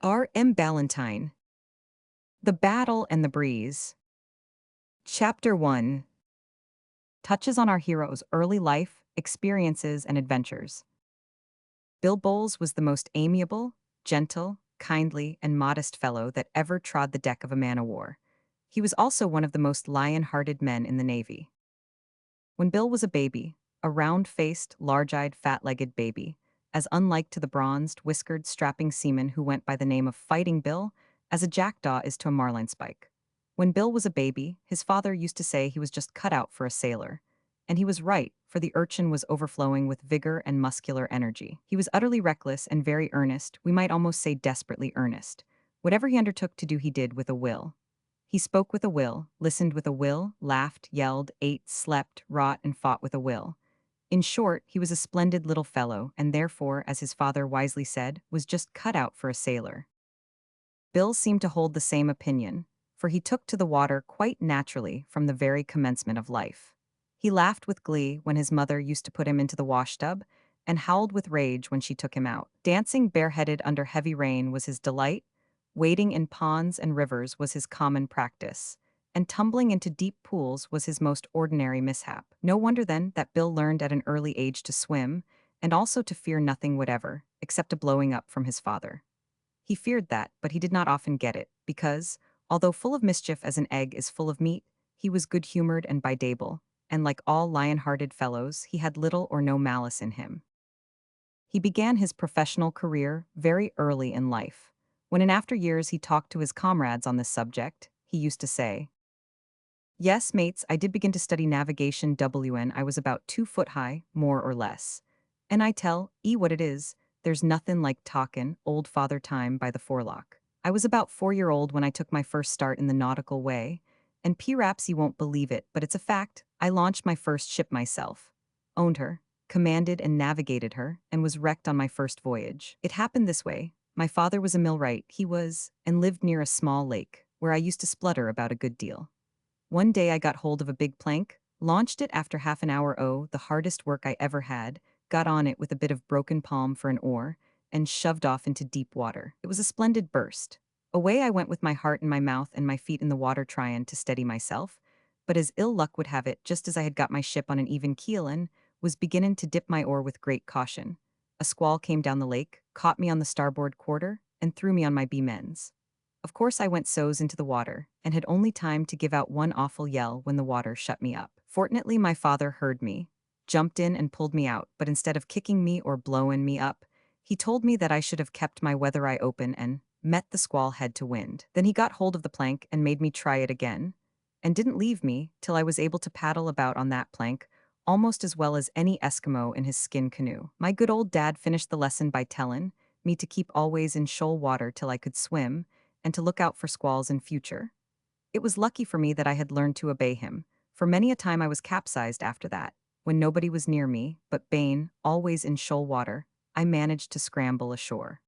R. M. Ballantyne. The Battle and the Breeze. Chapter 1 touches on our hero's early life, experiences, and adventures. Bill Bowles was the most amiable, gentle, kindly, and modest fellow that ever trod the deck of a man-o'-war. He was also one of the most lion-hearted men in the Navy. When Bill was a baby, a round-faced, large-eyed, fat-legged baby, as unlike to the bronzed, whiskered, strapping seaman who went by the name of Fighting Bill as a jackdaw is to a marlinespike. When Bill was a baby, his father used to say he was just cut out for a sailor. And he was right, for the urchin was overflowing with vigor and muscular energy. He was utterly reckless and very earnest, we might almost say desperately earnest. Whatever he undertook to do he did with a will. He spoke with a will, listened with a will, laughed, yelled, ate, slept, wrought, and fought with a will. In short, he was a splendid little fellow, and therefore, as his father wisely said, was just cut out for a sailor. Bill seemed to hold the same opinion, for he took to the water quite naturally from the very commencement of life. He laughed with glee when his mother used to put him into the washtub, and howled with rage when she took him out. Dancing bareheaded under heavy rain was his delight, wading in ponds and rivers was his common practice, and tumbling into deep pools was his most ordinary mishap. No wonder then that Bill learned at an early age to swim, and also to fear nothing whatever, except a blowing up from his father. He feared that, but he did not often get it, because, although full of mischief as an egg is full of meat, he was good-humored and bidable, and like all lion-hearted fellows, he had little or no malice in him. He began his professional career very early in life. When in after years he talked to his comrades on this subject, he used to say, "Yes, mates, I did begin to study navigation when I was about 2 foot high, more or less. And I tell what it is, there's nothin' like talkin' old Father Time by the forelock. I was about 4-year-old when I took my first start in the nautical way, and P-raps you won't believe it, but it's a fact, I launched my first ship myself, owned her, commanded and navigated her, and was wrecked on my first voyage. It happened this way. My father was a millwright, he was, and lived near a small lake, where I used to splutter about a good deal. One day I got hold of a big plank, launched it after half an hour the hardest work I ever had, got on it with a bit of broken palm for an oar, and shoved off into deep water. It was a splendid burst. Away I went with my heart in my mouth and my feet in the water tryin' to steady myself, but as ill luck would have it, just as I had got my ship on an even keel and was beginnin' to dip my oar with great caution, a squall came down the lake, caught me on the starboard quarter, and threw me on my beam ends. Of course I went so's into the water, and had only time to give out one awful yell when the water shut me up. Fortunately my father heard me, jumped in and pulled me out, but instead of kicking me or blowin' me up, he told me that I should have kept my weather eye open and met the squall head to wind. Then he got hold of the plank and made me try it again, and didn't leave me till I was able to paddle about on that plank almost as well as any Eskimo in his skin canoe. My good old dad finished the lesson by tellin' me to keep always in shoal water till I could swim, and to look out for squalls in future. It was lucky for me that I had learned to obey him, for many a time I was capsized after that. When nobody was near me, but Bane, always in shoal water, I managed to scramble ashore.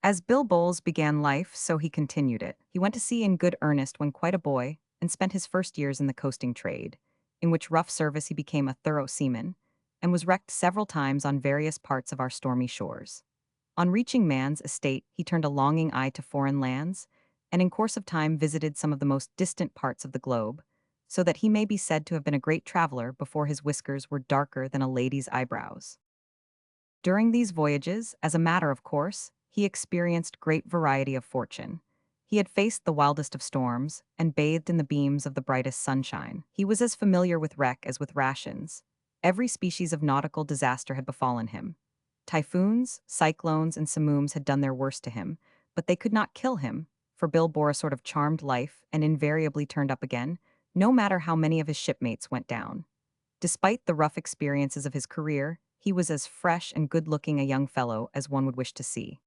As Bill Bowles began life, so he continued it. He went to sea in good earnest when quite a boy, and spent his first years in the coasting trade, in which rough service he became a thorough seaman, and was wrecked several times on various parts of our stormy shores. On reaching man's estate, he turned a longing eye to foreign lands, and in course of time visited some of the most distant parts of the globe, so that he may be said to have been a great traveler before his whiskers were darker than a lady's eyebrows. During these voyages, as a matter of course, he experienced great variety of fortune. He had faced the wildest of storms, and bathed in the beams of the brightest sunshine. He was as familiar with wreck as with rations. Every species of nautical disaster had befallen him. Typhoons, cyclones, and samooms had done their worst to him, but they could not kill him, for Bill bore a sort of charmed life and invariably turned up again, no matter how many of his shipmates went down. Despite the rough experiences of his career, he was as fresh and good-looking a young fellow as one would wish to see.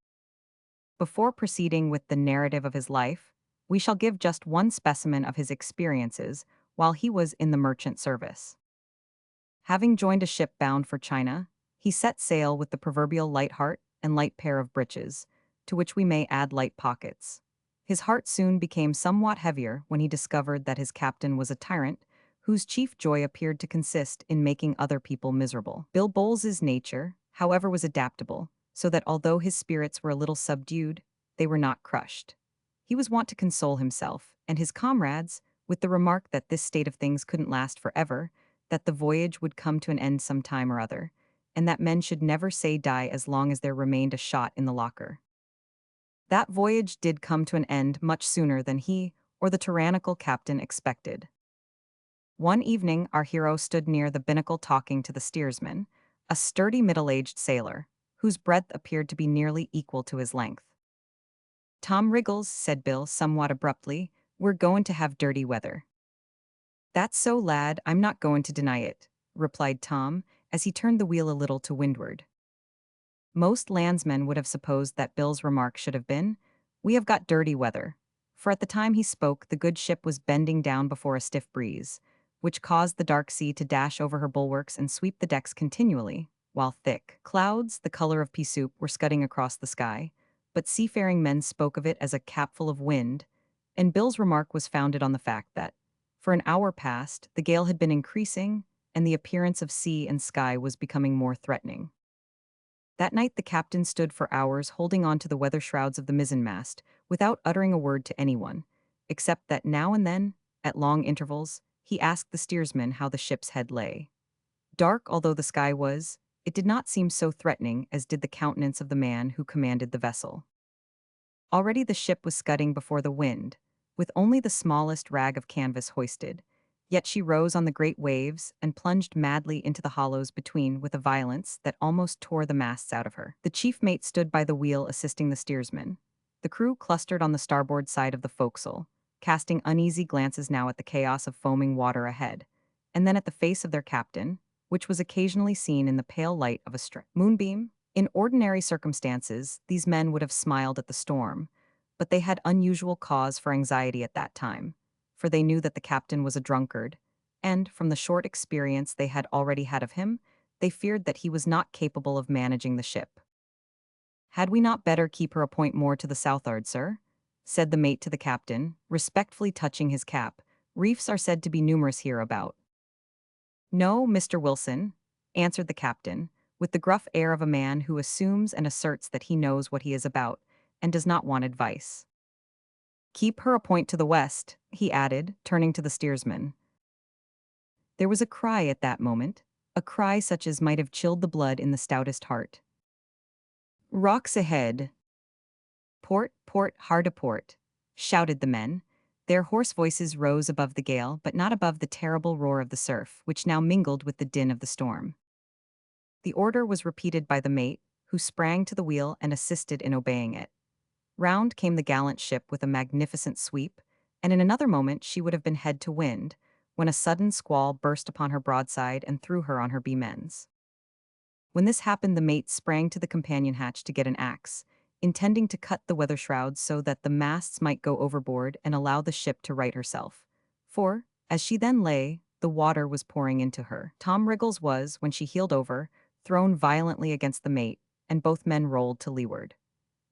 Before proceeding with the narrative of his life, we shall give just one specimen of his experiences while he was in the merchant service. Having joined a ship bound for China, he set sail with the proverbial light heart and light pair of breeches, to which we may add light pockets. His heart soon became somewhat heavier when he discovered that his captain was a tyrant, whose chief joy appeared to consist in making other people miserable. Bill Bowles's nature, however, was adaptable, so that although his spirits were a little subdued, they were not crushed. He was wont to console himself and his comrades with the remark that this state of things couldn't last forever, that the voyage would come to an end some time or other, and that men should never say die as long as there remained a shot in the locker. That voyage did come to an end much sooner than he or the tyrannical captain expected. One evening, our hero stood near the binnacle talking to the steersman, a sturdy middle-aged sailor, whose breadth appeared to be nearly equal to his length. "Tom Riggles," said Bill somewhat abruptly, "we're goin' to have dirty weather." "That's so, lad, I'm not goin' to deny it," replied Tom, as he turned the wheel a little to windward. Most landsmen would have supposed that Bill's remark should have been, "We have got dirty weather," for at the time he spoke the good ship was bending down before a stiff breeze, which caused the dark sea to dash over her bulwarks and sweep the decks continually, while thick clouds, the color of pea soup, were scudding across the sky. But seafaring men spoke of it as a capful of wind, and Bill's remark was founded on the fact that, for an hour past, the gale had been increasing, and the appearance of sea and sky was becoming more threatening. That night the captain stood for hours holding on to the weather shrouds of the mizzenmast, without uttering a word to anyone, except that now and then, at long intervals, he asked the steersman how the ship's head lay. Dark although the sky was, it did not seem so threatening as did the countenance of the man who commanded the vessel. Already the ship was scudding before the wind, with only the smallest rag of canvas hoisted, yet she rose on the great waves and plunged madly into the hollows between with a violence that almost tore the masts out of her. The chief mate stood by the wheel assisting the steersman. The crew clustered on the starboard side of the forecastle, casting uneasy glances now at the chaos of foaming water ahead, and then at the face of their captain, which was occasionally seen in the pale light of a moonbeam. In ordinary circumstances, these men would have smiled at the storm, but they had unusual cause for anxiety at that time, for they knew that the captain was a drunkard, and, from the short experience they had already had of him, they feared that he was not capable of managing the ship. "Had we not better keep her a point more to the south'ard, sir?" said the mate to the captain, respectfully touching his cap. "Reefs are said to be numerous hereabout." "No, Mr. Wilson," answered the captain, with the gruff air of a man who assumes and asserts that he knows what he is about, and does not want advice. "Keep her a point to the west," he added, turning to the steersman. There was a cry at that moment, a cry such as might have chilled the blood in the stoutest heart. "Rocks ahead!" "Port, port, hard a port!" shouted the men. Their hoarse voices rose above the gale, but not above the terrible roar of the surf, which now mingled with the din of the storm. The order was repeated by the mate, who sprang to the wheel and assisted in obeying it. Round came the gallant ship with a magnificent sweep, and in another moment she would have been head to wind, when a sudden squall burst upon her broadside and threw her on her beam ends. When this happened, the mate sprang to the companion hatch to get an axe, intending to cut the weather shrouds so that the masts might go overboard and allow the ship to right herself. For, as she then lay, the water was pouring into her. Tom Riggles was, when she heeled over, thrown violently against the mate, and both men rolled to leeward.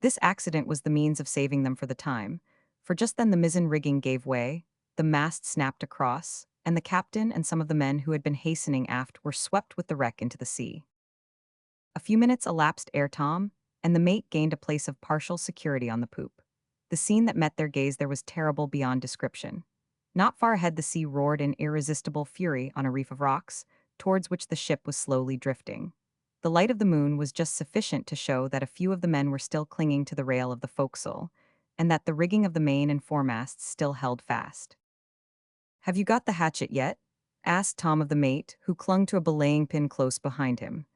This accident was the means of saving them for the time, for just then the mizzen rigging gave way, the mast snapped across, and the captain and some of the men who had been hastening aft were swept with the wreck into the sea. A few minutes elapsed ere Tom and the mate gained a place of partial security on the poop. The scene that met their gaze there was terrible beyond description. Not far ahead the sea roared in irresistible fury on a reef of rocks, towards which the ship was slowly drifting. The light of the moon was just sufficient to show that a few of the men were still clinging to the rail of the forecastle, and that the rigging of the main and foremasts still held fast. "Have you got the hatchet yet?" asked Tom of the mate, who clung to a belaying pin close behind him.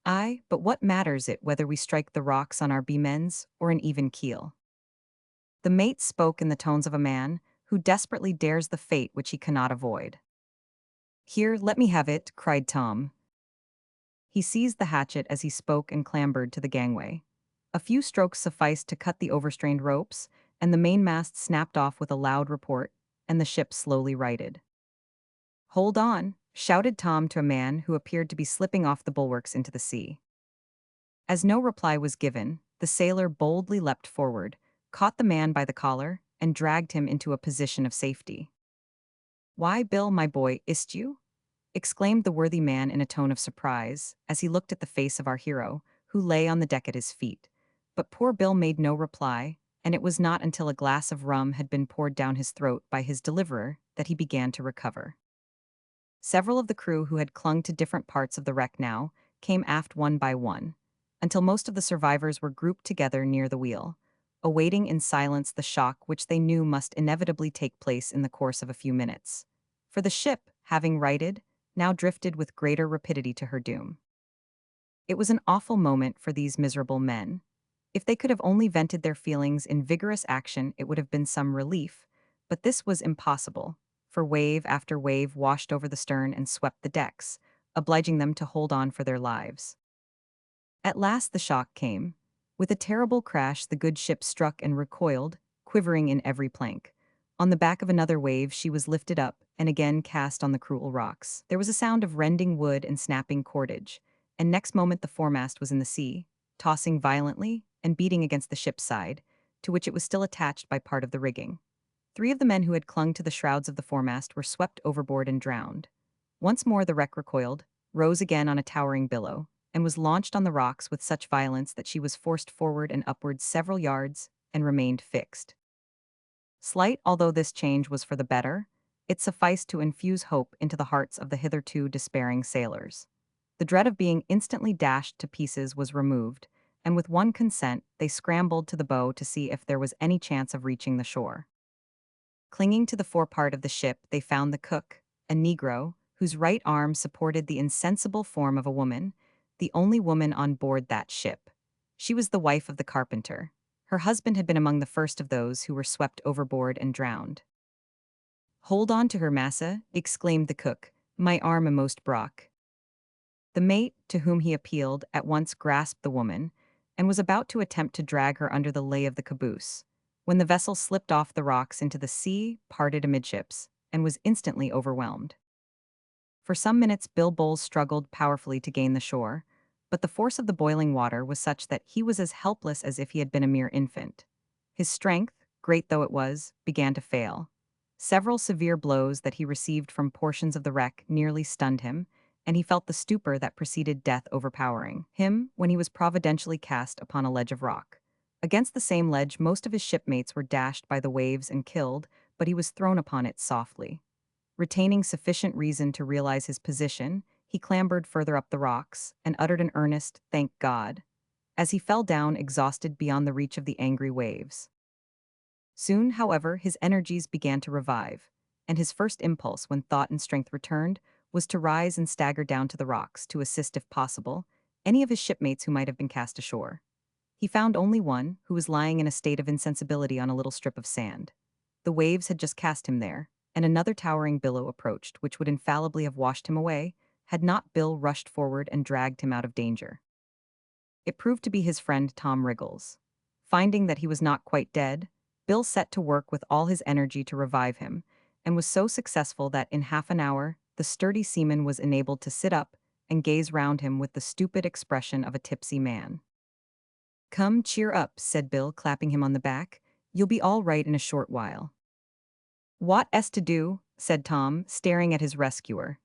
"Aye, but what matters it whether we strike the rocks on our beam ends or an even keel?" The mate spoke in the tones of a man who desperately dares the fate which he cannot avoid. "Here, let me have it," cried Tom. He seized the hatchet as he spoke and clambered to the gangway. A few strokes sufficed to cut the overstrained ropes, and the mainmast snapped off with a loud report, and the ship slowly righted. "Hold on," shouted Tom to a man who appeared to be slipping off the bulwarks into the sea. As no reply was given, the sailor boldly leapt forward, caught the man by the collar, and dragged him into a position of safety. "Why, Bill, my boy, is't you?" exclaimed the worthy man in a tone of surprise, as he looked at the face of our hero, who lay on the deck at his feet, But poor Bill made no reply, and it was not until a glass of rum had been poured down his throat by his deliverer that he began to recover. Several of the crew who had clung to different parts of the wreck now came aft one by one, until most of the survivors were grouped together near the wheel, awaiting in silence the shock which they knew must inevitably take place in the course of a few minutes. For the ship, having righted, now drifted with greater rapidity to her doom. It was an awful moment for these miserable men. If they could have only vented their feelings in vigorous action, it would have been some relief, but this was impossible, for wave after wave washed over the stern and swept the decks, obliging them to hold on for their lives. At last the shock came. With a terrible crash, the good ship struck and recoiled, quivering in every plank. On the back of another wave, she was lifted up and again cast on the cruel rocks. There was a sound of rending wood and snapping cordage, and next moment the foremast was in the sea, tossing violently and beating against the ship's side, to which it was still attached by part of the rigging. Three of the men who had clung to the shrouds of the foremast were swept overboard and drowned. Once more the wreck recoiled, rose again on a towering billow, and was launched on the rocks with such violence that she was forced forward and upward several yards and remained fixed. Slight although this change was for the better, it sufficed to infuse hope into the hearts of the hitherto despairing sailors. The dread of being instantly dashed to pieces was removed, and with one consent they scrambled to the bow to see if there was any chance of reaching the shore. Clinging to the forepart of the ship, they found the cook, a negro, whose right arm supported the insensible form of a woman, the only woman on board that ship. She was the wife of the carpenter. Her husband had been among the first of those who were swept overboard and drowned. "Hold on to her, massa," exclaimed the cook. "My arm a'most broke." The mate, to whom he appealed, at once grasped the woman, and was about to attempt to drag her under the lay of the caboose, when the vessel slipped off the rocks into the sea, parted amidships, and was instantly overwhelmed. For some minutes Bill Bowles struggled powerfully to gain the shore, but the force of the boiling water was such that he was as helpless as if he had been a mere infant. His strength, great though it was, began to fail. Several severe blows that he received from portions of the wreck nearly stunned him, and he felt the stupor that preceded death overpowering him when he was providentially cast upon a ledge of rock. Against the same ledge most of his shipmates were dashed by the waves and killed, but he was thrown upon it softly. Retaining sufficient reason to realize his position, he clambered further up the rocks and uttered an earnest "Thank God," as he fell down exhausted beyond the reach of the angry waves. Soon, however, his energies began to revive, and his first impulse, when thought and strength returned, was to rise and stagger down to the rocks to assist, if possible, any of his shipmates who might have been cast ashore. He found only one, who was lying in a state of insensibility on a little strip of sand. The waves had just cast him there, and another towering billow approached, which would infallibly have washed him away, had not Bill rushed forward and dragged him out of danger. It proved to be his friend Tom Riggles. Finding that he was not quite dead, Bill set to work with all his energy to revive him, and was so successful that in half an hour the sturdy seaman was enabled to sit up and gaze round him with the stupid expression of a tipsy man. "Come, cheer up," said Bill, clapping him on the back. "You'll be all right in a short while." "What to do?" said Tom, staring at his rescuer.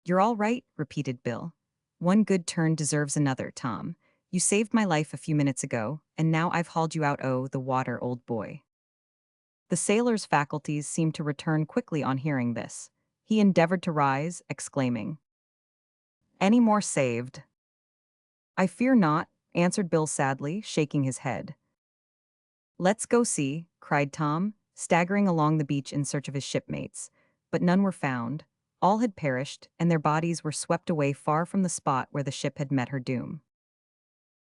"You're all right," repeated Bill. "One good turn deserves another, Tom. You saved my life a few minutes ago, and now I've hauled you out o' the water, old boy." The sailor's faculties seemed to return quickly on hearing this. He endeavored to rise, exclaiming, "Any more saved?" "I fear not," answered Bill sadly, shaking his head. "Let's go see," cried Tom, staggering along the beach in search of his shipmates. But none were found. All had perished, and their bodies were swept away far from the spot where the ship had met her doom.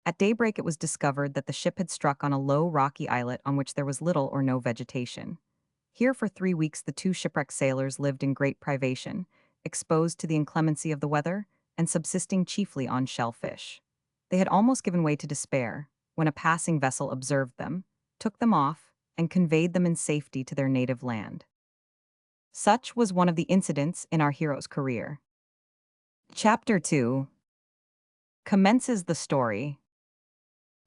At daybreak it was discovered that the ship had struck on a low rocky islet on which there was little or no vegetation. Here for 3 weeks the two shipwrecked sailors lived in great privation, exposed to the inclemency of the weather, and subsisting chiefly on shellfish. They had almost given way to despair, when a passing vessel observed them, took them off, and conveyed them in safety to their native land. Such was one of the incidents in our hero's career. Chapter 2 commences the story.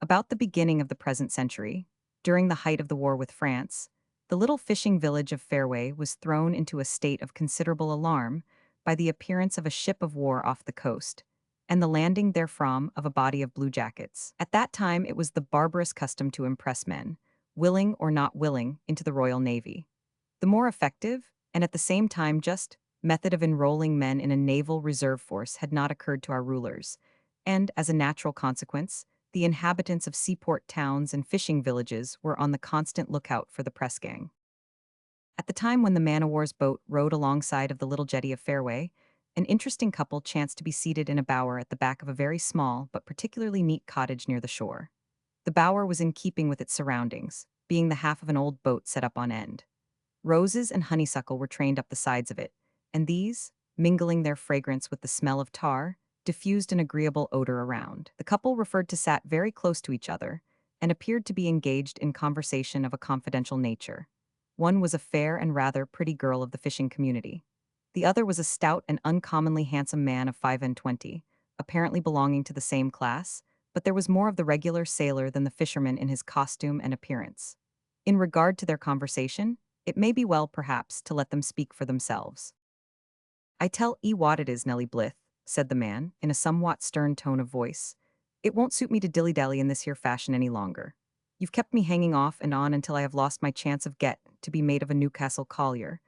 About the beginning of the present century, during the height of the war with France, the little fishing village of Fairway was thrown into a state of considerable alarm by the appearance of a ship of war off the coast, and the landing therefrom of a body of bluejackets. At that time it was the barbarous custom to impress men, willing or not willing, into the Royal Navy. The more effective, and at the same time just, method of enrolling men in a naval reserve force had not occurred to our rulers, and, as a natural consequence, the inhabitants of seaport towns and fishing villages were on the constant lookout for the press gang. At the time when the man-o'-war's boat rode alongside of the little jetty of Fairway, an interesting couple chanced to be seated in a bower at the back of a very small but particularly neat cottage near the shore. The bower was in keeping with its surroundings, being the half of an old boat set up on end. Roses and honeysuckle were trained up the sides of it, and these, mingling their fragrance with the smell of tar, diffused an agreeable odor around. The couple referred to sat very close to each other, and appeared to be engaged in conversation of a confidential nature. One was a fair and rather pretty girl of the fishing community. The other was a stout and uncommonly handsome man of 25, apparently belonging to the same class, but there was more of the regular sailor than the fisherman in his costume and appearance. In regard to their conversation, it may be well, perhaps, to let them speak for themselves. "I tell 'ee what it is, Nellie Blythe," said the man, in a somewhat stern tone of voice. "It won't suit me to dilly-dally in this here fashion any longer. You've kept me hanging off and on until I have lost my chance of get to be mate of a Newcastle collier,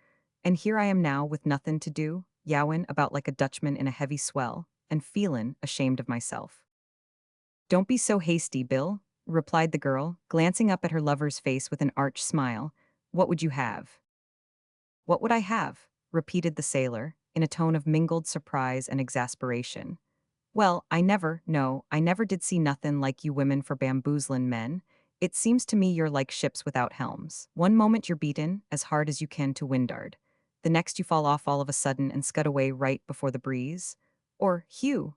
and here I am now with nothin' to do, yowin' about like a Dutchman in a heavy swell, and feelin' ashamed of myself." "Don't be so hasty, Bill," replied the girl, glancing up at her lover's face with an arch smile. "What would you have?" "What would I have?" repeated the sailor, in a tone of mingled surprise and exasperation. "Well, I never did see nothin' like you women for bamboozlin' men. It seems to me you're like ships without helms. One moment you're beaten, as hard as you can to wind'ard. The next you fall off all of a sudden and scud away right before the breeze. Or, hew,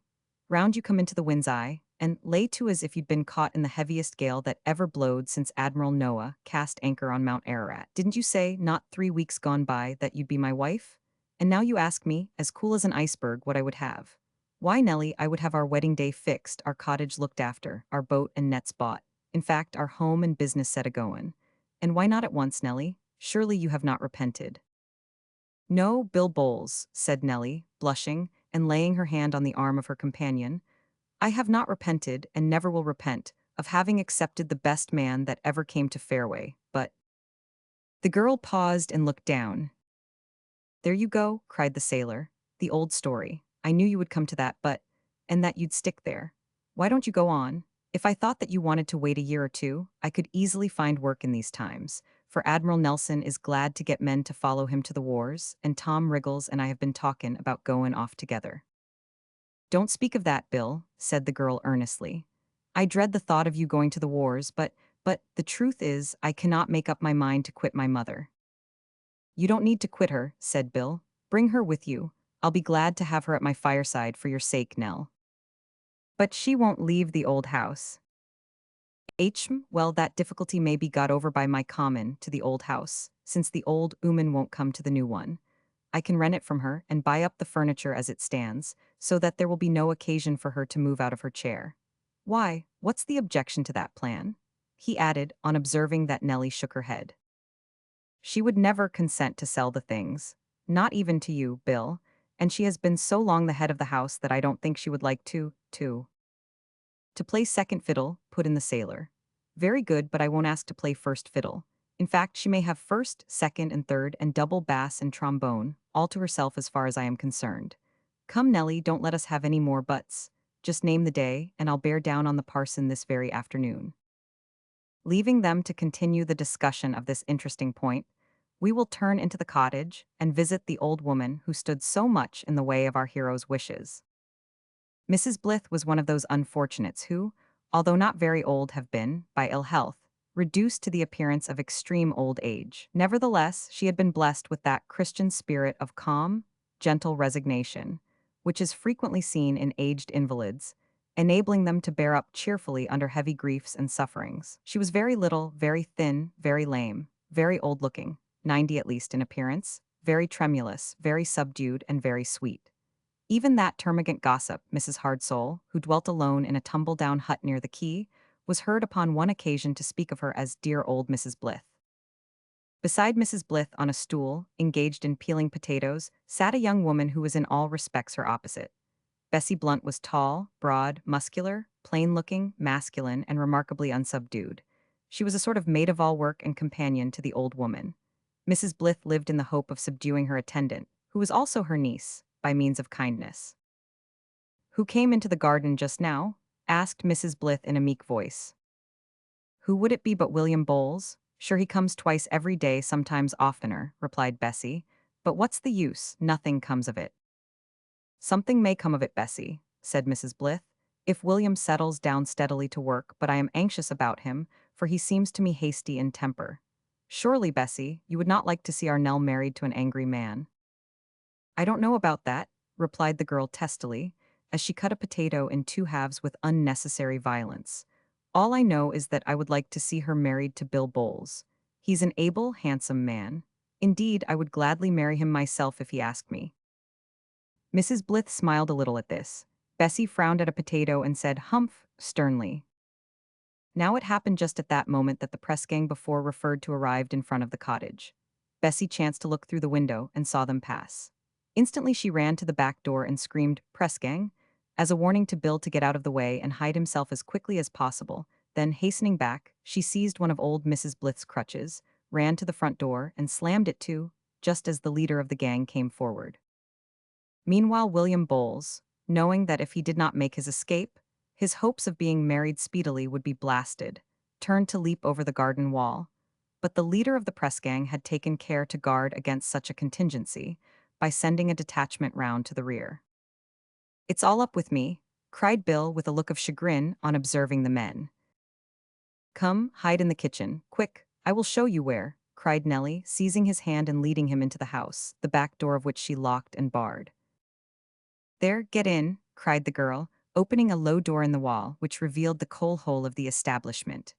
round you come into the wind's eye, and lay to as if you'd been caught in the heaviest gale that ever blowed since Admiral Noah cast anchor on Mount Ararat. Didn't you say, not 3 weeks gone by, that you'd be my wife? And now you ask me, as cool as an iceberg, what I would have. Why, Nellie, I would have our wedding day fixed, our cottage looked after, our boat and nets bought. In fact, our home and business set a-goin'. And why not at once, Nellie? Surely you have not repented." "No, Bill Bowles," said Nellie, blushing, and laying her hand on the arm of her companion. "I have not repented, and never will repent, of having accepted the best man that ever came to Fairway, but—" The girl paused and looked down. "There you go," cried the sailor. "The old story. I knew you would come to that, and that you'd stick there. Why don't you go on? If I thought that you wanted to wait a year or two, I could easily find work in these times, for Admiral Nelson is glad to get men to follow him to the wars, and Tom Riggles and I have been talkin' about goin' off together." "Don't speak of that, Bill," said the girl earnestly. "I dread the thought of you going to the wars, but the truth is, I cannot make up my mind to quit my mother." "You don't need to quit her," said Bill. "Bring her with you. I'll be glad to have her at my fireside for your sake, Nell." "But she won't leave the old house." Well, that difficulty may be got over by my common to the old house, since the old ooman won't come to the new one. I can rent it from her and buy up the furniture as it stands, so that there will be no occasion for her to move out of her chair. Why, what's the objection to that plan?" he added, on observing that Nellie shook her head. "She would never consent to sell the things, not even to you, Bill, and she has been so long the head of the house that I don't think she would like to play second fiddle," put in the sailor. "Very good, but I won't ask to play first fiddle. In fact, she may have first, second, and third, and double bass and trombone, all to herself as far as I am concerned. Come, Nellie, don't let us have any more buts. Just name the day, and I'll bear down on the parson this very afternoon." Leaving them to continue the discussion of this interesting point, we will turn into the cottage and visit the old woman who stood so much in the way of our hero's wishes. Mrs. Blythe was one of those unfortunates who, although not very old, have been, by ill health, reduced to the appearance of extreme old age. Nevertheless, she had been blessed with that Christian spirit of calm, gentle resignation, which is frequently seen in aged invalids, enabling them to bear up cheerfully under heavy griefs and sufferings. She was very little, very thin, very lame, very old-looking, 90 at least in appearance, very tremulous, very subdued, and very sweet. Even that termagant gossip, Mrs. Hardsoul, who dwelt alone in a tumble-down hut near the quay, was heard upon one occasion to speak of her as dear old Mrs. Blythe. Beside Mrs. Blythe, on a stool, engaged in peeling potatoes, sat a young woman who was in all respects her opposite. Bessie Blunt was tall, broad, muscular, plain-looking, masculine, and remarkably unsubdued. She was a sort of maid-of-all work and companion to the old woman. Mrs. Blythe lived in the hope of subduing her attendant, who was also her niece, by means of kindness. "Who came into the garden just now?" asked Mrs. Blythe in a meek voice. "Who would it be but William Bowles? Sure he comes twice every day, sometimes oftener," replied Bessie. "But what's the use? Nothing comes of it." "Something may come of it, Bessie," said Mrs. Blythe, "if William settles down steadily to work, but I am anxious about him, for he seems to me hasty in temper. Surely, Bessie, you would not like to see our Nell married to an angry man?" "I don't know about that," replied the girl testily, as she cut a potato in two halves with unnecessary violence. "All I know is that I would like to see her married to Bill Bowles. He's an able, handsome man. Indeed, I would gladly marry him myself if he asked me." Mrs. Blythe smiled a little at this. Bessie frowned at a potato and said, "Humph," sternly. Now it happened just at that moment that the press gang before referred to arrived in front of the cottage. Bessie chanced to look through the window and saw them pass. Instantly she ran to the back door and screamed, "Press gang," as a warning to Bill to get out of the way and hide himself as quickly as possible. Then, hastening back, she seized one of old Mrs. Blythe's crutches, ran to the front door, and slammed it to, just as the leader of the gang came forward. Meanwhile, William Bowles, knowing that if he did not make his escape, his hopes of being married speedily would be blasted, turned to leap over the garden wall. But the leader of the press gang had taken care to guard against such a contingency by sending a detachment round to the rear. "It's all up with me," cried Bill with a look of chagrin on observing the men. "Come, hide in the kitchen, quick, I will show you where," cried Nellie, seizing his hand and leading him into the house, the back door of which she locked and barred. "There, get in," cried the girl, opening a low door in the wall, which revealed the coal hole of the establishment.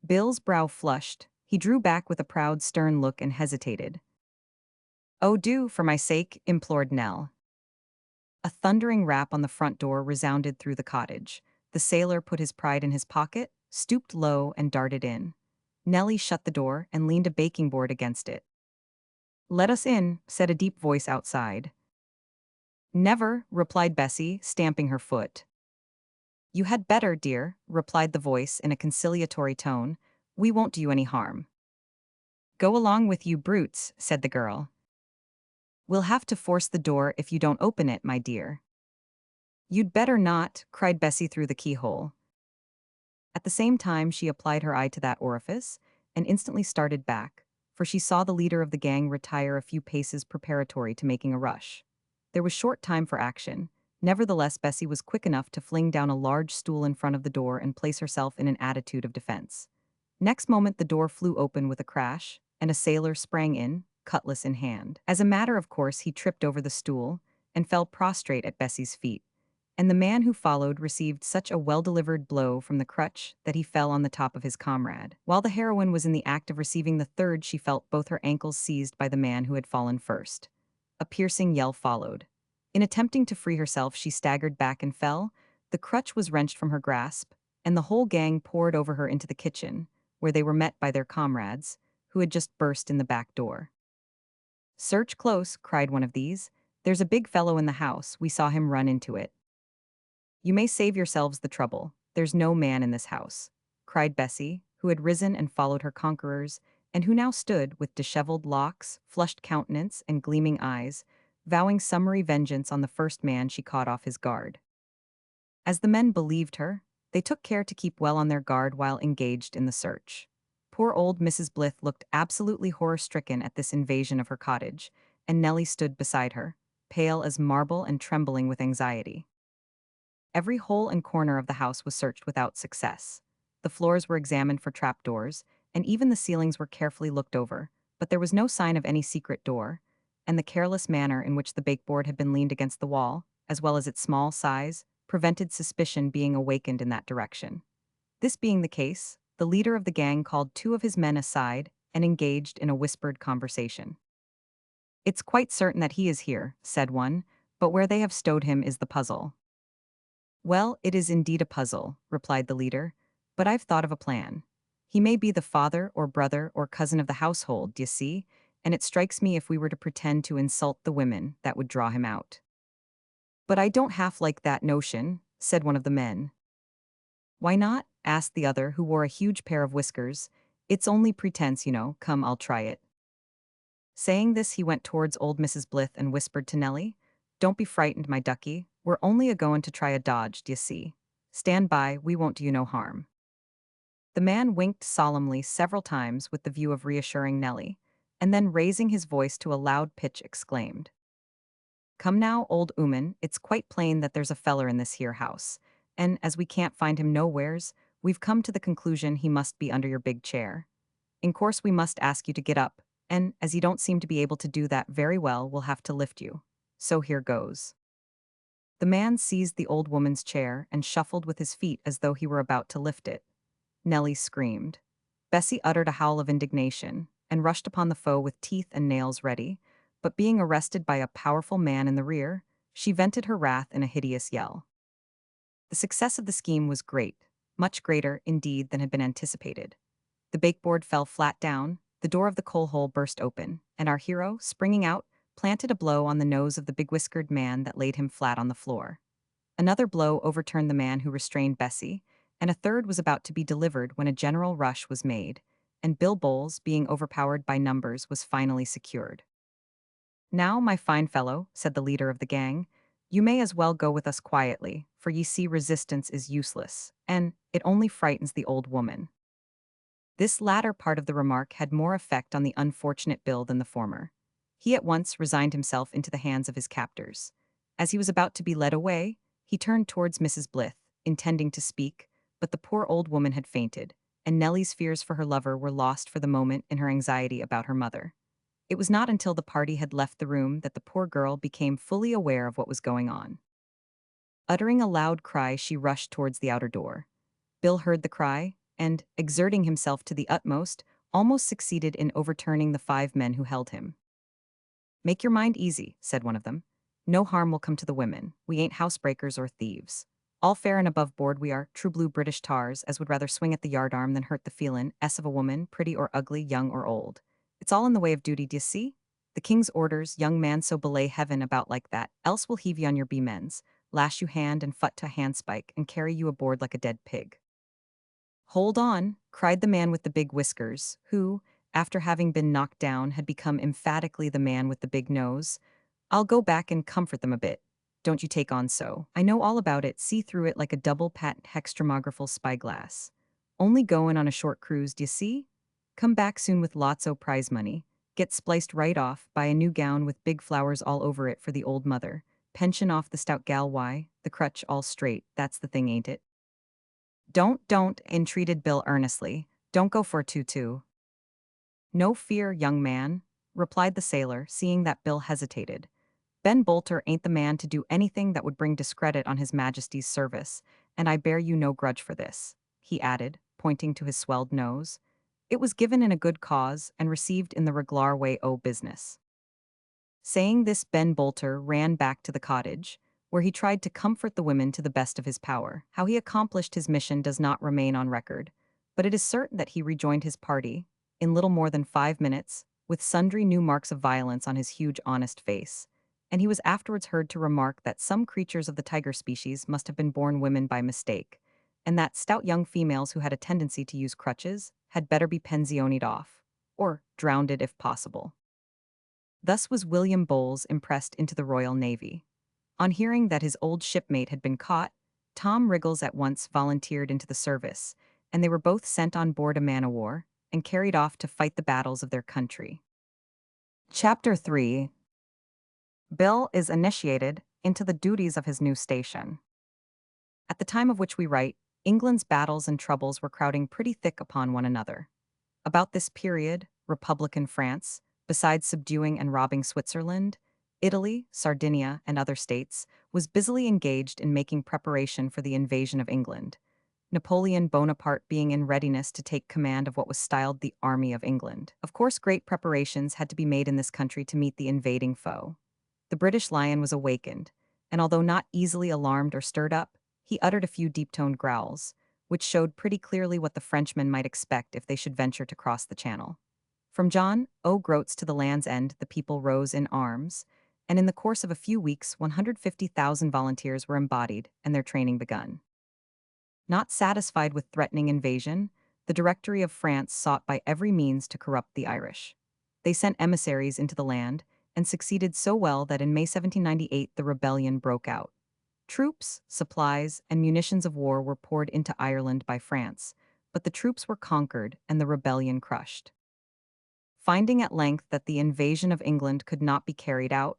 Bill's brow flushed. He drew back with a proud, stern look and hesitated. "Oh, do, for my sake," implored Nell. A thundering rap on the front door resounded through the cottage. The sailor put his pride in his pocket, stooped low, and darted in. Nellie shut the door and leaned a baking board against it. "Let us in," said a deep voice outside. "Never," replied Bessie, stamping her foot. "You had better, dear," replied the voice in a conciliatory tone. "We won't do you any harm." "Go along with you brutes," said the girl. "We'll have to force the door if you don't open it, my dear." "You'd better not," cried Bessie through the keyhole. At the same time she applied her eye to that orifice, and instantly started back, for she saw the leader of the gang retire a few paces preparatory to making a rush. There was short time for action. Nevertheless, Bessie was quick enough to fling down a large stool in front of the door and place herself in an attitude of defense. Next moment the door flew open with a crash, and a sailor sprang in, cutlass in hand. As a matter of course, he tripped over the stool and fell prostrate at Bessie's feet, and the man who followed received such a well-delivered blow from the crutch that he fell on the top of his comrade. While the heroine was in the act of receiving the third, she felt both her ankles seized by the man who had fallen first. A piercing yell followed. In attempting to free herself, she staggered back and fell. The crutch was wrenched from her grasp, and the whole gang poured over her into the kitchen, where they were met by their comrades, who had just burst in the back door. "Search close," cried one of these. "There's a big fellow in the house, we saw him run into it." "You may save yourselves the trouble. There's no man in this house," cried Bessie, who had risen and followed her conquerors, and who now stood with disheveled locks, flushed countenance, and gleaming eyes, vowing summary vengeance on the first man she caught off his guard. As the men believed her, they took care to keep well on their guard while engaged in the search. Poor old Mrs. Blythe looked absolutely horror-stricken at this invasion of her cottage, and Nellie stood beside her, pale as marble and trembling with anxiety. Every hole and corner of the house was searched without success. The floors were examined for trapdoors, and even the ceilings were carefully looked over, but there was no sign of any secret door, and the careless manner in which the bakeboard had been leaned against the wall, as well as its small size, prevented suspicion being awakened in that direction. This being the case, the leader of the gang called two of his men aside and engaged in a whispered conversation. "It's quite certain that he is here," said one, "but where they have stowed him is the puzzle." "Well, it is indeed a puzzle," replied the leader, "but I've thought of a plan. He may be the father or brother or cousin of the household, d'ye see, and it strikes me if we were to pretend to insult the women, that would draw him out." "But I don't half like that notion," said one of the men. "Why not?" asked the other, who wore a huge pair of whiskers. "It's only pretense, you know. Come, I'll try it." Saying this, he went towards old Mrs. Blythe and whispered to Nellie, "Don't be frightened, my ducky. We're only a-goin' to try a dodge, d'ye see. Stand by, we won't do you no harm." The man winked solemnly several times with the view of reassuring Nellie, and then raising his voice to a loud pitch exclaimed, "Come now, old 'ooman, it's quite plain that there's a feller in this here house, and as we can't find him nowheres, we've come to the conclusion he must be under your big chair. In course we must ask you to get up, and as you don't seem to be able to do that very well, we'll have to lift you. So here goes." The man seized the old woman's chair and shuffled with his feet as though he were about to lift it. Nellie screamed. Bessie uttered a howl of indignation and rushed upon the foe with teeth and nails ready, but being arrested by a powerful man in the rear, she vented her wrath in a hideous yell. The success of the scheme was great, much greater, indeed, than had been anticipated. The bakeboard fell flat down, the door of the coal hole burst open, and our hero, springing out, planted a blow on the nose of the big-whiskered man that laid him flat on the floor. Another blow overturned the man who restrained Bessie, and a third was about to be delivered when a general rush was made, and Bill Bowles, being overpowered by numbers, was finally secured. "Now, my fine fellow," said the leader of the gang, "you may as well go with us quietly, for ye see resistance is useless, and it only frightens the old woman." This latter part of the remark had more effect on the unfortunate Bill than the former. He at once resigned himself into the hands of his captors. As he was about to be led away, he turned towards Mrs. Blythe, intending to speak, but the poor old woman had fainted, and Nellie's fears for her lover were lost for the moment in her anxiety about her mother. It was not until the party had left the room that the poor girl became fully aware of what was going on. Uttering a loud cry, she rushed towards the outer door. Bill heard the cry, and, exerting himself to the utmost, almost succeeded in overturning the 5 men who held him. "Make your mind easy," said one of them. "No harm will come to the women. We ain't housebreakers or thieves. All fair and above board we are, true blue British tars, as would rather swing at the yardarm than hurt the feelin' of a woman, pretty or ugly, young or old. It's all in the way of duty, d'ye see? The king's orders, young man, so belay heaven about like that, else we'll heave you on your beamends, lash you hand and foot to a handspike, and carry you aboard like a dead pig." "Hold on," cried the man with the big whiskers, who, after having been knocked down, had become emphatically the man with the big nose. "I'll go back and comfort them a bit. Don't you take on so. I know all about it, see through it like a double patent hextramographical spyglass. Only goin' on a short cruise, d'ye see? Come back soon with lots o' prize money. Get spliced right off, buy a new gown with big flowers all over it for the old mother. Pension off the stout gal, why, the crutch all straight, that's the thing, ain't it?" Don't, entreated Bill earnestly. "Don't go for a tutu." "No fear, young man," replied the sailor, seeing that Bill hesitated. "Ben Bolter ain't the man to do anything that would bring discredit on His Majesty's service, and I bear you no grudge for this," he added, pointing to his swelled nose. "It was given in a good cause and received in the reglar way o' business." Saying this, Ben Bolter ran back to the cottage, where he tried to comfort the women to the best of his power. How he accomplished his mission does not remain on record, but it is certain that he rejoined his party, in little more than 5 minutes, with sundry new marks of violence on his huge honest face, and he was afterwards heard to remark that some creatures of the tiger species must have been born women by mistake, and that stout young females who had a tendency to use crutches had better be pensionied off, or drowned if possible. Thus was William Bowles impressed into the Royal Navy. On hearing that his old shipmate had been caught, Tom Riggles at once volunteered into the service, and they were both sent on board a man-o'-war and carried off to fight the battles of their country. Chapter 3. Bill is initiated into the duties of his new station. At the time of which we write, England's battles and troubles were crowding pretty thick upon one another. About this period, Republican France, besides subduing and robbing Switzerland, Italy, Sardinia, and other states, was busily engaged in making preparation for the invasion of England, Napoleon Bonaparte being in readiness to take command of what was styled the Army of England. Of course, great preparations had to be made in this country to meet the invading foe. The British lion was awakened, and although not easily alarmed or stirred up, he uttered a few deep-toned growls, which showed pretty clearly what the Frenchmen might expect if they should venture to cross the Channel. From John O'Groats to the Land's End, the people rose in arms, and in the course of a few weeks, 150,000 volunteers were embodied and their training begun. Not satisfied with threatening invasion, the Directory of France sought by every means to corrupt the Irish. They sent emissaries into the land and succeeded so well that in May 1798 the rebellion broke out. Troops, supplies, and munitions of war were poured into Ireland by France, but the troops were conquered and the rebellion crushed. Finding at length that the invasion of England could not be carried out,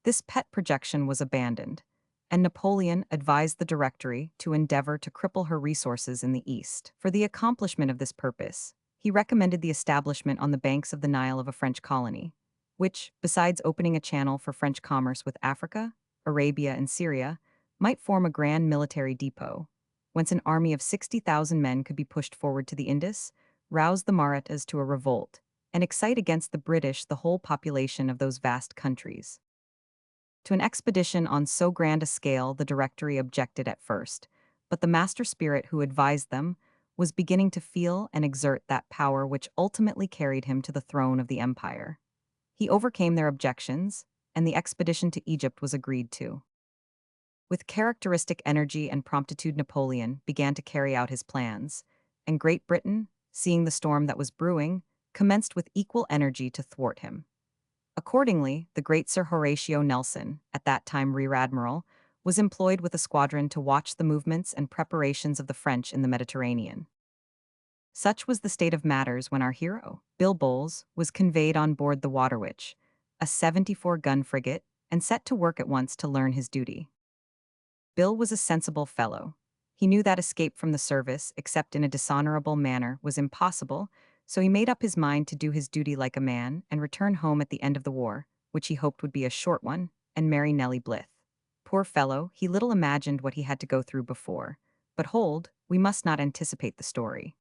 this pet projection was abandoned, and Napoleon advised the Directory to endeavor to cripple her resources in the East. For the accomplishment of this purpose, he recommended the establishment on the banks of the Nile of a French colony, which, besides opening a channel for French commerce with Africa, Arabia, and Syria, might form a grand military depot, whence an army of 60,000 men could be pushed forward to the Indus, rouse the Marathas to a revolt, and excite against the British the whole population of those vast countries. To an expedition on so grand a scale the Directory objected at first, but the master spirit who advised them was beginning to feel and exert that power which ultimately carried him to the throne of the empire. He overcame their objections, and the expedition to Egypt was agreed to. With characteristic energy and promptitude, Napoleon began to carry out his plans, and Great Britain, seeing the storm that was brewing, commenced with equal energy to thwart him. Accordingly, the great Sir Horatio Nelson, at that time Rear Admiral, was employed with a squadron to watch the movements and preparations of the French in the Mediterranean. Such was the state of matters when our hero, Bill Bowles, was conveyed on board the Waterwitch, a 74-gun frigate, and set to work at once to learn his duty. Bill was a sensible fellow. He knew that escape from the service, except in a dishonorable manner, was impossible, so he made up his mind to do his duty like a man and return home at the end of the war, which he hoped would be a short one, and marry Nellie Blyth. Poor fellow, he little imagined what he had to go through before. But hold, we must not anticipate the story.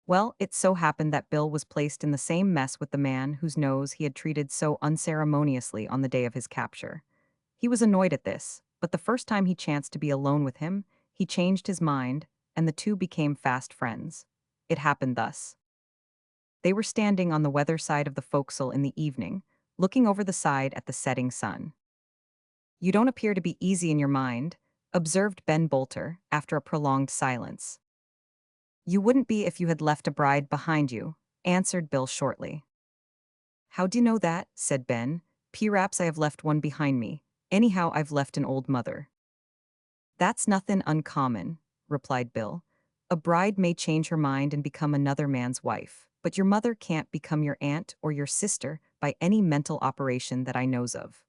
Well, it so happened that Bill was placed in the same mess with the man whose nose he had treated so unceremoniously on the day of his capture. He was annoyed at this, but the first time he chanced to be alone with him, he changed his mind, and the two became fast friends. It happened thus. They were standing on the weather side of the forecastle in the evening, looking over the side at the setting sun. "You don't appear to be easy in your mind," observed Ben Bolter, after a prolonged silence. "You wouldn't be if you had left a bride behind you," answered Bill shortly. "How do you know that?" said Ben. "P'raps I have left one behind me. Anyhow, I've left an old mother." "That's nothing uncommon," replied Bill. "A bride may change her mind and become another man's wife, but your mother can't become your aunt or your sister by any mental operation that I knows of."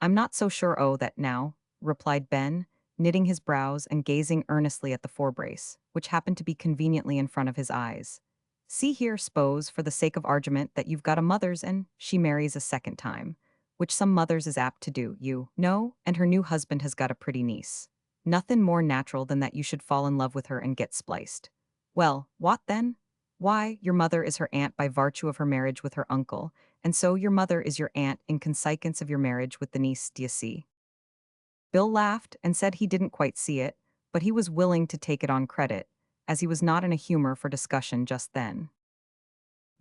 "I'm not so sure o' that now," replied Ben, knitting his brows and gazing earnestly at the forebrace, which happened to be conveniently in front of his eyes. "See here, s'pose, for the sake of argument, that you've got a mother's and she marries a second time, which some mothers is apt to do, you know, and her new husband has got a pretty niece. Nothing more natural than that you should fall in love with her and get spliced. Well, what then? Why, your mother is her aunt by virtue of her marriage with her uncle, and so your mother is your aunt in consequence of your marriage with the niece, d'ye see?" Bill laughed and said he didn't quite see it, but he was willing to take it on credit, as he was not in a humor for discussion just then.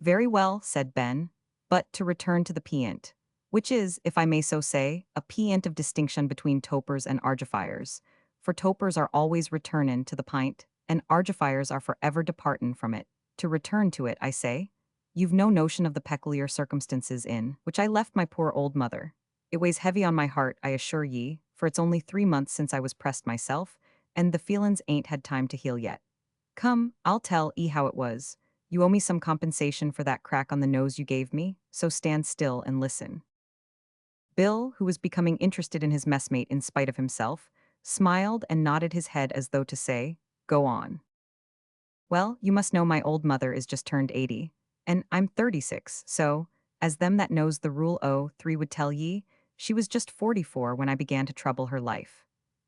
"Very well," said Ben, "but to return to the peant, which is, if I may so say, a peant of distinction between topers and argifiers, for topers are always returnin' to the pint, and argifiers are for ever departin' from it. To return to it, I say, you've no notion of the peculiar circumstances in which I left my poor old mother. It weighs heavy on my heart, I assure ye, for it's only 3 months since I was pressed myself, and the feelin's ain't had time to heal yet. Come, I'll tell 'ee how it was. You owe me some compensation for that crack on the nose you gave me, so stand still and listen." Bill, who was becoming interested in his messmate in spite of himself, smiled and nodded his head as though to say, "Go on." "Well, you must know my old mother is just turned 80, and I'm 36, so, as them that knows the rule o' 3 would tell ye, she was just 44 when I began to trouble her life.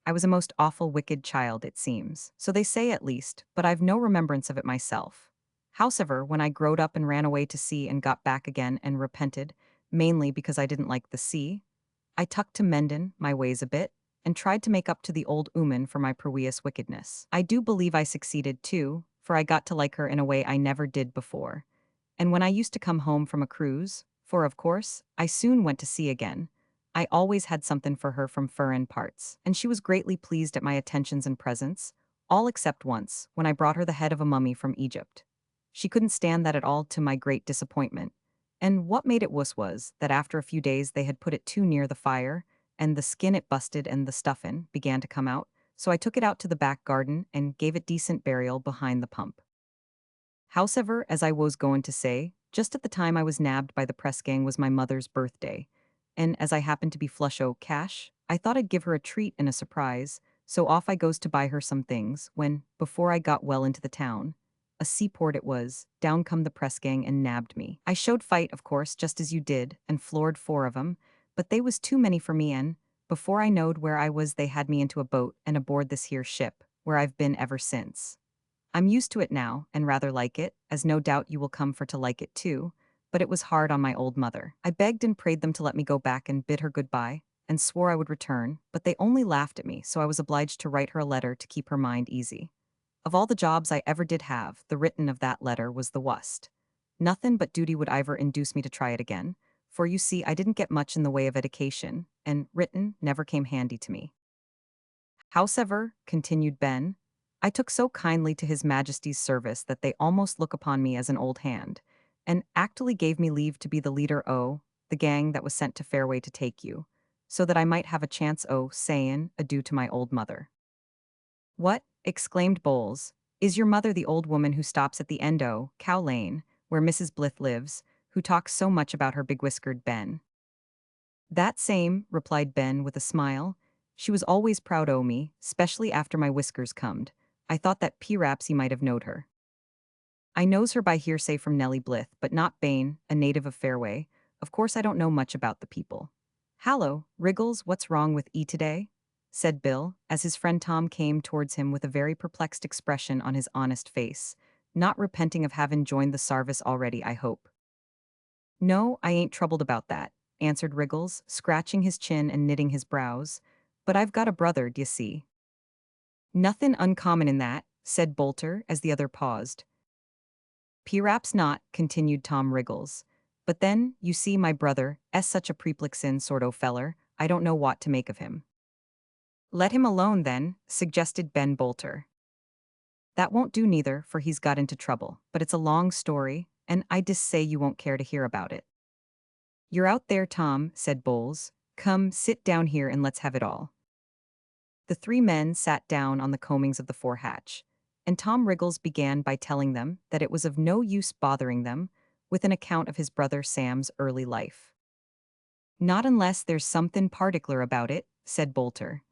I was a most awful wicked child, it seems, so they say at least, but I've no remembrance of it myself. Howsever, when I growed up and ran away to sea and got back again and repented, mainly because I didn't like the sea, I tuck to mendin' my ways a bit, and tried to make up to the old 'ooman for my prewious wickedness. I do believe I succeeded too, for I got to like her in a way I never did before. And when I used to come home from a cruise, for of course, I soon went to sea again, I always had something for her from fur parts, and she was greatly pleased at my attentions and presents, all except once, when I brought her the head of a mummy from Egypt. She couldn't stand that at all, to my great disappointment. And what made it worse was that after a few days they had put it too near the fire, and the skin it busted and the stuffin' began to come out, so I took it out to the back garden and gave it decent burial behind the pump. Howsever, as I was going to say, just at the time I was nabbed by the press gang was my mother's birthday, and as I happened to be flush o' cash, I thought I'd give her a treat and a surprise, so off I goes to buy her some things, when, before I got well into the town, a seaport it was, down come the press gang and nabbed me. I showed fight, of course, just as you did, and floored 4 of 'em, but they was too many for me, and, before I knowed where I was they had me into a boat and aboard this here ship, where I've been ever since. I'm used to it now, and rather like it, as no doubt you will come for to like it too, but it was hard on my old mother. I begged and prayed them to let me go back and bid her goodbye, and swore I would return, but they only laughed at me, so I was obliged to write her a letter to keep her mind easy. Of all the jobs I ever did have, the written of that letter was the wust. Nothin' but duty would ever induce me to try it again, for you see I didn't get much in the way of education, and written never came handy to me. Howsever, continued Ben, I took so kindly to his Majesty's service that they almost look upon me as an old hand, and actually gave me leave to be the leader o' the gang that was sent to Fairway to take you, so that I might have a chance o' sayin' adieu to my old mother. What? Exclaimed Bowles. Is your mother the old woman who stops at the end o' Cow Lane, where Mrs. Blythe lives, who talks so much about her big-whiskered Ben? That same, replied Ben with a smile. She was always proud o' me, specially after my whiskers comed. I thought that P-Rapsy might have knowed her. I knows her by hearsay from Nellie Blythe, but not Bain, a native of Fairway. Of course I don't know much about the people. Hallo, Wriggles, what's wrong with E today? Said Bill, as his friend Tom came towards him with a very perplexed expression on his honest face. Not repenting of having joined the sarvice already, I hope. No, I ain't troubled about that, answered Wriggles, scratching his chin and knitting his brows. But I've got a brother, d'ye see. Nothin' uncommon in that, said Bolter, as the other paused. P'raps not, continued Tom Wriggles. But then, you see, my brother, such a preplixin sort o' feller, I don't know what to make of him. Let him alone, then, suggested Ben Bolter. That won't do neither, for he's got into trouble, but it's a long story, and I say you won't care to hear about it. You're out there, Tom, said Bowles. Come, sit down here and let's have it all. The 3 men sat down on the coamings of the forehatch, and Tom Wriggles began by telling them that it was of no use bothering them with an account of his brother Sam's early life. Not unless there's somethin' particular about it, said Bolter.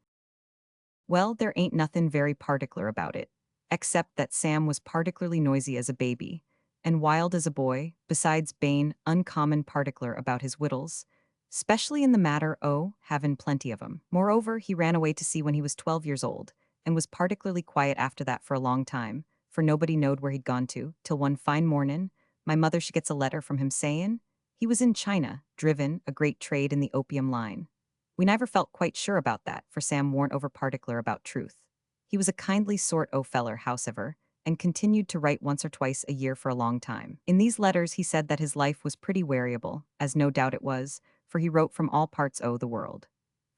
Well, there ain't nothin' very particular about it, except that Sam was particularly noisy as a baby, and wild as a boy, besides Bain uncommon particular about his wittles, specially in the matter o' havin' plenty of 'em. Moreover, he ran away to sea when he was 12 years old, and was particularly quiet after that for a long time, for nobody knowed where he'd gone to, till one fine mornin', my mother she gets a letter from him sayin' he was in China, driven a great trade in the opium line. We never felt quite sure about that, for Sam warn't over particular about truth. He was a kindly sort o' feller, howsever, and continued to write once or twice a year for a long time. In these letters he said that his life was pretty variable, as no doubt it was, for he wrote from all parts o' the world.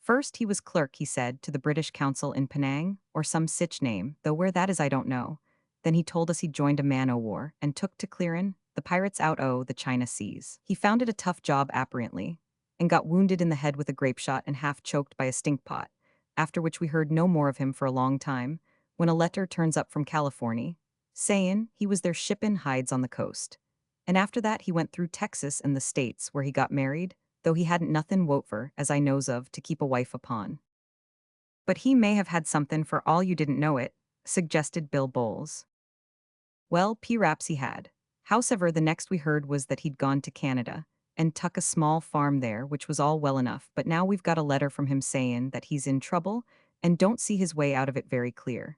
First he was clerk, he said, to the British Council in Penang, or some sich name, though where that is I don't know. Then he told us he'd joined a man-o'-war, and took to clearin' the pirates out o' the China seas. He found it a tough job apparently, and got wounded in the head with a grape shot and half choked by a stink pot, after which we heard no more of him for a long time, when a letter turns up from Californy, sayin' he was there shippin' hides on the coast. And after that he went through Texas and the States, where he got married, though he hadn't nothin' wotver, as I knows of, to keep a wife upon. But he may have had somethin' for all you didn't know it, suggested Bill Bowles. Well, P-Raps he had. Howsever, the next we heard was that he'd gone to Canada, and tuck a small farm there, which was all well enough, but now we've got a letter from him sayin' that he's in trouble, and don't see his way out of it very clear.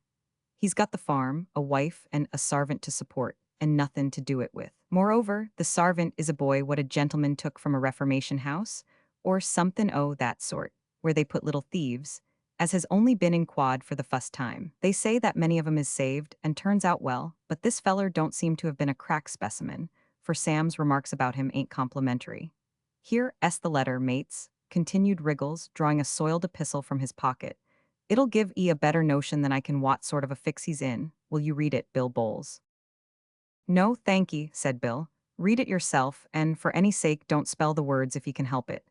He's got the farm, a wife, and a sarvant to support, and nothin' to do it with. Moreover, the sarvant is a boy what a gentleman took from a Reformation house, or somethin' o' that sort, where they put little thieves, as has only been in quad for the fust time. They say that many of 'em is saved, and turns out well, but this feller don't seem to have been a crack specimen, for Sam's remarks about him ain't complimentary. Here's the letter, mates. continued Wriggles, drawing a soiled epistle from his pocket. It'll give a better notion than I can what sort of a fix he's in. Will you read it, Bill Bowles? No, thank ye, said Bill. Read it yourself, and for any sake don't spell the words if you can help it.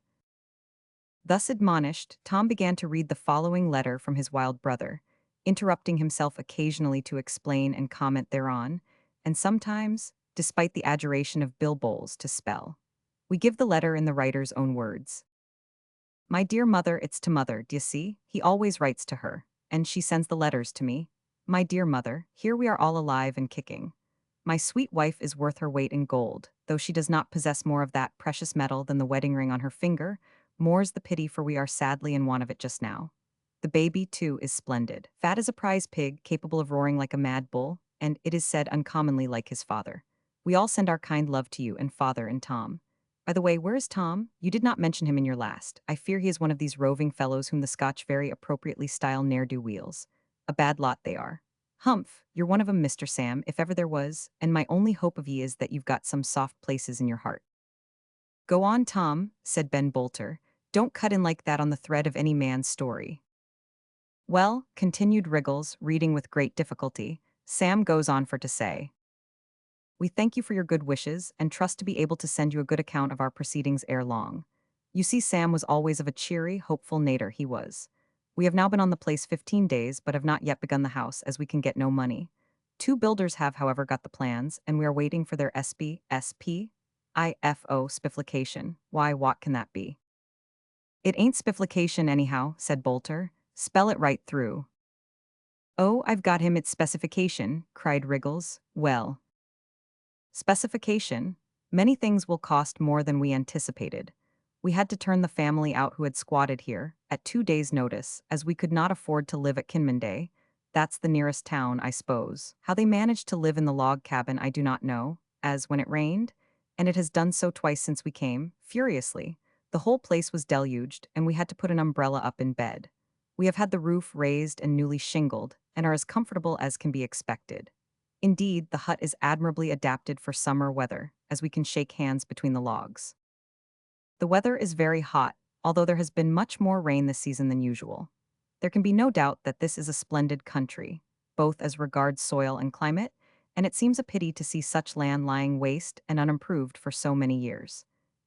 Thus admonished, Tom began to read the following letter from his wild brother, interrupting himself occasionally to explain and comment thereon, and sometimes, despite the adjuration of Bill Bowles, to spell. We give the letter in the writer's own words. My dear mother, it's to mother, d'ye see? He always writes to her, and she sends the letters to me. My dear mother, here we are all alive and kicking. My sweet wife is worth her weight in gold, though she does not possess more of that precious metal than the wedding ring on her finger. More's the pity, for we are sadly in want of it just now. The baby, too, is splendid. Fat as a prize pig, capable of roaring like a mad bull, and, it is said, uncommonly like his father. We all send our kind love to you and father and Tom. By the way, where is Tom? You did not mention him in your last. I fear he is one of these roving fellows whom the Scotch very appropriately style ne'er-do-weels. A bad lot they are. Humph, you're one of 'em, Mr. Sam, if ever there was, and my only hope of ye is that you've got some soft places in your heart. Go on, Tom, said Ben Bolter. Don't cut in like that on the thread of any man's story. Well, continued Wriggles, reading with great difficulty, Sam goes on for to say. We thank you for your good wishes, and trust to be able to send you a good account of our proceedings ere long. You see, Sam was always of a cheery, hopeful nature, he was. We have now been on the place 15 days, but have not yet begun the house, as we can get no money. Two builders have, however, got the plans, and we are waiting for their spifflication. Why, what can that be? It ain't spifflication anyhow, said Bolter. Spell it right through. Oh, I've got him, it's specification, cried Wriggles. Well, specification. Many things will cost more than we anticipated. We had to turn the family out who had squatted here, at 2 days' notice, as we could not afford to live at Kinmonday. That's the nearest town, I suppose. How they managed to live in the log cabin I do not know, as when it rained, and it has done so twice since we came, furiously. The whole place was deluged, and we had to put an umbrella up in bed. We have had the roof raised and newly shingled, and are as comfortable as can be expected. Indeed, the hut is admirably adapted for summer weather, as we can shake hands between the logs. The weather is very hot, although there has been much more rain this season than usual. There can be no doubt that this is a splendid country, both as regards soil and climate, and it seems a pity to see such land lying waste and unimproved for so many years.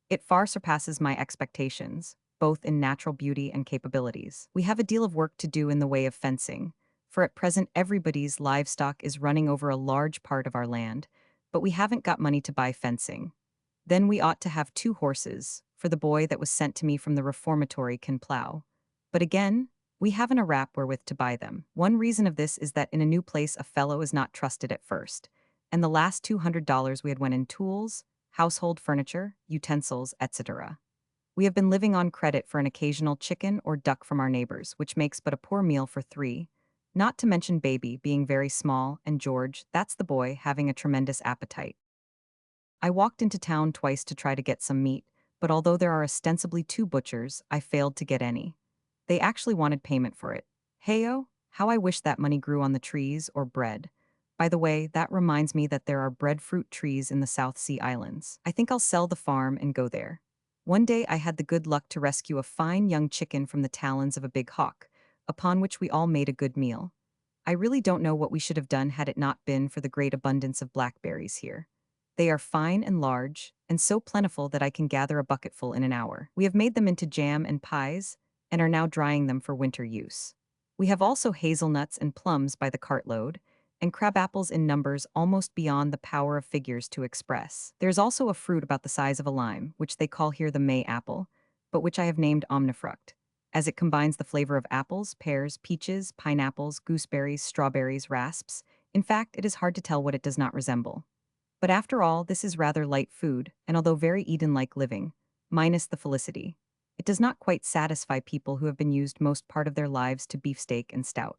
It far surpasses my expectations, both in natural beauty and capabilities. We have a deal of work to do in the way of fencing, for at present everybody's livestock is running over a large part of our land, but we haven't got money to buy fencing. Then we ought to have 2 horses, for the boy that was sent to me from the reformatory can plow. But again, we haven't a rap wherewith to buy them. One reason of this is that in a new place a fellow is not trusted at first, and the last $200 we had went in tools, household furniture, utensils, etc. We have been living on credit for an occasional chicken or duck from our neighbors, which makes but a poor meal for 3, not to mention baby being very small, and George, that's the boy, having a tremendous appetite. I walked into town twice to try to get some meat, but although there are ostensibly 2 butchers, I failed to get any. They actually wanted payment for it. Heyo, how I wish that money grew on the trees or bread. By the way, that reminds me that there are breadfruit trees in the South Sea Islands. I think I'll sell the farm and go there. One day I had the good luck to rescue a fine young chicken from the talons of a big hawk, upon which we all made a good meal. I really don't know what we should have done had it not been for the great abundance of blackberries here. They are fine and large, and so plentiful that I can gather a bucketful in an hour. We have made them into jam and pies, and are now drying them for winter use. We have also hazelnuts and plums by the cartload, and crabapples in numbers almost beyond the power of figures to express. There is also a fruit about the size of a lime, which they call here the May apple, but which I have named omnifruct, as it combines the flavor of apples, pears, peaches, pineapples, gooseberries, strawberries, rasps. In fact, it is hard to tell what it does not resemble. But after all, this is rather light food, and although very Eden-like living, minus the felicity, it does not quite satisfy people who have been used most part of their lives to beefsteak and stout.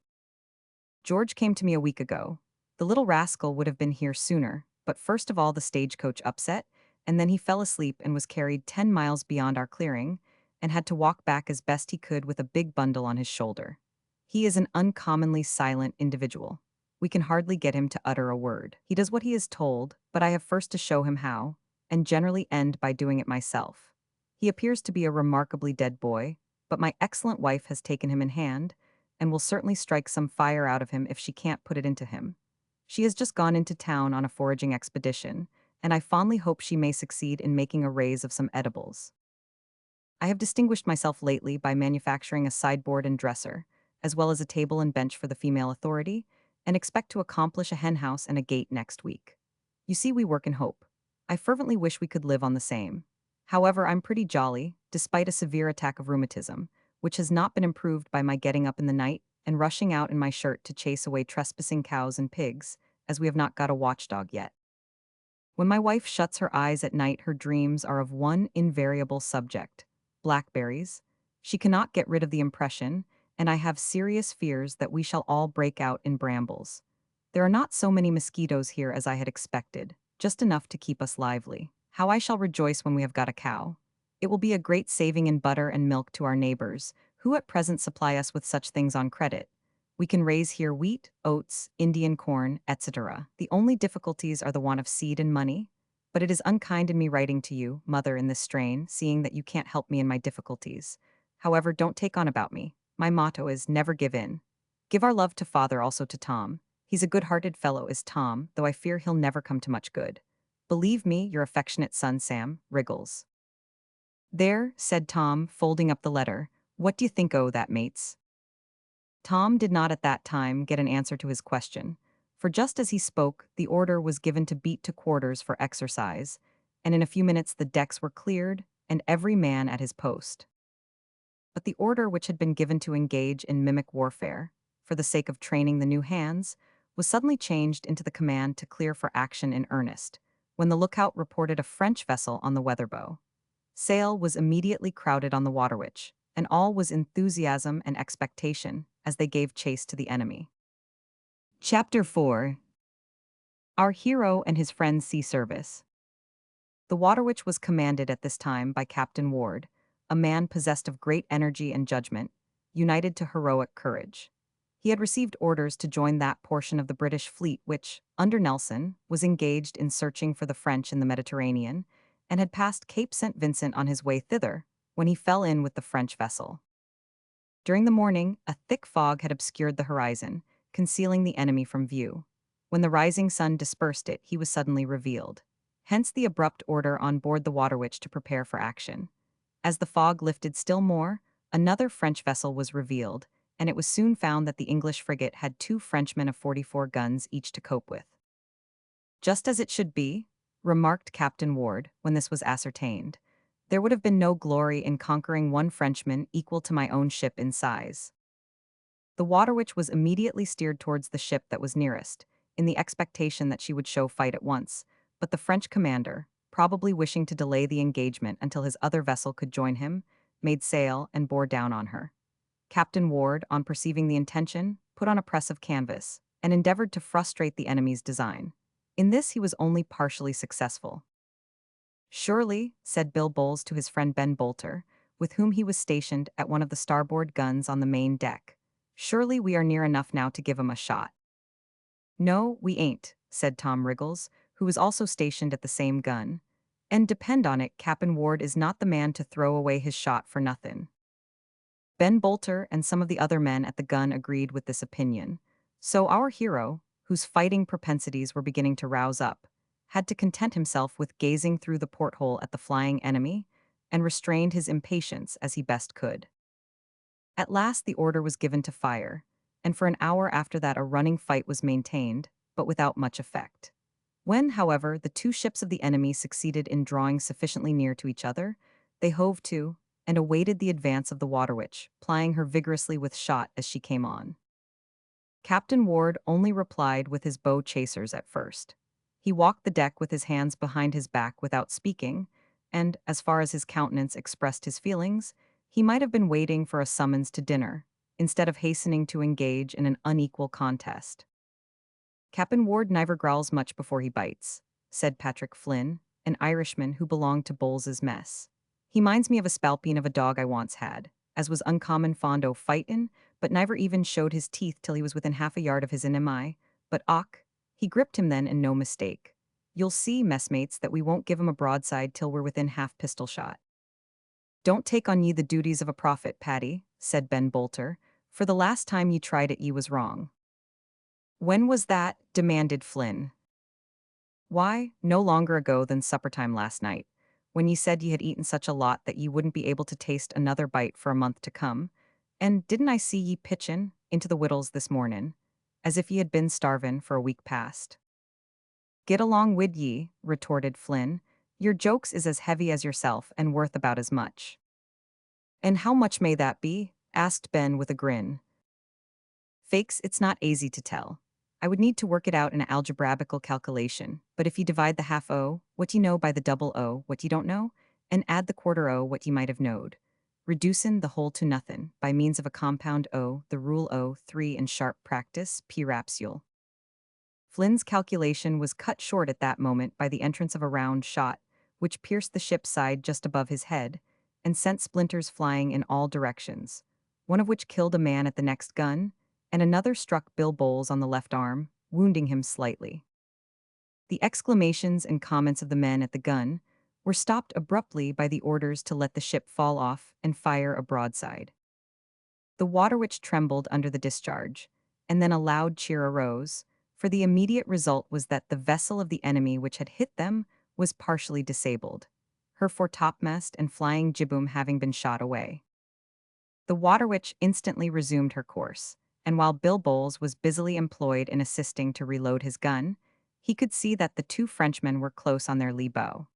George came to me a week ago. The little rascal would have been here sooner, but first of all the stagecoach upset, and then he fell asleep and was carried 10 miles beyond our clearing, and had to walk back as best he could with a big bundle on his shoulder. He is an uncommonly silent individual. We can hardly get him to utter a word. He does what he is told, but I have first to show him how, and generally end by doing it myself. He appears to be a remarkably dead boy, but my excellent wife has taken him in hand, and will certainly strike some fire out of him if she can't put it into him. She has just gone into town on a foraging expedition, and I fondly hope she may succeed in making a raise of some edibles. I have distinguished myself lately by manufacturing a sideboard and dresser, as well as a table and bench for the female authority, and expect to accomplish a henhouse and a gate next week. You see, we work in hope. I fervently wish we could live on the same. However, I'm pretty jolly, despite a severe attack of rheumatism, which has not been improved by my getting up in the night and rushing out in my shirt to chase away trespassing cows and pigs, as we have not got a watchdog yet. When my wife shuts her eyes at night, her dreams are of one invariable subject: blackberries. She cannot get rid of the impression, and I have serious fears that we shall all break out in brambles. There are not so many mosquitoes here as I had expected, just enough to keep us lively. How I shall rejoice when we have got a cow! It will be a great saving in butter and milk to our neighbors, who at present supply us with such things on credit. We can raise here wheat, oats, Indian corn, etc. The only difficulties are the want of seed and money. But it is unkind in me writing to you, mother, in this strain, seeing that you can't help me in my difficulties. However, don't take on about me. My motto is never give in. Give our love to father, also to Tom. He's a good-hearted fellow, is Tom, though I fear he'll never come to much good. Believe me, your affectionate son, Sam, Wriggles. There, said Tom, folding up the letter. What do you think o' that, mates? Tom did not at that time get an answer to his question, for just as he spoke, the order was given to beat to quarters for exercise, and in a few minutes the decks were cleared, and every man at his post. But the order which had been given to engage in mimic warfare, for the sake of training the new hands, was suddenly changed into the command to clear for action in earnest, when the lookout reported a French vessel on the weather bow. Sail was immediately crowded on the Waterwitch, and all was enthusiasm and expectation as they gave chase to the enemy. Chapter 4. Our hero and his friend's sea service. The Waterwitch was commanded at this time by Captain Ward, a man possessed of great energy and judgment, united to heroic courage. He had received orders to join that portion of the British fleet which, under Nelson, was engaged in searching for the French in the Mediterranean, and had passed Cape St. Vincent on his way thither, when he fell in with the French vessel. During the morning, a thick fog had obscured the horizon, concealing the enemy from view. When the rising sun dispersed it, he was suddenly revealed. Hence the abrupt order on board the Waterwitch to prepare for action. As the fog lifted still more, another French vessel was revealed, and it was soon found that the English frigate had 2 Frenchmen of 44 guns each to cope with. Just as it should be, remarked Captain Ward, when this was ascertained. There would have been no glory in conquering 1 Frenchman equal to my own ship in size. The Waterwitch was immediately steered towards the ship that was nearest, in the expectation that she would show fight at once, but the French commander, probably wishing to delay the engagement until his other vessel could join him, made sail and bore down on her. Captain Ward, on perceiving the intention, put on a press of canvas, and endeavored to frustrate the enemy's design. In this he was only partially successful. Surely, said Bill Bowles to his friend Ben Bolter, with whom he was stationed at one of the starboard guns on the main deck, surely we are near enough now to give 'em a shot. No, we ain't, said Tom Wriggles, who was also stationed at the same gun. And depend on it, Captain Ward is not the man to throw away his shot for nothin'. Ben Bolter and some of the other men at the gun agreed with this opinion. So our hero, whose fighting propensities were beginning to rouse up, had to content himself with gazing through the porthole at the flying enemy, and restrained his impatience as he best could. At last the order was given to fire, and for an hour after that a running fight was maintained, but without much effect. When, however, the 2 ships of the enemy succeeded in drawing sufficiently near to each other, they hove to, and awaited the advance of the Waterwitch, plying her vigorously with shot as she came on. Captain Ward only replied with his bow chasers at first. He walked the deck with his hands behind his back without speaking, and, as far as his countenance expressed his feelings, he might have been waiting for a summons to dinner, instead of hastening to engage in an unequal contest. Captain Ward never growls much before he bites, said Patrick Flynn, an Irishman who belonged to Bowles's mess. He minds me of a spalpeen of a dog I once had, as was uncommon fond o' fightin', but never even showed his teeth till he was within half a yard of his enemy, but och, he gripped him then and no mistake. You'll see, messmates, that we won't give him a broadside till we're within half pistol shot. Don't take on ye the duties of a prophet, Paddy, said Ben Bolter, for the last time ye tried it ye was wrong. When was that? Demanded Flynn. Why, no longer ago than supper time last night, when ye said ye had eaten such a lot that ye wouldn't be able to taste another bite for a month to come. And didn't I see ye pitchin' into the wittles this mornin', as if ye had been starvin' for a week past? Get along wid ye, retorted Flynn. Your jokes is as heavy as yourself and worth about as much. And how much may that be? Asked Ben with a grin. Fakes, it's not easy to tell. I would need to work it out in an algebraical calculation, but if you divide the half O, what ye know by the double O, what ye don't know, and add the quarter O, what ye might have knowed, reducin' the whole to nothin' by means of a compound O, the rule O, 3 in sharp practice, P rapsule. Flynn's calculation was cut short at that moment by the entrance of a round shot, which pierced the ship's side just above his head, and sent splinters flying in all directions, one of which killed a man at the next gun, and another struck Bill Bowles on the left arm, wounding him slightly. The exclamations and comments of the men at the gun were stopped abruptly by the orders to let the ship fall off and fire a broadside. The Waterwitch trembled under the discharge, and then a loud cheer arose, for the immediate result was that the vessel of the enemy which had hit them was partially disabled, her foretopmast and flying jibboom having been shot away. The Waterwitch instantly resumed her course, and while Bill Bowles was busily employed in assisting to reload his gun, he could see that the two Frenchmen were close on their lee bow.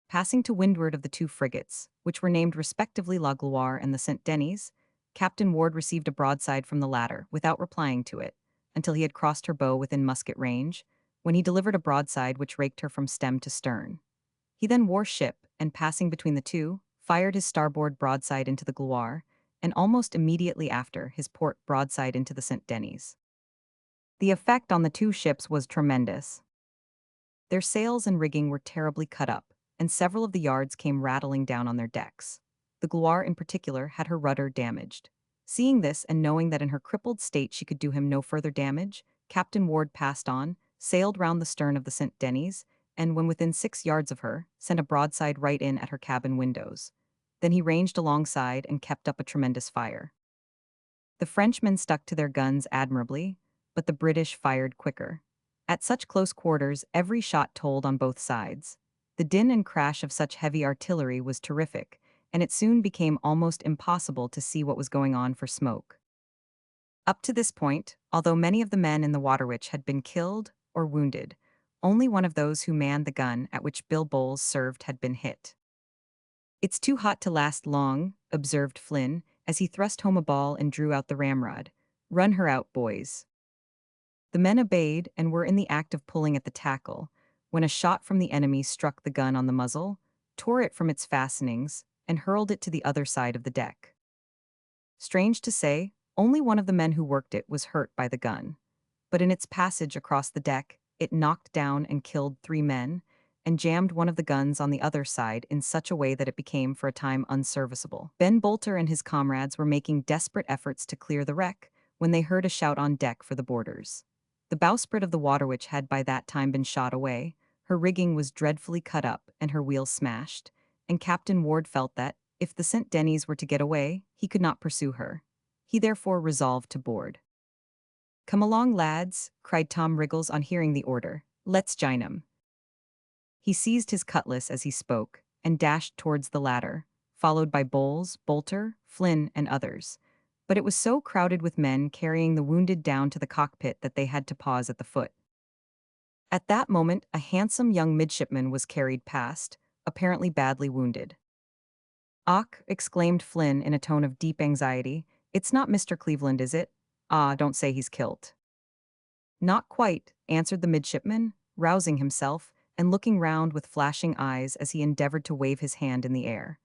Passing to windward of the two frigates, which were named respectively La Gloire and the St. Denis, Captain Ward received a broadside from the latter without replying to it, until he had crossed her bow within musket range, when he delivered a broadside which raked her from stem to stern. He then wore ship, and passing between the two, fired his starboard broadside into the Gloire, and almost immediately after his port broadside into the St. Denis. The effect on the two ships was tremendous. Their sails and rigging were terribly cut up, and several of the yards came rattling down on their decks. The Gloire in particular had her rudder damaged. Seeing this and knowing that in her crippled state she could do him no further damage, Captain Ward passed on, sailed round the stern of the St. Denis, and when within 6 yards of her, sent a broadside right in at her cabin windows. Then he ranged alongside and kept up a tremendous fire. The Frenchmen stuck to their guns admirably, but the British fired quicker. At such close quarters, every shot told on both sides. The din and crash of such heavy artillery was terrific, and it soon became almost impossible to see what was going on for smoke. Up to this point, although many of the men in the Waterwitch had been killed or wounded, only one of those who manned the gun at which Bill Bowles served had been hit. It's too hot to last long, observed Flynn, as he thrust home a ball and drew out the ramrod. Run her out, boys. The men obeyed and were in the act of pulling at the tackle, when a shot from the enemy struck the gun on the muzzle, tore it from its fastenings, and hurled it to the other side of the deck. Strange to say, only one of the men who worked it was hurt by the gun, but in its passage across the deck, it knocked down and killed 3 men, and jammed one of the guns on the other side in such a way that it became for a time unserviceable. Ben Bolter and his comrades were making desperate efforts to clear the wreck, when they heard a shout on deck for the boarders. The bowsprit of the Waterwitch had by that time been shot away, her rigging was dreadfully cut up and her wheels smashed, and Captain Ward felt that, if the St. Denis were to get away, he could not pursue her. He therefore resolved to board. "Come along, lads," cried Tom Riggles on hearing the order. "Let's jine 'em." He seized his cutlass as he spoke, and dashed towards the ladder, followed by Bowles, Bolter, Flynn, and others. But it was so crowded with men carrying the wounded down to the cockpit that they had to pause at the foot. At that moment, a handsome young midshipman was carried past, apparently badly wounded. "Och," exclaimed Flynn in a tone of deep anxiety, "it's not Mr. Cleveland, is it? Ah, don't say he's kilt." "Not quite," answered the midshipman, rousing himself, and looking round with flashing eyes as he endeavored to wave his hand in the air.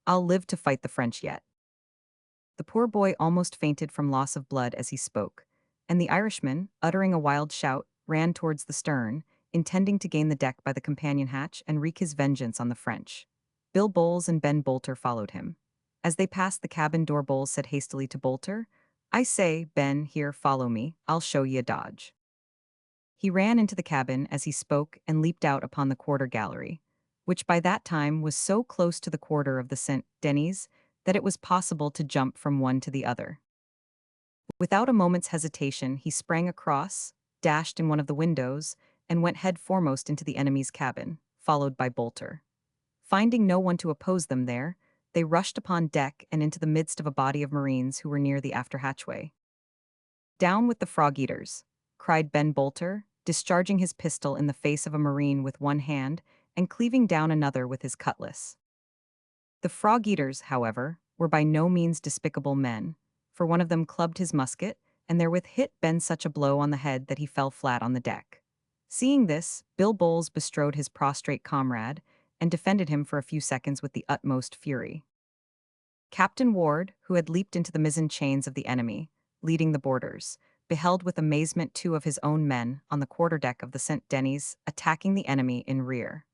"I'll live to fight the French yet." The poor boy almost fainted from loss of blood as he spoke, and the Irishman, uttering a wild shout, ran towards the stern, intending to gain the deck by the companion hatch and wreak his vengeance on the French. Bill Bowles and Ben Bolter followed him. As they passed the cabin door, Bowles said hastily to Bolter, "I say, Ben, here, follow me, I'll show ye a dodge." He ran into the cabin as he spoke and leaped out upon the quarter gallery. which by that time was so close to the quarter of the St. Denis that it was possible to jump from one to the other. Without a moment's hesitation, he sprang across, dashed in one of the windows, and went head foremost into the enemy's cabin, followed by Bolter. Finding no one to oppose them there, they rushed upon deck and into the midst of a body of Marines who were near the after hatchway. "Down with the frog-eaters!" cried Ben Bolter, discharging his pistol in the face of a Marine with one hand and cleaving down another with his cutlass. The frog-eaters, however, were by no means despicable men, for one of them clubbed his musket and therewith hit Ben such a blow on the head that he fell flat on the deck. Seeing this, Bill Bowles bestrode his prostrate comrade and defended him for a few seconds with the utmost fury. Captain Ward, who had leaped into the mizzen chains of the enemy, leading the boarders, beheld with amazement two of his own men on the quarterdeck of the St. Denis attacking the enemy in rear.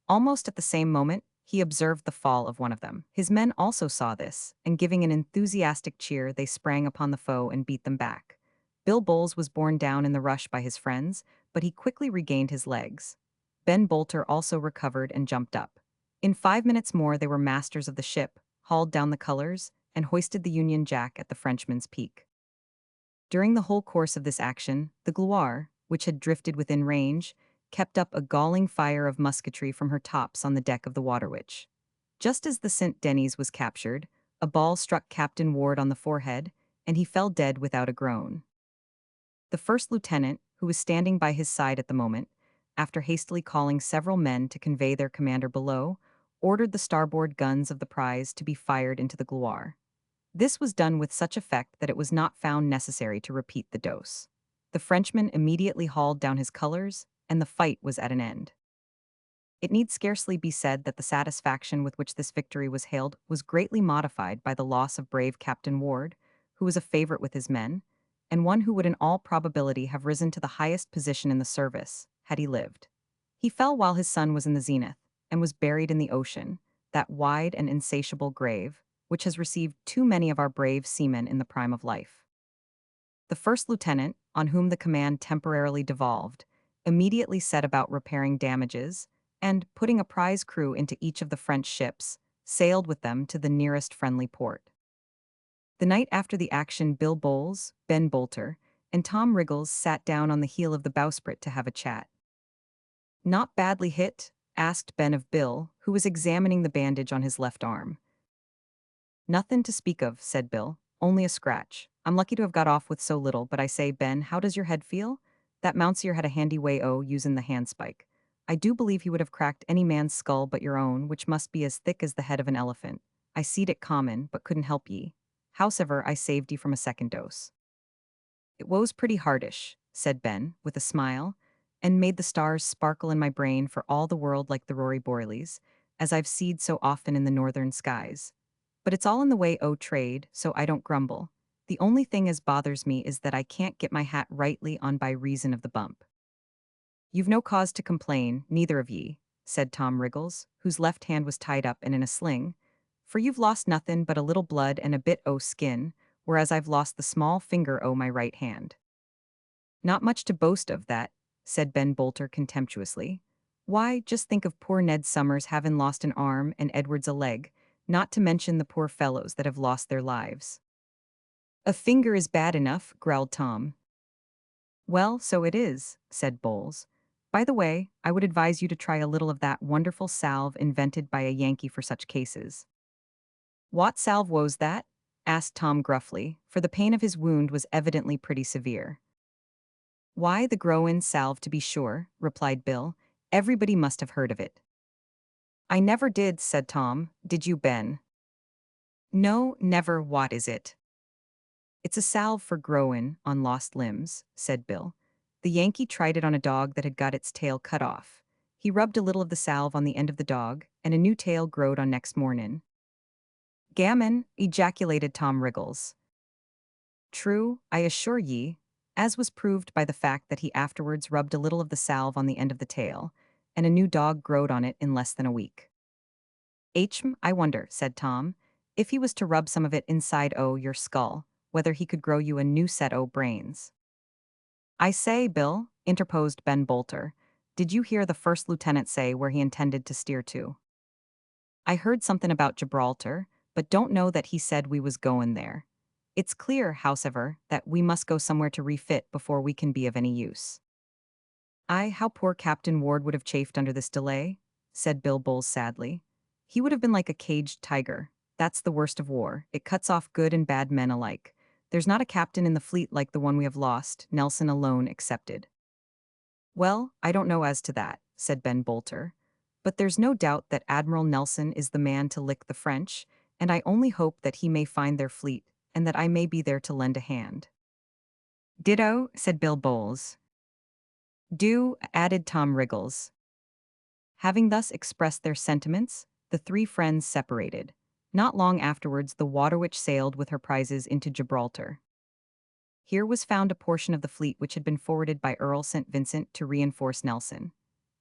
Almost at the same moment, he observed the fall of one of them. His men also saw this, and giving an enthusiastic cheer, they sprang upon the foe and beat them back. Bill Bowles was borne down in the rush by his friends, but he quickly regained his legs. Ben Bolter also recovered and jumped up. In 5 minutes more they were masters of the ship, hauled down the colors, and hoisted the Union Jack at the Frenchman's Peak. During the whole course of this action, the Gloire, which had drifted within range, kept up a galling fire of musketry from her tops on the deck of the Waterwitch. Just as the St. Denis was captured, a ball struck Captain Ward on the forehead, and he fell dead without a groan. The first lieutenant, who was standing by his side at the moment, after hastily calling several men to convey their commander below, ordered the starboard guns of the prize to be fired into the Gloire. This was done with such effect that it was not found necessary to repeat the dose. The Frenchman immediately hauled down his colors, and the fight was at an end. It need scarcely be said that the satisfaction with which this victory was hailed was greatly modified by the loss of brave Captain Ward, who was a favorite with his men, and one who would in all probability have risen to the highest position in the service, had he lived. He fell while his sun was in the zenith, and was buried in the ocean, that wide and insatiable grave, which has received too many of our brave seamen in the prime of life. The first lieutenant, on whom the command temporarily devolved, immediately set about repairing damages, and, putting a prize crew into each of the French ships, sailed with them to the nearest friendly port. The night after the action, Bill Bowles, Ben Bolter, and Tom Riggles sat down on the heel of the bowsprit to have a chat. "Not badly hit?" asked Ben of Bill, who was examining the bandage on his left arm. "Nothin' to speak of," said Bill. "Only a scratch. I'm lucky to have got off with so little, but I say, Ben, how does your head feel? That Mounseer had a handy way using the handspike. I do believe he would have cracked any man's skull but your own, which must be as thick as the head of an elephant. I seed it common, but couldn't help ye. Howsever, I saved ye from a second dose." "It woes pretty hardish," said Ben, with a smile, "and made the stars sparkle in my brain for all the world like the Rory Borealis, as I've seed so often in the northern skies. But it's all in the way trade, so I don't grumble. The only thing as bothers me is that I can't get my hat rightly on by reason of the bump." "You've no cause to complain, neither of ye," said Tom Riggles, whose left hand was tied up and in a sling, "for you've lost nothin' but a little blood and a bit skin, whereas I've lost the small finger my right hand." "Not much to boast of, that," said Ben Bolter contemptuously. "Why, just think of poor Ned Summers having lost an arm and Edwards a leg, not to mention the poor fellows that have lost their lives." "A finger is bad enough," growled Tom. "Well, so it is," said Bowles. "By the way, I would advise you to try a little of that wonderful salve invented by a Yankee for such cases." "What salve was that?" asked Tom gruffly, for the pain of his wound was evidently pretty severe. "Why, the Groen salve, to be sure," replied Bill. "Everybody must have heard of it." "I never did," said Tom. "Did you, Ben?" "No, never. What is it?" "It's a salve for Groen on lost limbs," said Bill. "The Yankee tried it on a dog that had got its tail cut off. He rubbed a little of the salve on the end of the dog, and a new tail growed on next mornin'." "Gammon!" ejaculated Tom Riggles. "True, I assure ye, as was proved by the fact that he afterwards rubbed a little of the salve on the end of the tail, and a new dog growed on it in less than a week." I wonder," said Tom, "if he was to rub some of it inside your skull, whether he could grow you a new set brains." "I say, Bill," interposed Ben Bolter, Did you hear the first lieutenant say where he intended to steer to? I heard something about Gibraltar, but don't know that he said we was going there. It's clear, howsever, that we must go somewhere to refit before we can be of any use. How poor Captain Ward would have chafed under this delay, said Bill Bowles sadly. He would have been like a caged tiger. That's the worst of war. It cuts off good and bad men alike. There's not a captain in the fleet like the one we have lost, Nelson alone excepted. Well, I don't know as to that, said Ben Bolter. But there's no doubt that Admiral Nelson is the man to lick the French, and I only hope that he may find their fleet, and that I may be there to lend a hand. Ditto, said Bill Bowles. Do, added Tom Riggles. Having thus expressed their sentiments, the three friends separated. Not long afterwards, the Waterwitch sailed with her prizes into Gibraltar. Here was found a portion of the fleet which had been forwarded by Earl St. Vincent to reinforce Nelson.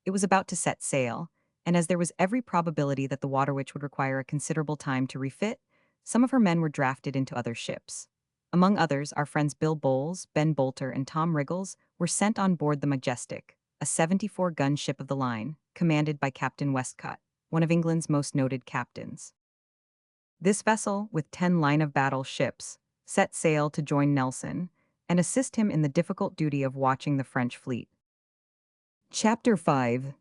It was about to set sail, and as there was every probability that the Waterwitch would require a considerable time to refit, some of her men were drafted into other ships. Among others, our friends Bill Bowles, Ben Bolter, and Tom Riggles were sent on board the Majestic, a 74-gun ship of the line, commanded by Captain Westcott, one of England's most noted captains. This vessel, with 10 line-of-battle ships, set sail to join Nelson and assist him in the difficult duty of watching the French fleet. Chapter 5.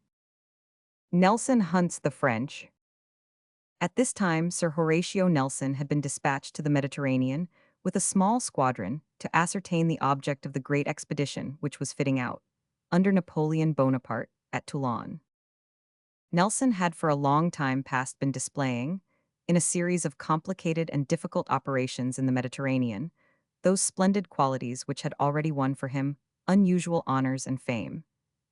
Nelson hunts the French. At this time, Sir Horatio Nelson had been dispatched to the Mediterranean with a small squadron to ascertain the object of the great expedition which was fitting out, under Napoleon Bonaparte, at Toulon. Nelson had for a long time past been displaying, in a series of complicated and difficult operations in the Mediterranean, those splendid qualities which had already won for him unusual honors and fame,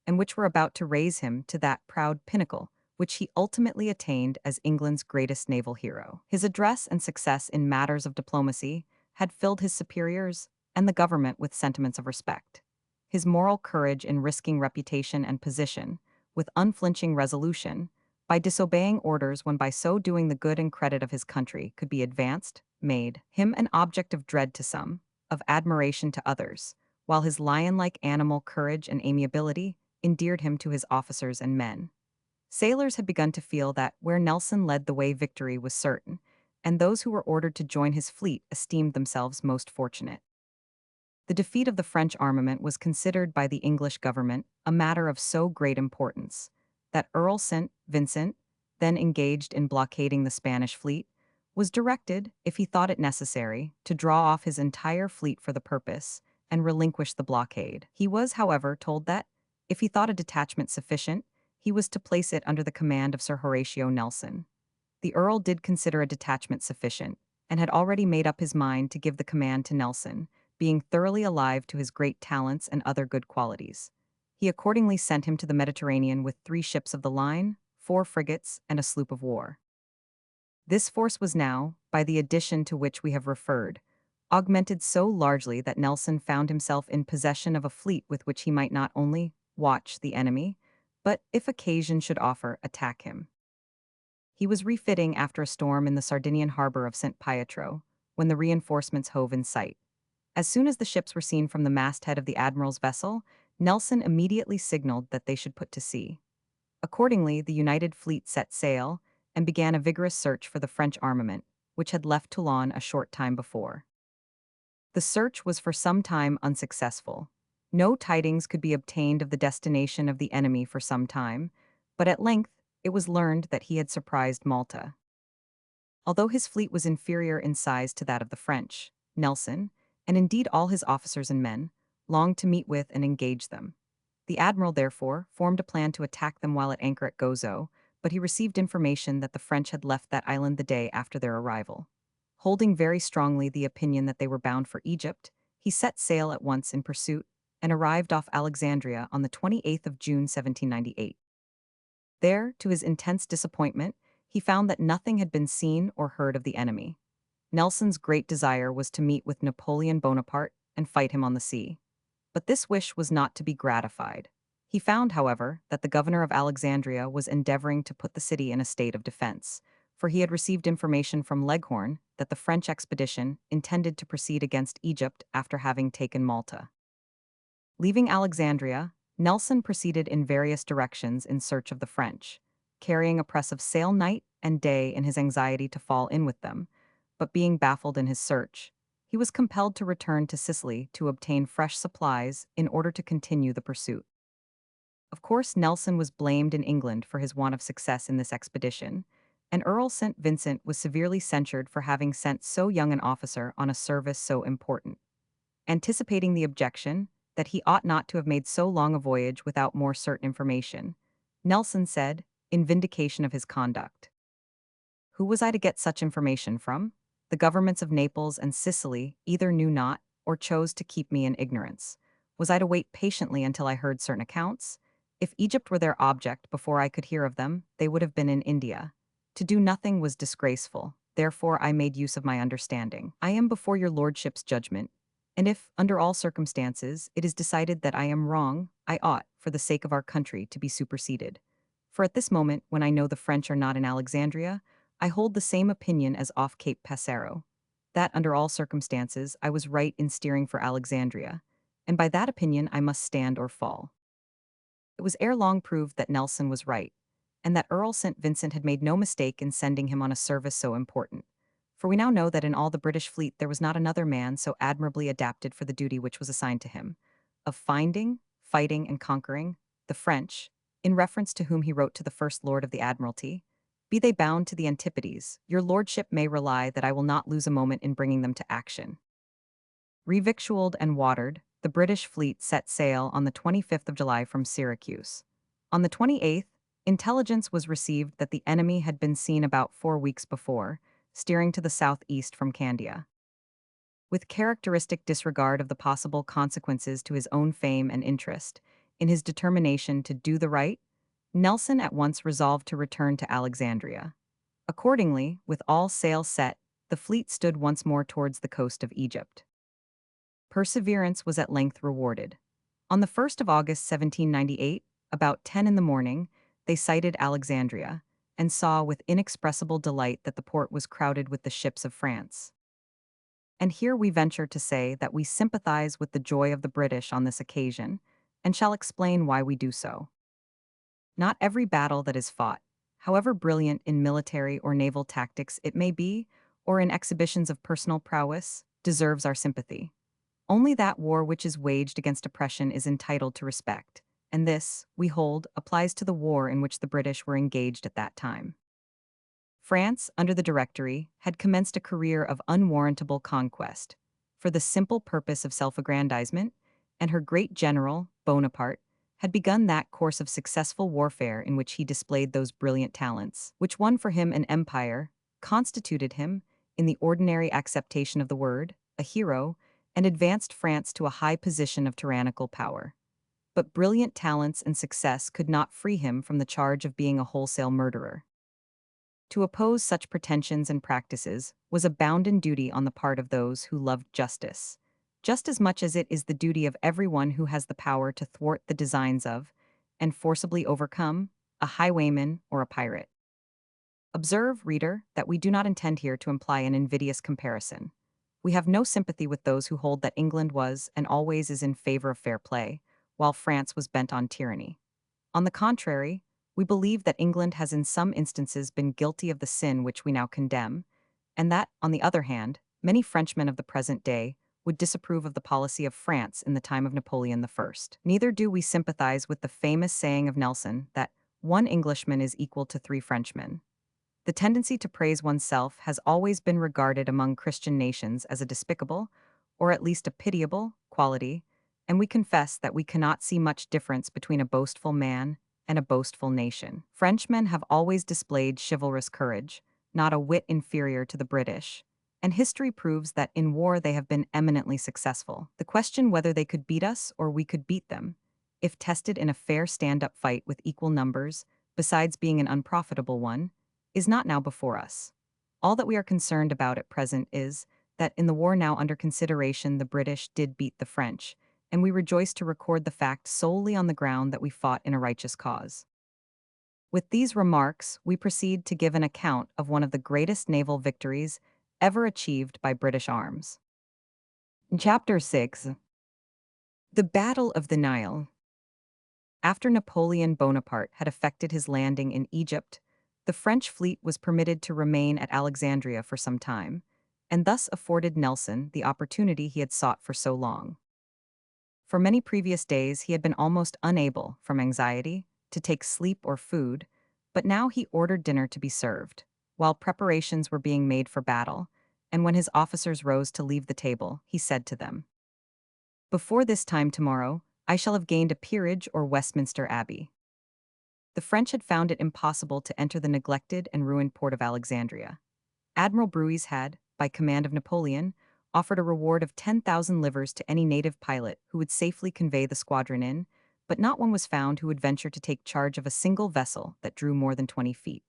and which were about to raise him to that proud pinnacle which he ultimately attained as England's greatest naval hero. His address and success in matters of diplomacy had filled his superiors and the government with sentiments of respect. His moral courage in risking reputation and position, with unflinching resolution, by disobeying orders when by so doing the good and credit of his country could be advanced, made him an object of dread to some, of admiration to others, while his lion-like animal courage and amiability endeared him to his officers and men. Sailors had begun to feel that where Nelson led the way victory was certain, and those who were ordered to join his fleet esteemed themselves most fortunate. The defeat of the French armament was considered by the English government a matter of so great importance that Earl St. Vincent, then engaged in blockading the Spanish fleet, was directed, if he thought it necessary, to draw off his entire fleet for the purpose and relinquish the blockade. He was, however, told that, if he thought a detachment sufficient, he was to place it under the command of Sir Horatio Nelson. The Earl did consider a detachment sufficient, and had already made up his mind to give the command to Nelson, being thoroughly alive to his great talents and other good qualities. He accordingly sent him to the Mediterranean with 3 ships of the line, 4 frigates, and a sloop of war. This force was now, by the addition to which we have referred, augmented so largely that Nelson found himself in possession of a fleet with which he might not only watch the enemy, but, if occasion should offer, attack him. He was refitting after a storm in the Sardinian harbor of St. Pietro, when the reinforcements hove in sight. As soon as the ships were seen from the masthead of the admiral's vessel, Nelson immediately signaled that they should put to sea. Accordingly, the united fleet set sail and began a vigorous search for the French armament, which had left Toulon a short time before. The search was for some time unsuccessful. No tidings could be obtained of the destination of the enemy for some time, but at length it was learned that he had surprised Malta. Although his fleet was inferior in size to that of the French, Nelson, and indeed all his officers and men, longed to meet with and engage them. The admiral, therefore, formed a plan to attack them while at anchor at Gozo, but he received information that the French had left that island the day after their arrival. Holding very strongly the opinion that they were bound for Egypt, he set sail at once in pursuit and arrived off Alexandria on the 28th of June 1798. There, to his intense disappointment, he found that nothing had been seen or heard of the enemy. Nelson's great desire was to meet with Napoleon Bonaparte and fight him on the sea. But this wish was not to be gratified. He found, however, that the governor of Alexandria was endeavoring to put the city in a state of defense, for he had received information from Leghorn that the French expedition intended to proceed against Egypt after having taken Malta. Leaving Alexandria, Nelson proceeded in various directions in search of the French, carrying a press of sail night and day in his anxiety to fall in with them, but being baffled in his search, he was compelled to return to Sicily to obtain fresh supplies in order to continue the pursuit. Of course, Nelson was blamed in England for his want of success in this expedition, and Earl St. Vincent was severely censured for having sent so young an officer on a service so important. Anticipating the objection that he ought not to have made so long a voyage without more certain information, Nelson said, in vindication of his conduct, "Who was I to get such information from? The governments of Naples and Sicily either knew not or chose to keep me in ignorance. Was I to wait patiently until I heard certain accounts? If Egypt were their object before I could hear of them, they would have been in India. To do nothing was disgraceful. Therefore I made use of my understanding. I am before your lordship's judgment, and if, under all circumstances, it is decided that I am wrong, I ought, for the sake of our country, to be superseded. For at this moment, when I know the French are not in Alexandria, I hold the same opinion as off Cape Passero, that under all circumstances I was right in steering for Alexandria, and by that opinion I must stand or fall." It was ere long proved that Nelson was right, and that Earl St. Vincent had made no mistake in sending him on a service so important. For we now know that in all the British fleet there was not another man so admirably adapted for the duty which was assigned to him, of finding, fighting, and conquering the French, in reference to whom he wrote to the First Lord of the Admiralty, "Be they bound to the Antipodes, your lordship may rely that I will not lose a moment in bringing them to action." Revictualled and watered, the British fleet set sail on the 25th of July from Syracuse. On the 28th, intelligence was received that the enemy had been seen about 4 weeks before, steering to the southeast from Candia. With characteristic disregard of the possible consequences to his own fame and interest, in his determination to do the right, Nelson at once resolved to return to Alexandria. Accordingly, with all sail set, the fleet stood once more towards the coast of Egypt. Perseverance was at length rewarded. On the 1st of August 1798, about 10 in the morning, they sighted Alexandria, and saw with inexpressible delight that the port was crowded with the ships of France. And here we venture to say that we sympathize with the joy of the British on this occasion, and shall explain why we do so. Not every battle that is fought, however brilliant in military or naval tactics it may be, or in exhibitions of personal prowess, deserves our sympathy. Only that war which is waged against oppression is entitled to respect, and this, we hold, applies to the war in which the British were engaged at that time. France, under the Directory, had commenced a career of unwarrantable conquest, for the simple purpose of self-aggrandizement, and her great general, Bonaparte, had begun that course of successful warfare in which he displayed those brilliant talents, which won for him an empire, constituted him, in the ordinary acceptation of the word, a hero, and advanced France to a high position of tyrannical power. But brilliant talents and success could not free him from the charge of being a wholesale murderer. To oppose such pretensions and practices was a bounden duty on the part of those who loved justice, just as much as it is the duty of everyone who has the power to thwart the designs of, and forcibly overcome, a highwayman or a pirate. Observe, reader, that we do not intend here to imply an invidious comparison. We have no sympathy with those who hold that England was and always is in favor of fair play, while France was bent on tyranny. On the contrary, we believe that England has in some instances been guilty of the sin which we now condemn, and that, on the other hand, many Frenchmen of the present day would disapprove of the policy of France in the time of Napoleon I. Neither do we sympathize with the famous saying of Nelson that one Englishman is equal to 3 Frenchmen. The tendency to praise oneself has always been regarded among Christian nations as a despicable, or at least a pitiable, quality, and we confess that we cannot see much difference between a boastful man and a boastful nation. Frenchmen have always displayed chivalrous courage, not a whit inferior to the British, and history proves that in war they have been eminently successful. The question whether they could beat us or we could beat them, if tested in a fair stand-up fight with equal numbers, besides being an unprofitable one, is not now before us. All that we are concerned about at present is that in the war now under consideration the British did beat the French, and we rejoice to record the fact solely on the ground that we fought in a righteous cause. With these remarks, we proceed to give an account of one of the greatest naval victories ever achieved by British arms. Chapter 6. The Battle of the Nile. After Napoleon Bonaparte had effected his landing in Egypt, the French fleet was permitted to remain at Alexandria for some time, and thus afforded Nelson the opportunity he had sought for so long. For many previous days, he had been almost unable, from anxiety, to take sleep or food, but now he ordered dinner to be served, while preparations were being made for battle, and when his officers rose to leave the table, he said to them, "Before this time tomorrow, I shall have gained a peerage or Westminster Abbey." The French had found it impossible to enter the neglected and ruined port of Alexandria. Admiral Brueys had, by command of Napoleon, offered a reward of 10,000 livres to any native pilot who would safely convey the squadron in, but not one was found who would venture to take charge of a single vessel that drew more than 20 feet.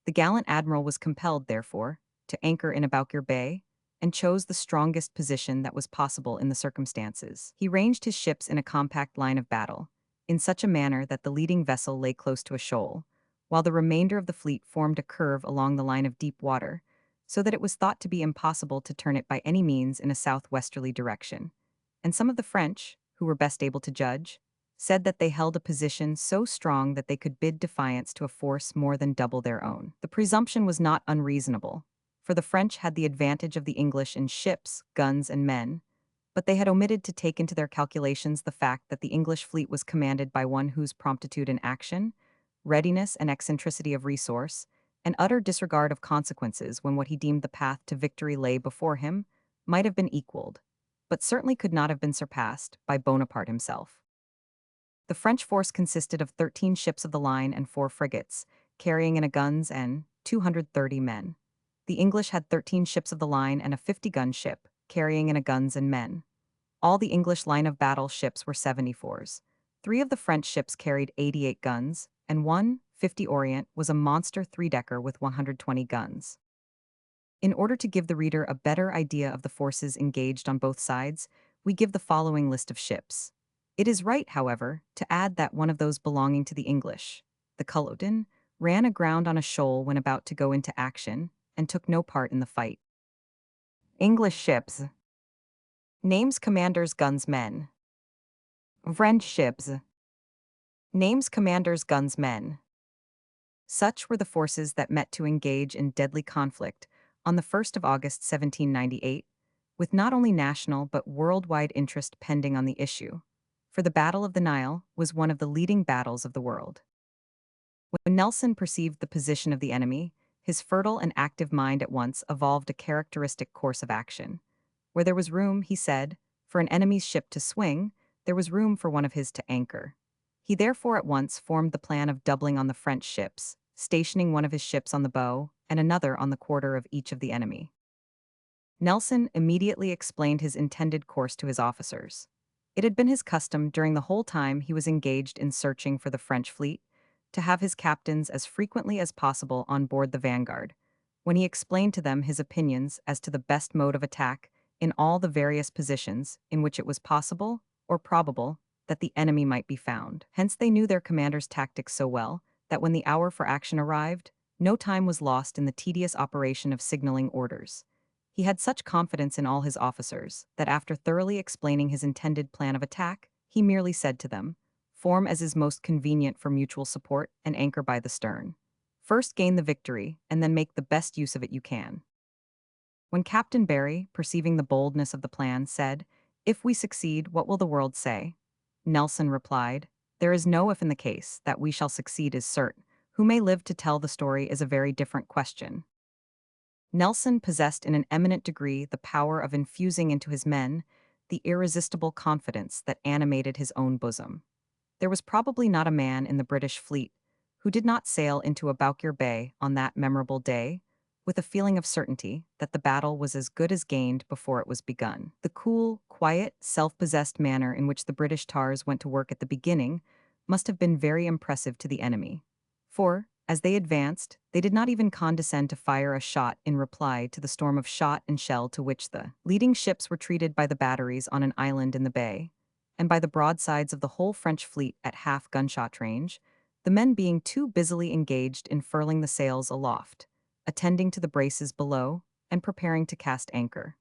The gallant admiral was compelled, therefore, to anchor in Aboukir Bay, and chose the strongest position that was possible in the circumstances. He ranged his ships in a compact line of battle, in such a manner that the leading vessel lay close to a shoal, while the remainder of the fleet formed a curve along the line of deep water, so that it was thought to be impossible to turn it by any means in a southwesterly direction. And some of the French, who were best able to judge, said that they held a position so strong that they could bid defiance to a force more than double their own. The presumption was not unreasonable, for the French had the advantage of the English in ships, guns, and men, but they had omitted to take into their calculations the fact that the English fleet was commanded by one whose promptitude in action, readiness and eccentricity of resource, and utter disregard of consequences when what he deemed the path to victory lay before him, might have been equaled, but certainly could not have been surpassed, by Bonaparte himself. The French force consisted of 13 ships of the line and 4 frigates, carrying in a guns and 230 men. The English had 13 ships of the line and a 50-gun ship, carrying in a guns and men. All the English line-of-battle ships were 74s. 3 of the French ships carried 88 guns, and one, 50 Orient, was a monster three-decker with 120 guns. In order to give the reader a better idea of the forces engaged on both sides, we give the following list of ships. It is right, however, to add that one of those belonging to the English, the Culloden, ran aground on a shoal when about to go into action, and took no part in the fight. English ships. Names commanders, guns, men. French ships. Names commanders, guns, men. Such were the forces that met to engage in deadly conflict on the 1st of August 1798, with not only national but worldwide interest pending on the issue, for the Battle of the Nile was one of the leading battles of the world. When Nelson perceived the position of the enemy, his fertile and active mind at once evolved a characteristic course of action. Where there was room, he said, for an enemy's ship to swing, there was room for one of his to anchor. He therefore at once formed the plan of doubling on the French ships, stationing one of his ships on the bow and another on the quarter of each of the enemy. Nelson immediately explained his intended course to his officers. It had been his custom during the whole time he was engaged in searching for the French fleet to have his captains as frequently as possible on board the Vanguard, when he explained to them his opinions as to the best mode of attack in all the various positions in which it was possible or probable that the enemy might be found. Hence they knew their commander's tactics so well that when the hour for action arrived, no time was lost in the tedious operation of signaling orders. He had such confidence in all his officers that after thoroughly explaining his intended plan of attack, he merely said to them, "Form as is most convenient for mutual support and anchor by the stern. First gain the victory, and then make the best use of it you can." When Captain Barry, perceiving the boldness of the plan, said, "If we succeed, what will the world say?" Nelson replied, "There is no if in the case; that we shall succeed is certain. Who may live to tell the story is a very different question." Nelson possessed in an eminent degree the power of infusing into his men the irresistible confidence that animated his own bosom. There was probably not a man in the British fleet who did not sail into Aboukir Bay on that memorable day with a feeling of certainty that the battle was as good as gained before it was begun. The cool, quiet, self-possessed manner in which the British tars went to work at the beginning must have been very impressive to the enemy. For, as they advanced, they did not even condescend to fire a shot in reply to the storm of shot and shell to which the leading ships were treated by the batteries on an island in the bay, and by the broadsides of the whole French fleet at half gunshot range, the men being too busily engaged in furling the sails aloft, attending to the braces below, and preparing to cast anchor.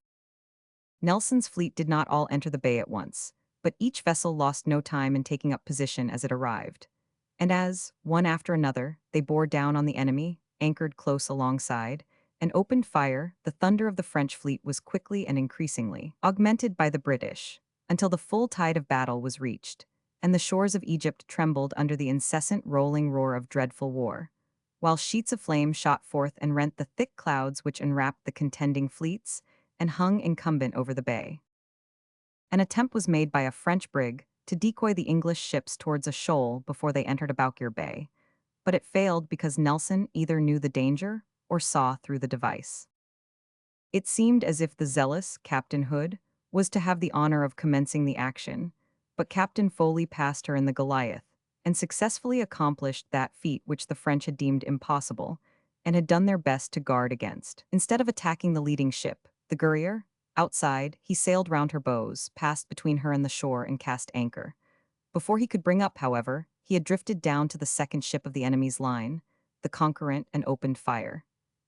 Nelson's fleet did not all enter the bay at once, but each vessel lost no time in taking up position as it arrived. And as, one after another, they bore down on the enemy, anchored close alongside, and opened fire, the thunder of the French fleet was quickly and increasingly augmented by the British, until the full tide of battle was reached, and the shores of Egypt trembled under the incessant rolling roar of dreadful war, while sheets of flame shot forth and rent the thick clouds which enwrapped the contending fleets and hung incumbent over the bay. An attempt was made by a French brig to decoy the English ships towards a shoal before they entered Aboukir Bay, but it failed because Nelson either knew the danger or saw through the device. It seemed as if the zealous Captain Hood was to have the honor of commencing the action, but Captain Foley passed her in the Goliath and successfully accomplished that feat which the French had deemed impossible and had done their best to guard against. Instead of attacking the leading ship, the Guerrier, outside, he sailed round her bows, passed between her and the shore, and cast anchor. Before he could bring up, however, he had drifted down to the second ship of the enemy's line, the Conquerant, and opened fire.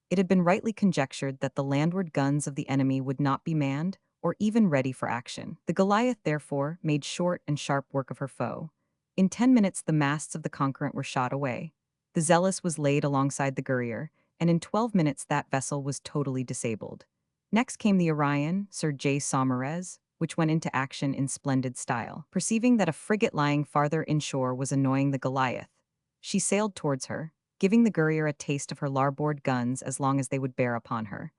It had been rightly conjectured that the landward guns of the enemy would not be manned or even ready for action. The Goliath, therefore, made short and sharp work of her foe. In 10 minutes the masts of the Conquerant were shot away. The Zealous was laid alongside the Guerrier, and in 12 minutes that vessel was totally disabled. Next came the Orion, Sir J. Saumarez, which went into action in splendid style. Perceiving that a frigate lying farther inshore was annoying the Goliath, she sailed towards her, giving the Guerrier a taste of her larboard guns as long as they would bear upon her,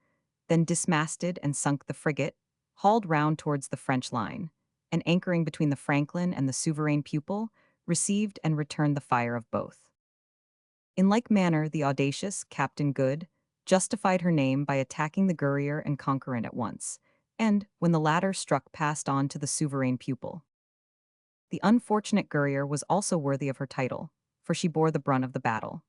then dismasted and sunk the frigate, hauled round towards the French line, and anchoring between the Franklin and the Souverain Pupil, received and returned the fire of both. In like manner, the audacious Captain Good justified her name by attacking the Guerrier and Conquerant at once, and, when the latter struck, passed on to the Souverain Pupil. The unfortunate Guerrier was also worthy of her title, for she bore the brunt of the battle.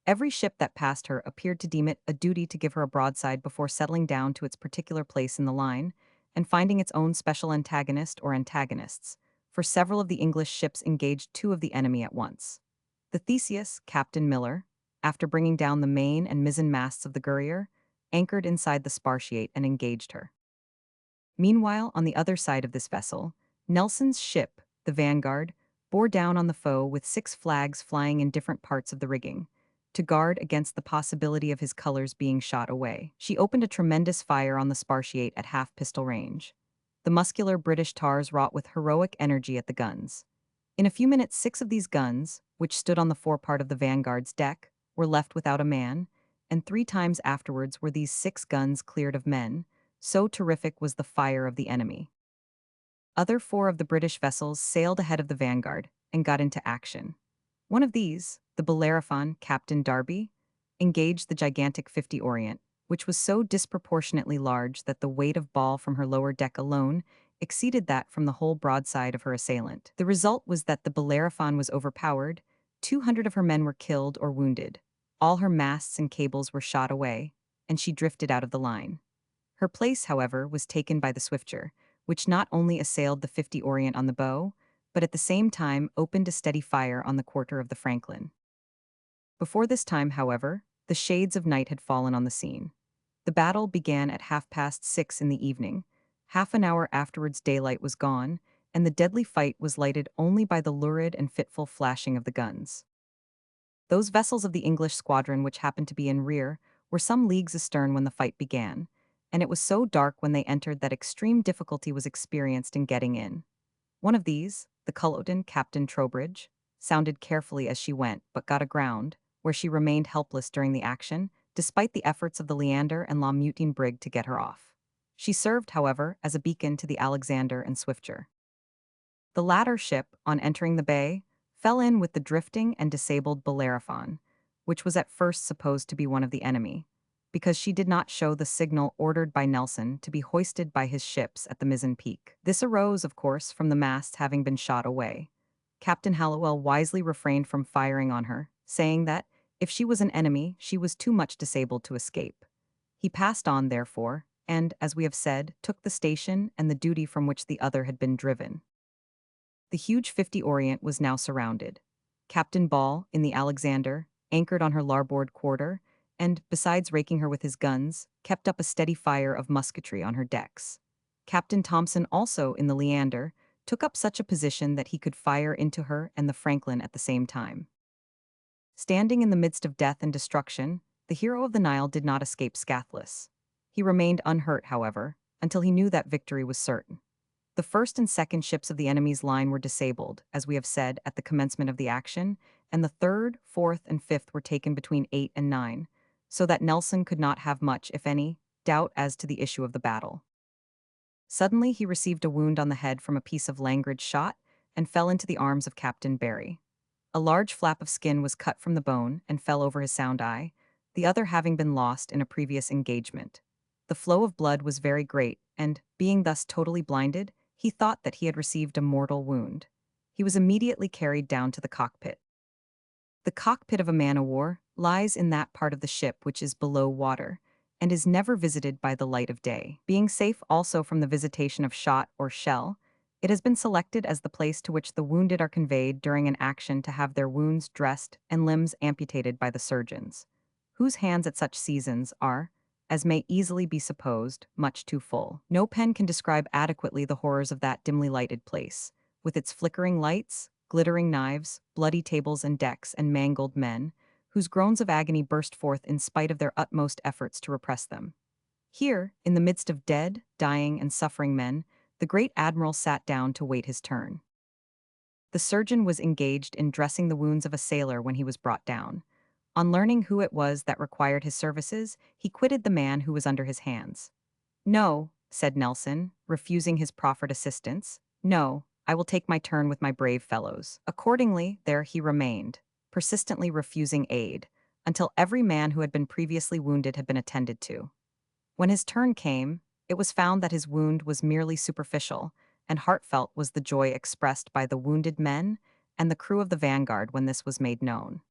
Every ship that passed her appeared to deem it a duty to give her a broadside before settling down to its particular place in the line, and finding its own special antagonist or antagonists, for several of the English ships engaged two of the enemy at once. The Theseus, Captain Miller, after bringing down the main and mizzen masts of the Guerrier, anchored inside the Spartiate and engaged her. Meanwhile, on the other side of this vessel, Nelson's ship, the Vanguard, bore down on the foe with 6 flags flying in different parts of the rigging, to guard against the possibility of his colors being shot away. She opened a tremendous fire on the Spartiate at half-pistol range. The muscular British tars wrought with heroic energy at the guns. In a few minutes 6 of these guns, which stood on the forepart of the Vanguard's deck, were left without a man, and 3 times afterwards were these 6 guns cleared of men, so terrific was the fire of the enemy. Other 4 of the British vessels sailed ahead of the Vanguard and got into action. One of these, the Bellerophon, Captain Darby, engaged the gigantic 50 Orient, which was so disproportionately large that the weight of ball from her lower deck alone exceeded that from the whole broadside of her assailant. The result was that the Bellerophon was overpowered, 200 of her men were killed or wounded, all her masts and cables were shot away, and she drifted out of the line. Her place, however, was taken by the Swifter, which not only assailed the 50 Orient on the bow, but at the same time opened a steady fire on the quarter of the Franklin. Before this time, however, the shades of night had fallen on the scene. The battle began at 6:30 in the evening. Half an hour afterwards daylight was gone, and the deadly fight was lighted only by the lurid and fitful flashing of the guns. Those vessels of the English squadron which happened to be in rear were some leagues astern when the fight began, and it was so dark when they entered that extreme difficulty was experienced in getting in. One of these, the Culloden, Captain Trowbridge, sounded carefully as she went, but got aground, where she remained helpless during the action, despite the efforts of the Leander and La Mutine brig to get her off. She served, however, as a beacon to the Alexander and Swifter. The latter ship, on entering the bay, fell in with the drifting and disabled Bellerophon, which was at first supposed to be one of the enemy, because she did not show the signal ordered by Nelson to be hoisted by his ships at the mizzen peak. This arose, of course, from the masts having been shot away. Captain Hallowell wisely refrained from firing on her, saying that, if she was an enemy, she was too much disabled to escape. He passed on, therefore, and, as we have said, took the station and the duty from which the other had been driven. The huge 50 Orient was now surrounded. Captain Ball, in the Alexander, anchored on her larboard quarter, and, besides raking her with his guns, kept up a steady fire of musketry on her decks. Captain Thompson, also in the Leander, took up such a position that he could fire into her and the Franklin at the same time. Standing in the midst of death and destruction, the hero of the Nile did not escape scathless. He remained unhurt, however, until he knew that victory was certain. The first and second ships of the enemy's line were disabled, as we have said, at the commencement of the action, and the third, fourth, and fifth were taken between 8 and 9, so that Nelson could not have much, if any, doubt as to the issue of the battle. Suddenly he received a wound on the head from a piece of Langridge shot and fell into the arms of Captain Barry. A large flap of skin was cut from the bone and fell over his sound eye, the other having been lost in a previous engagement. The flow of blood was very great, and, being thus totally blinded, he thought that he had received a mortal wound. He was immediately carried down to the cockpit. The cockpit of a man-o'-war lies in that part of the ship which is below water, and is never visited by the light of day. Being safe also from the visitation of shot or shell, it has been selected as the place to which the wounded are conveyed during an action to have their wounds dressed and limbs amputated by the surgeons, whose hands at such seasons are, as may easily be supposed, much too full. No pen can describe adequately the horrors of that dimly lighted place, with its flickering lights, glittering knives, bloody tables and decks, and mangled men, whose groans of agony burst forth in spite of their utmost efforts to repress them. Here, in the midst of dead, dying, and suffering men, the great admiral sat down to wait his turn. The surgeon was engaged in dressing the wounds of a sailor when he was brought down. On learning who it was that required his services, he quitted the man who was under his hands. "No," said Nelson, refusing his proffered assistance. "No, I will take my turn with my brave fellows." Accordingly, there he remained, persistently refusing aid, until every man who had been previously wounded had been attended to. When his turn came, it was found that his wound was merely superficial, and heartfelt was the joy expressed by the wounded men and the crew of the Vanguard when this was made known.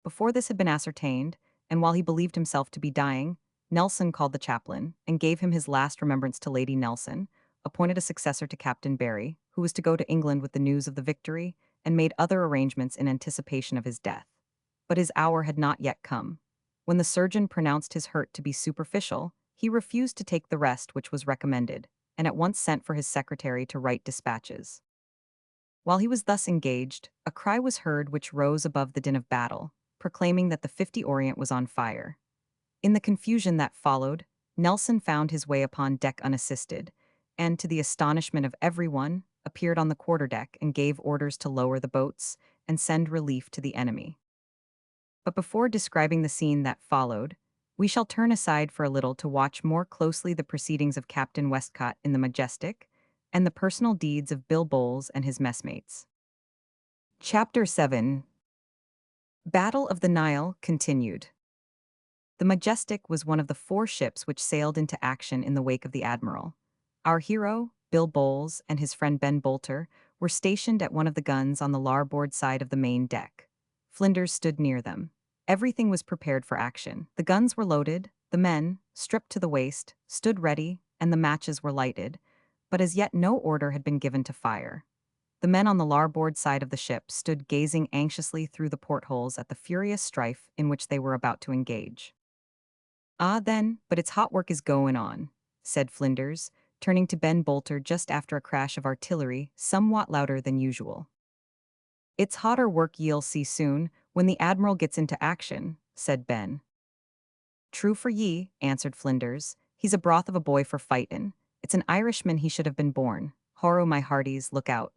Before this had been ascertained, and while he believed himself to be dying, Nelson called the chaplain and gave him his last remembrance to Lady Nelson, appointed a successor to Captain Barry, who was to go to England with the news of the victory, and made other arrangements in anticipation of his death. But his hour had not yet come. When the surgeon pronounced his hurt to be superficial, he refused to take the rest which was recommended, and at once sent for his secretary to write dispatches. While he was thus engaged, a cry was heard which rose above the din of battle, proclaiming that the 50 Orient was on fire. In the confusion that followed, Nelson found his way upon deck unassisted, and, to the astonishment of everyone, appeared on the quarterdeck and gave orders to lower the boats and send relief to the enemy. But before describing the scene that followed, we shall turn aside for a little to watch more closely the proceedings of Captain Westcott in the Majestic and the personal deeds of Bill Bowles and his messmates. Chapter 7. Battle of the Nile continued. The Majestic was one of the 4 ships which sailed into action in the wake of the admiral. Our hero, Bill Bowles, and his friend Ben Bolter were stationed at one of the guns on the larboard side of the main deck. Flinders stood near them. Everything was prepared for action. The guns were loaded, the men, stripped to the waist, stood ready, and the matches were lighted, but as yet no order had been given to fire. The men on the larboard side of the ship stood gazing anxiously through the portholes at the furious strife in which they were about to engage. "Ah, then, but it's hot work is goin' on," said Flinders, turning to Ben Bolter just after a crash of artillery somewhat louder than usual. "It's hotter work ye'll see soon, when the Admiral gets into action," said Ben. "True for ye," answered Flinders. "He's a broth of a boy for fightin'. It's an Irishman he should have been born. Horro, my hearties, look out."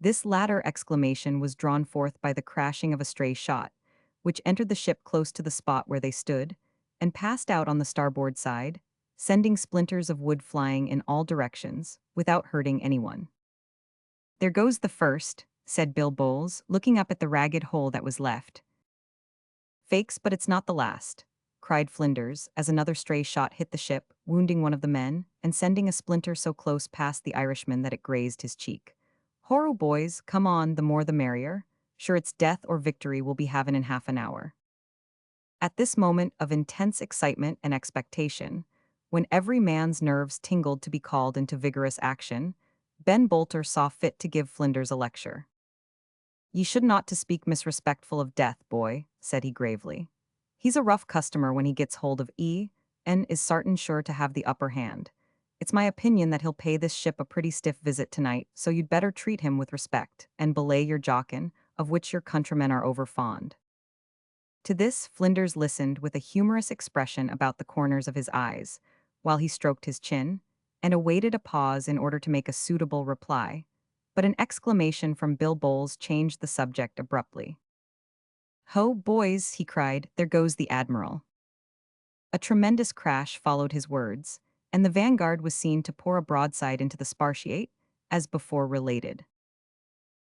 This latter exclamation was drawn forth by the crashing of a stray shot, which entered the ship close to the spot where they stood, and passed out on the starboard side, sending splinters of wood flying in all directions, without hurting anyone. "There goes the first," said Bill Bowles, looking up at the ragged hole that was left. "Fakes, but it's not the last," cried Flinders, as another stray shot hit the ship, wounding one of the men, and sending a splinter so close past the Irishman that it grazed his cheek. "Horro, boys, come on, the more the merrier. Sure it's death or victory we'll be havin' in half an hour." At this moment of intense excitement and expectation, when every man's nerves tingled to be called into vigorous action, Ben Bolter saw fit to give Flinders a lecture. "Ye should not to speak misrespectful of death, boy," said he gravely. "He's a rough customer when he gets hold of and is sartin sure to have the upper hand. It's my opinion that he'll pay this ship a pretty stiff visit tonight, so you'd better treat him with respect, and belay your jockin, of which your countrymen are over fond." To this, Flinders listened with a humorous expression about the corners of his eyes, while he stroked his chin, and awaited a pause in order to make a suitable reply. But an exclamation from Bill Bowles changed the subject abruptly. "Ho, boys," he cried, "there goes the Admiral." A tremendous crash followed his words, and the Vanguard was seen to pour a broadside into the Spartiate, as before related.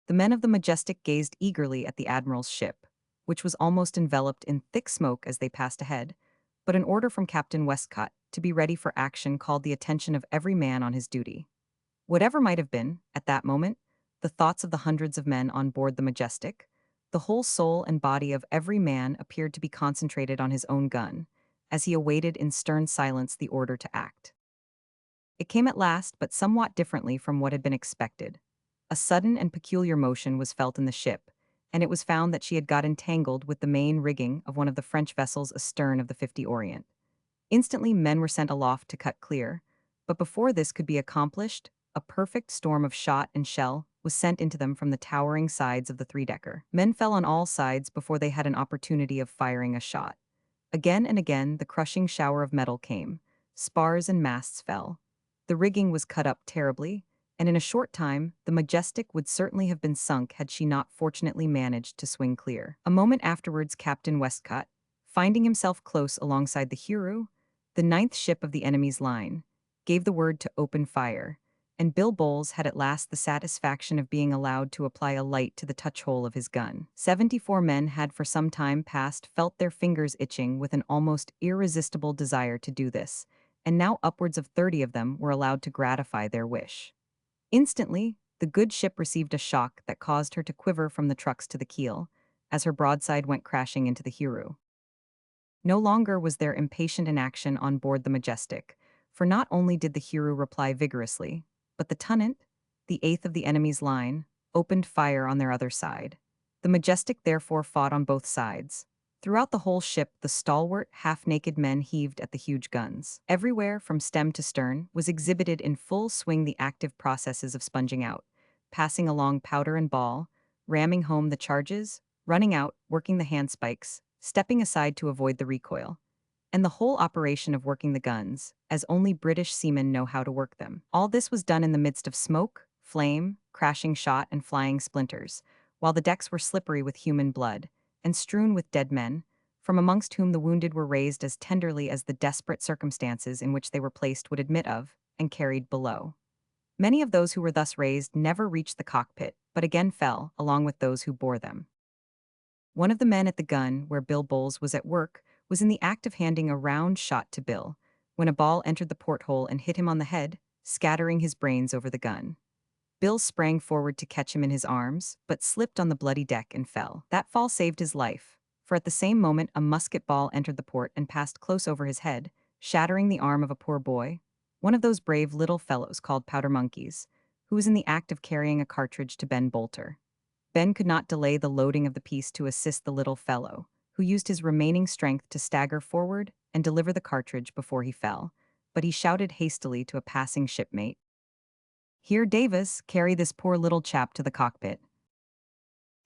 The men of the Majestic gazed eagerly at the Admiral's ship, which was almost enveloped in thick smoke as they passed ahead, but an order from Captain Westcott to be ready for action called the attention of every man on his duty. Whatever might have been, at that moment, the thoughts of the hundreds of men on board the Majestic, the whole soul and body of every man appeared to be concentrated on his own gun, as he awaited in stern silence the order to act. It came at last, but somewhat differently from what had been expected. A sudden and peculiar motion was felt in the ship, and it was found that she had got entangled with the main rigging of one of the French vessels astern of the 50 Orient. Instantly men were sent aloft to cut clear, but before this could be accomplished, a perfect storm of shot and shell was sent into them from the towering sides of the three-decker. Men fell on all sides before they had an opportunity of firing a shot. Again and again the crushing shower of metal came. Spars and masts fell. The rigging was cut up terribly, and in a short time the Majestic would certainly have been sunk had she not fortunately managed to swing clear. A moment afterwards Captain Westcott, finding himself close alongside the Hero, the ninth ship of the enemy's line, gave the word to open fire, and Bill Bowles had at last the satisfaction of being allowed to apply a light to the touch-hole of his gun. 74 men had for some time past felt their fingers itching with an almost irresistible desire to do this, and now upwards of 30 of them were allowed to gratify their wish. Instantly, the good ship received a shock that caused her to quiver from the trucks to the keel, as her broadside went crashing into the Hero. No longer was there impatient inaction on board the Majestic, for not only did the Hero reply vigorously, but the Tonnant, the eighth of the enemy's line, opened fire on their other side. The Majestic therefore fought on both sides. Throughout the whole ship, the stalwart, half-naked men heaved at the huge guns. Everywhere, from stem to stern, was exhibited in full swing the active processes of sponging out, passing along powder and ball, ramming home the charges, running out, working the handspikes, stepping aside to avoid the recoil, and the whole operation of working the guns, as only British seamen know how to work them. All this was done in the midst of smoke, flame, crashing shot, and flying splinters, while the decks were slippery with human blood, and strewn with dead men, from amongst whom the wounded were raised as tenderly as the desperate circumstances in which they were placed would admit of, and carried below. Many of those who were thus raised never reached the cockpit, but again fell, along with those who bore them. One of the men at the gun, where Bill Bowles was at work, was in the act of handing a round shot to Bill, when a ball entered the porthole and hit him on the head, scattering his brains over the gun. Bill sprang forward to catch him in his arms, but slipped on the bloody deck and fell. That fall saved his life, for at the same moment a musket ball entered the port and passed close over his head, shattering the arm of a poor boy, one of those brave little fellows called powder monkeys, who was in the act of carrying a cartridge to Ben Bolter. Ben could not delay the loading of the piece to assist the little fellow, who used his remaining strength to stagger forward and deliver the cartridge before he fell, but he shouted hastily to a passing shipmate, "Here, Davis, carry this poor little chap to the cockpit."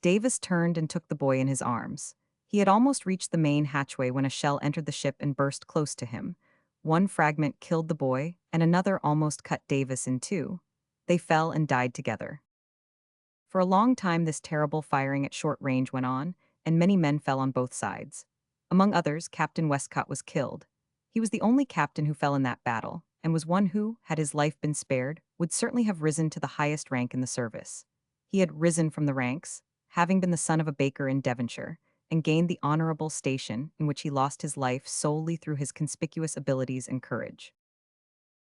Davis turned and took the boy in his arms. He had almost reached the main hatchway when a shell entered the ship and burst close to him. One fragment killed the boy, and another almost cut Davis in two. They fell and died together. For a long time this terrible firing at short range went on, and many men fell on both sides. Among others, Captain Westcott was killed. He was the only captain who fell in that battle, and was one who, had his life been spared, would certainly have risen to the highest rank in the service. He had risen from the ranks, having been the son of a baker in Devonshire, and gained the honorable station in which he lost his life solely through his conspicuous abilities and courage.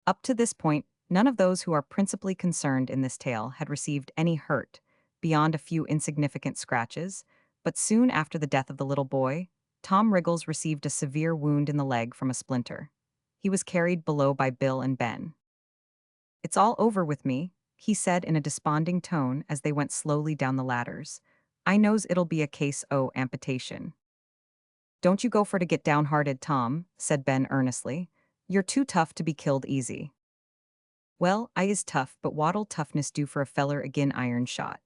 Up to this point, none of those who are principally concerned in this tale had received any hurt, beyond a few insignificant scratches, but soon after the death of the little boy, Tom Riggles received a severe wound in the leg from a splinter. He was carried below by Bill and Ben. "It's all over with me," he said in a desponding tone as they went slowly down the ladders. "I knows it'll be a case o' amputation." "Don't you go for to get downhearted, Tom," said Ben earnestly. "You're too tough to be killed easy." Well, I is tough, but waddle toughness do for a feller agin iron shot.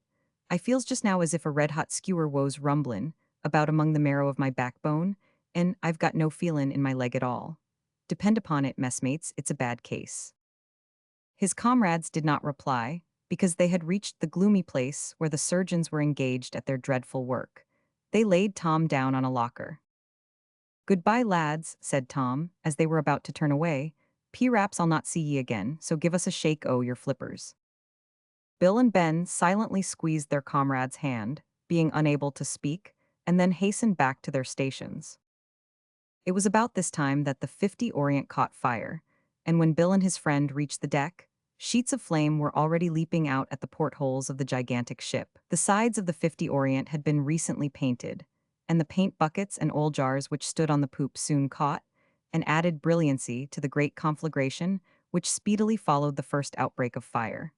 I feels just now as if a red-hot skewer woes rumblin' about among the marrow of my backbone, and I've got no feelin' in my leg at all. Depend upon it, messmates, it's a bad case. His comrades did not reply, because they had reached the gloomy place where the surgeons were engaged at their dreadful work. They laid Tom down on a locker. "Goodbye, lads," said Tom, as they were about to turn away. "P-raps I'll not see ye again, so give us a shake o' your flippers." Bill and Ben silently squeezed their comrade's hand, being unable to speak, and then hastened back to their stations. It was about this time that the 50 Orient caught fire, and when Bill and his friend reached the deck, sheets of flame were already leaping out at the portholes of the gigantic ship. The sides of the 50 Orient had been recently painted, and the paint buckets and oil jars which stood on the poop soon caught and added brilliancy to the great conflagration which speedily followed the first outbreak of fire.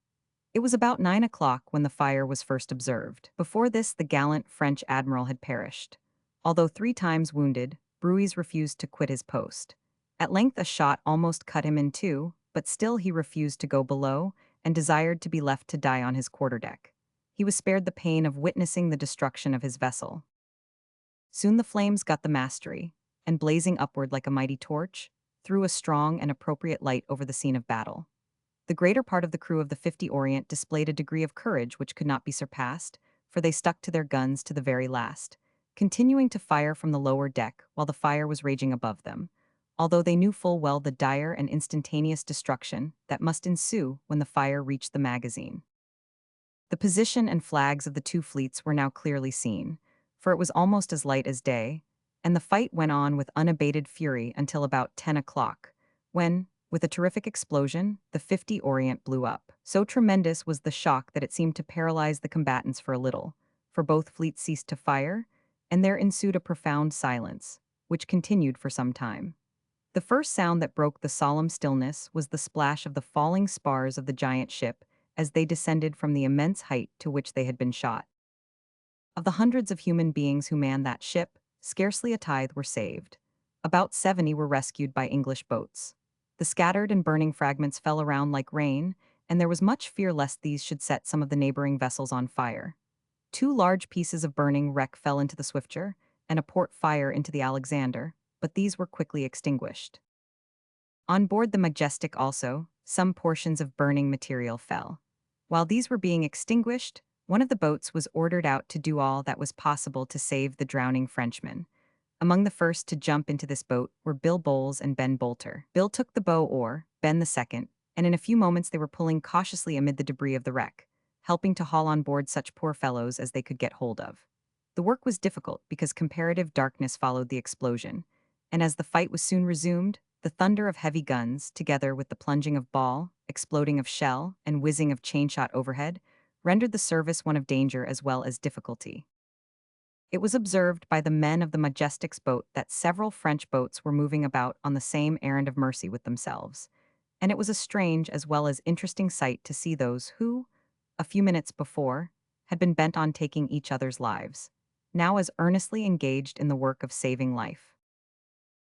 It was about 9 o'clock when the fire was first observed. Before this, the gallant French admiral had perished. Although 3 times wounded, Brueys refused to quit his post. At length a shot almost cut him in two, but still he refused to go below and desired to be left to die on his quarterdeck. He was spared the pain of witnessing the destruction of his vessel. Soon the flames got the mastery, and blazing upward like a mighty torch, threw a strong and appropriate light over the scene of battle. The greater part of the crew of the 50 Orient displayed a degree of courage which could not be surpassed, for they stuck to their guns to the very last, continuing to fire from the lower deck while the fire was raging above them, although they knew full well the dire and instantaneous destruction that must ensue when the fire reached the magazine. The position and flags of the two fleets were now clearly seen, for it was almost as light as day, and the fight went on with unabated fury until about 10 o'clock, when, with a terrific explosion, the 50 Orient blew up. So tremendous was the shock that it seemed to paralyze the combatants for a little, for both fleets ceased to fire, and there ensued a profound silence, which continued for some time. The first sound that broke the solemn stillness was the splash of the falling spars of the giant ship as they descended from the immense height to which they had been shot. Of the hundreds of human beings who manned that ship, scarcely a tithe were saved. About 70 were rescued by English boats. The scattered and burning fragments fell around like rain, and there was much fear lest these should set some of the neighboring vessels on fire. 2 large pieces of burning wreck fell into the Swifter, and a port fire into the Alexander, but these were quickly extinguished. On board the Majestic also, some portions of burning material fell. While these were being extinguished, one of the boats was ordered out to do all that was possible to save the drowning Frenchman. Among the first to jump into this boat were Bill Bowles and Ben Bolter. Bill took the bow oar, Ben the second, and in a few moments they were pulling cautiously amid the debris of the wreck, helping to haul on board such poor fellows as they could get hold of. The work was difficult because comparative darkness followed the explosion, and as the fight was soon resumed, the thunder of heavy guns, together with the plunging of ball, exploding of shell, and whizzing of chain shot overhead, rendered the service one of danger as well as difficulty. It was observed by the men of the Majestic's boat that several French boats were moving about on the same errand of mercy with themselves, and it was a strange as well as interesting sight to see those who, a few minutes before, had been bent on taking each other's lives, now as earnestly engaged in the work of saving life.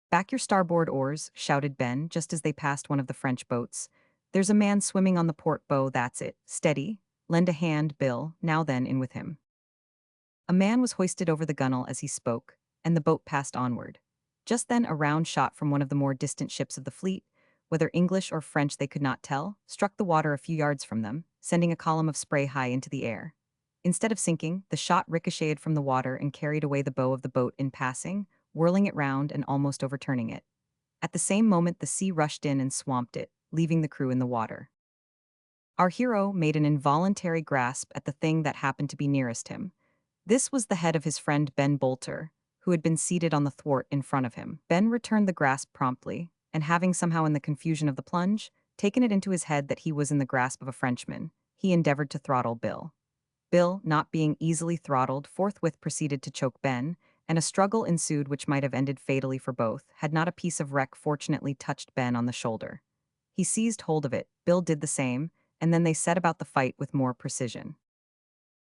"Back your starboard oars," shouted Ben just as they passed one of the French boats. "There's a man swimming on the port bow, that's it. Steady. Lend a hand, Bill. Now then, in with him." A man was hoisted over the gunwale as he spoke, and the boat passed onward. Just then a round shot from one of the more distant ships of the fleet, whether English or French they could not tell, struck the water a few yards from them, sending a column of spray high into the air. Instead of sinking, the shot ricocheted from the water and carried away the bow of the boat in passing, whirling it round and almost overturning it. At the same moment the sea rushed in and swamped it, leaving the crew in the water. Our hero made an involuntary grasp at the thing that happened to be nearest him. This was the head of his friend Ben Bolter, who had been seated on the thwart in front of him. Ben returned the grasp promptly, and having somehow in the confusion of the plunge, taken it into his head that he was in the grasp of a Frenchman, he endeavored to throttle Bill. Bill, not being easily throttled, forthwith proceeded to choke Ben, and a struggle ensued which might have ended fatally for both, had not a piece of wreck fortunately touched Ben on the shoulder. He seized hold of it, Bill did the same, and then they set about the fight with more precision.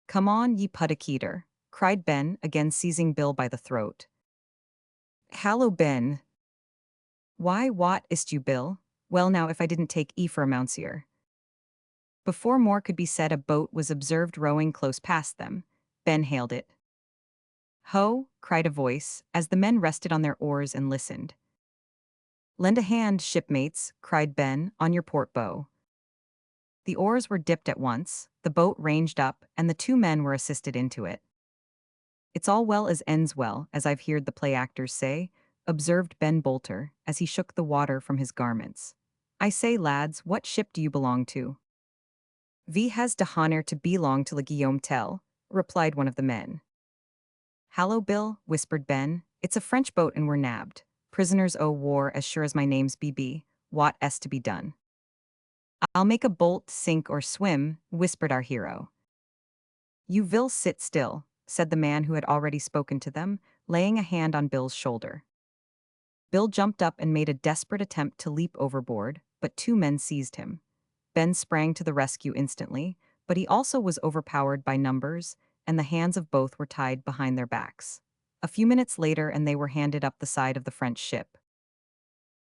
"Come on, ye puddicator," cried Ben, again seizing Bill by the throat. "Hallo, Ben." "Why, what is't you, Bill?" "Well now, if I didn't take E for a mouncier. Before more could be said, a boat was observed rowing close past them. Ben hailed it. "Ho!" cried a voice, as the men rested on their oars and listened. "Lend a hand, shipmates," cried Ben, "on your port bow." The oars were dipped at once, the boat ranged up, and the two men were assisted into it. "It's all well as ends well, as I've heard the play actors say," observed Ben Bolter, as he shook the water from his garments. "I say, lads, what ship do you belong to?" "Vi has de honor to belong to La Guillaume Tell," replied one of the men. "Hallo, Bill," whispered Ben. "It's a French boat and we're nabbed. Prisoners o' war as sure as my name's BB. What s to be done?" "I'll make a bolt, sink or swim," whispered our hero. "You will sit still," said the man who had already spoken to them, laying a hand on Bill's shoulder. Bill jumped up and made a desperate attempt to leap overboard, but two men seized him. Ben sprang to the rescue instantly, but he also was overpowered by numbers, and the hands of both were tied behind their backs. A few minutes later, and they were handed up the side of the French ship.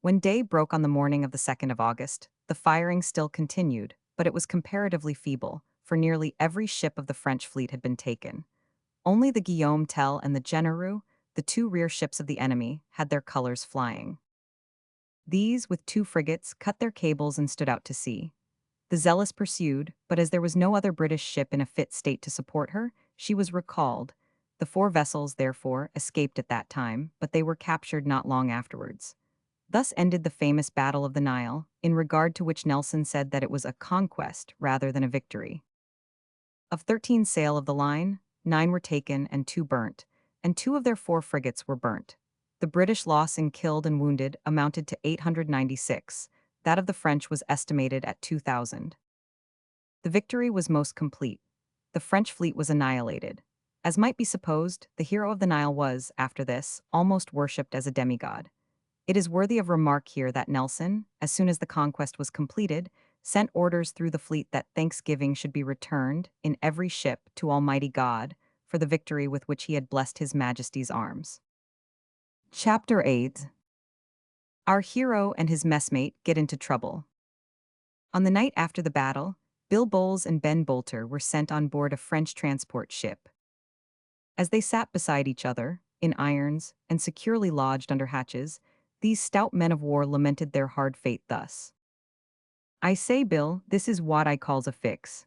When day broke on the morning of the 2nd of August, the firing still continued, but it was comparatively feeble, for nearly every ship of the French fleet had been taken. Only the Guillaume Tell and the Genereux, the two rear ships of the enemy, had their colors flying. These, with two frigates, cut their cables and stood out to sea. The Zealous pursued, but as there was no other British ship in a fit state to support her, she was recalled. The four vessels, therefore, escaped at that time, but they were captured not long afterwards. Thus ended the famous Battle of the Nile, in regard to which Nelson said that it was a conquest rather than a victory. Of 13 sail of the line, 9 were taken and 2 burnt, and 2 of their 4 frigates were burnt. The British loss in killed and wounded amounted to 896, that of the French was estimated at 2,000. The victory was most complete. The French fleet was annihilated. As might be supposed, the hero of the Nile was, after this, almost worshipped as a demigod. It is worthy of remark here that Nelson, as soon as the conquest was completed, sent orders through the fleet that thanksgiving should be returned, in every ship, to Almighty God, for the victory with which he had blessed His Majesty's arms. Chapter 8. Our hero and his messmate get into trouble. On the night after the battle, Bill Bowles and Ben Bolter were sent on board a French transport ship. As they sat beside each other, in irons, and securely lodged under hatches, these stout men of war lamented their hard fate thus. "I say, Bill, this is what I calls a fix."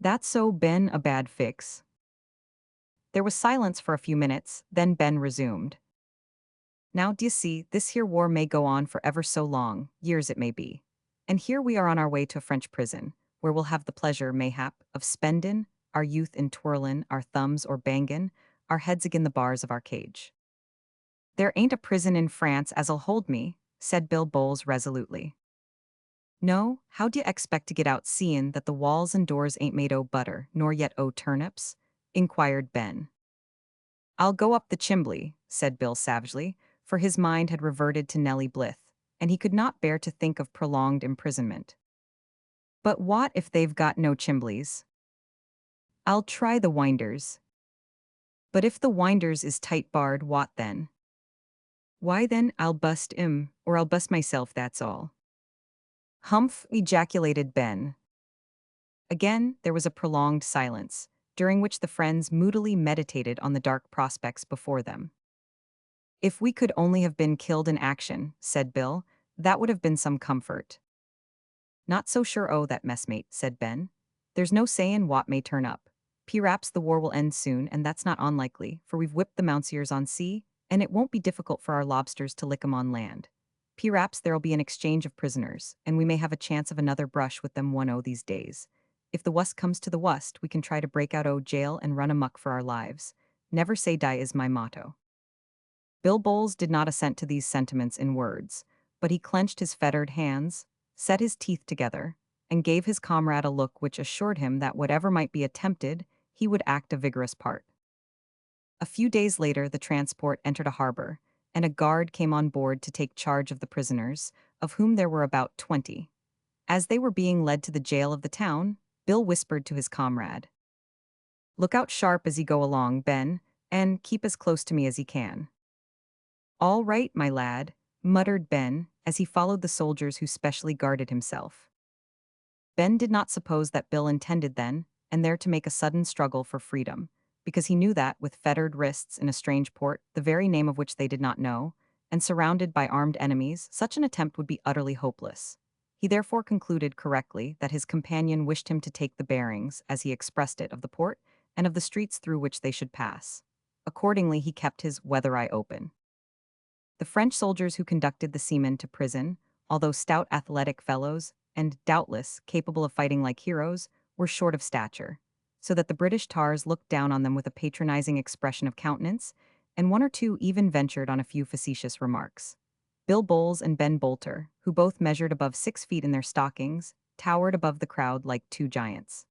"That's so, Ben, a bad fix." There was silence for a few minutes, then Ben resumed. "Now, d'ye see, this here war may go on for ever so long, years it may be. And here we are on our way to a French prison, where we'll have the pleasure, mayhap, of spendin' our youth in twirlin' our thumbs or bangin' our heads agin the bars of our cage." "There ain't a prison in France as'll hold me," said Bill Bowles resolutely. "No, how d'ye expect to get out seein' that the walls and doors ain't made o' butter, nor yet o' turnips?" inquired Ben. "I'll go up the chimbley," said Bill savagely, for his mind had reverted to Nellie Blyth, and he could not bear to think of prolonged imprisonment. "But what if they've got no chimbleys?" "I'll try the winders." "But if the winders is tight barred, what then?" "Why then, I'll bust 'im, or I'll bust myself, that's all." "Humph!" ejaculated Ben. Again, there was a prolonged silence, during which the friends moodily meditated on the dark prospects before them. "If we could only have been killed in action," said Bill, "that would have been some comfort." "Not so sure o' that, messmate," said Ben. "There's no sayin' what may turn up. P'raps the war will end soon, and that's not unlikely, for we've whipped the Mounseers on sea, and it won't be difficult for our lobsters to lick 'em on land. P'raps there'll be an exchange of prisoners, and we may have a chance of another brush with them one o' these days. If the wust comes to the wust, we can try to break out o' jail and run amuck for our lives. Never say die is my motto." Bill Bowles did not assent to these sentiments in words, but he clenched his fettered hands, set his teeth together, and gave his comrade a look which assured him that whatever might be attempted, he would act a vigorous part. A few days later, the transport entered a harbor, and a guard came on board to take charge of the prisoners, of whom there were about 20. As they were being led to the jail of the town, Bill whispered to his comrade, "Look out sharp as ye go along, Ben, and keep as close to me as ye can." "All right, my lad," muttered Ben, as he followed the soldiers who specially guarded himself. Ben did not suppose that Bill intended then and there to make a sudden struggle for freedom, because he knew that, with fettered wrists in a strange port, the very name of which they did not know, and surrounded by armed enemies, such an attempt would be utterly hopeless. He therefore concluded correctly that his companion wished him to take the bearings, as he expressed it, of the port and of the streets through which they should pass. Accordingly, he kept his weather eye open. The French soldiers who conducted the seamen to prison, although stout athletic fellows, and doubtless capable of fighting like heroes, were short of stature, so that the British tars looked down on them with a patronizing expression of countenance, and one or two even ventured on a few facetious remarks. Bill Bowles and Ben Bolter, who both measured above 6 feet in their stockings, towered above the crowd like two giants.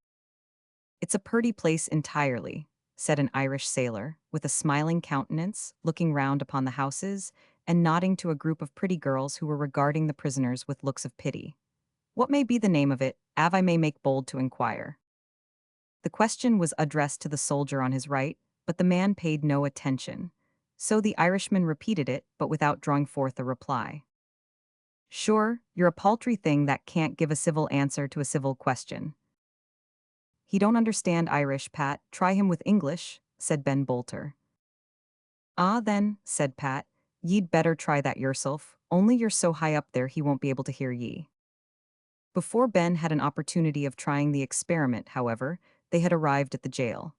"It's a purty place entirely," said an Irish sailor, with a smiling countenance, looking round upon the houses, and nodding to a group of pretty girls who were regarding the prisoners with looks of pity. "What may be the name of it, av I may make bold to inquire?" The question was addressed to the soldier on his right, but the man paid no attention. So the Irishman repeated it, but without drawing forth a reply. "Sure, you're a paltry thing that can't give a civil answer to a civil question." "He don't understand Irish, Pat. Try him with English," said Ben Bolter. "Ah, then," said Pat, "ye'd better try that yourself, only you're so high up there he won't be able to hear ye." Before Ben had an opportunity of trying the experiment, however, they had arrived at the jail.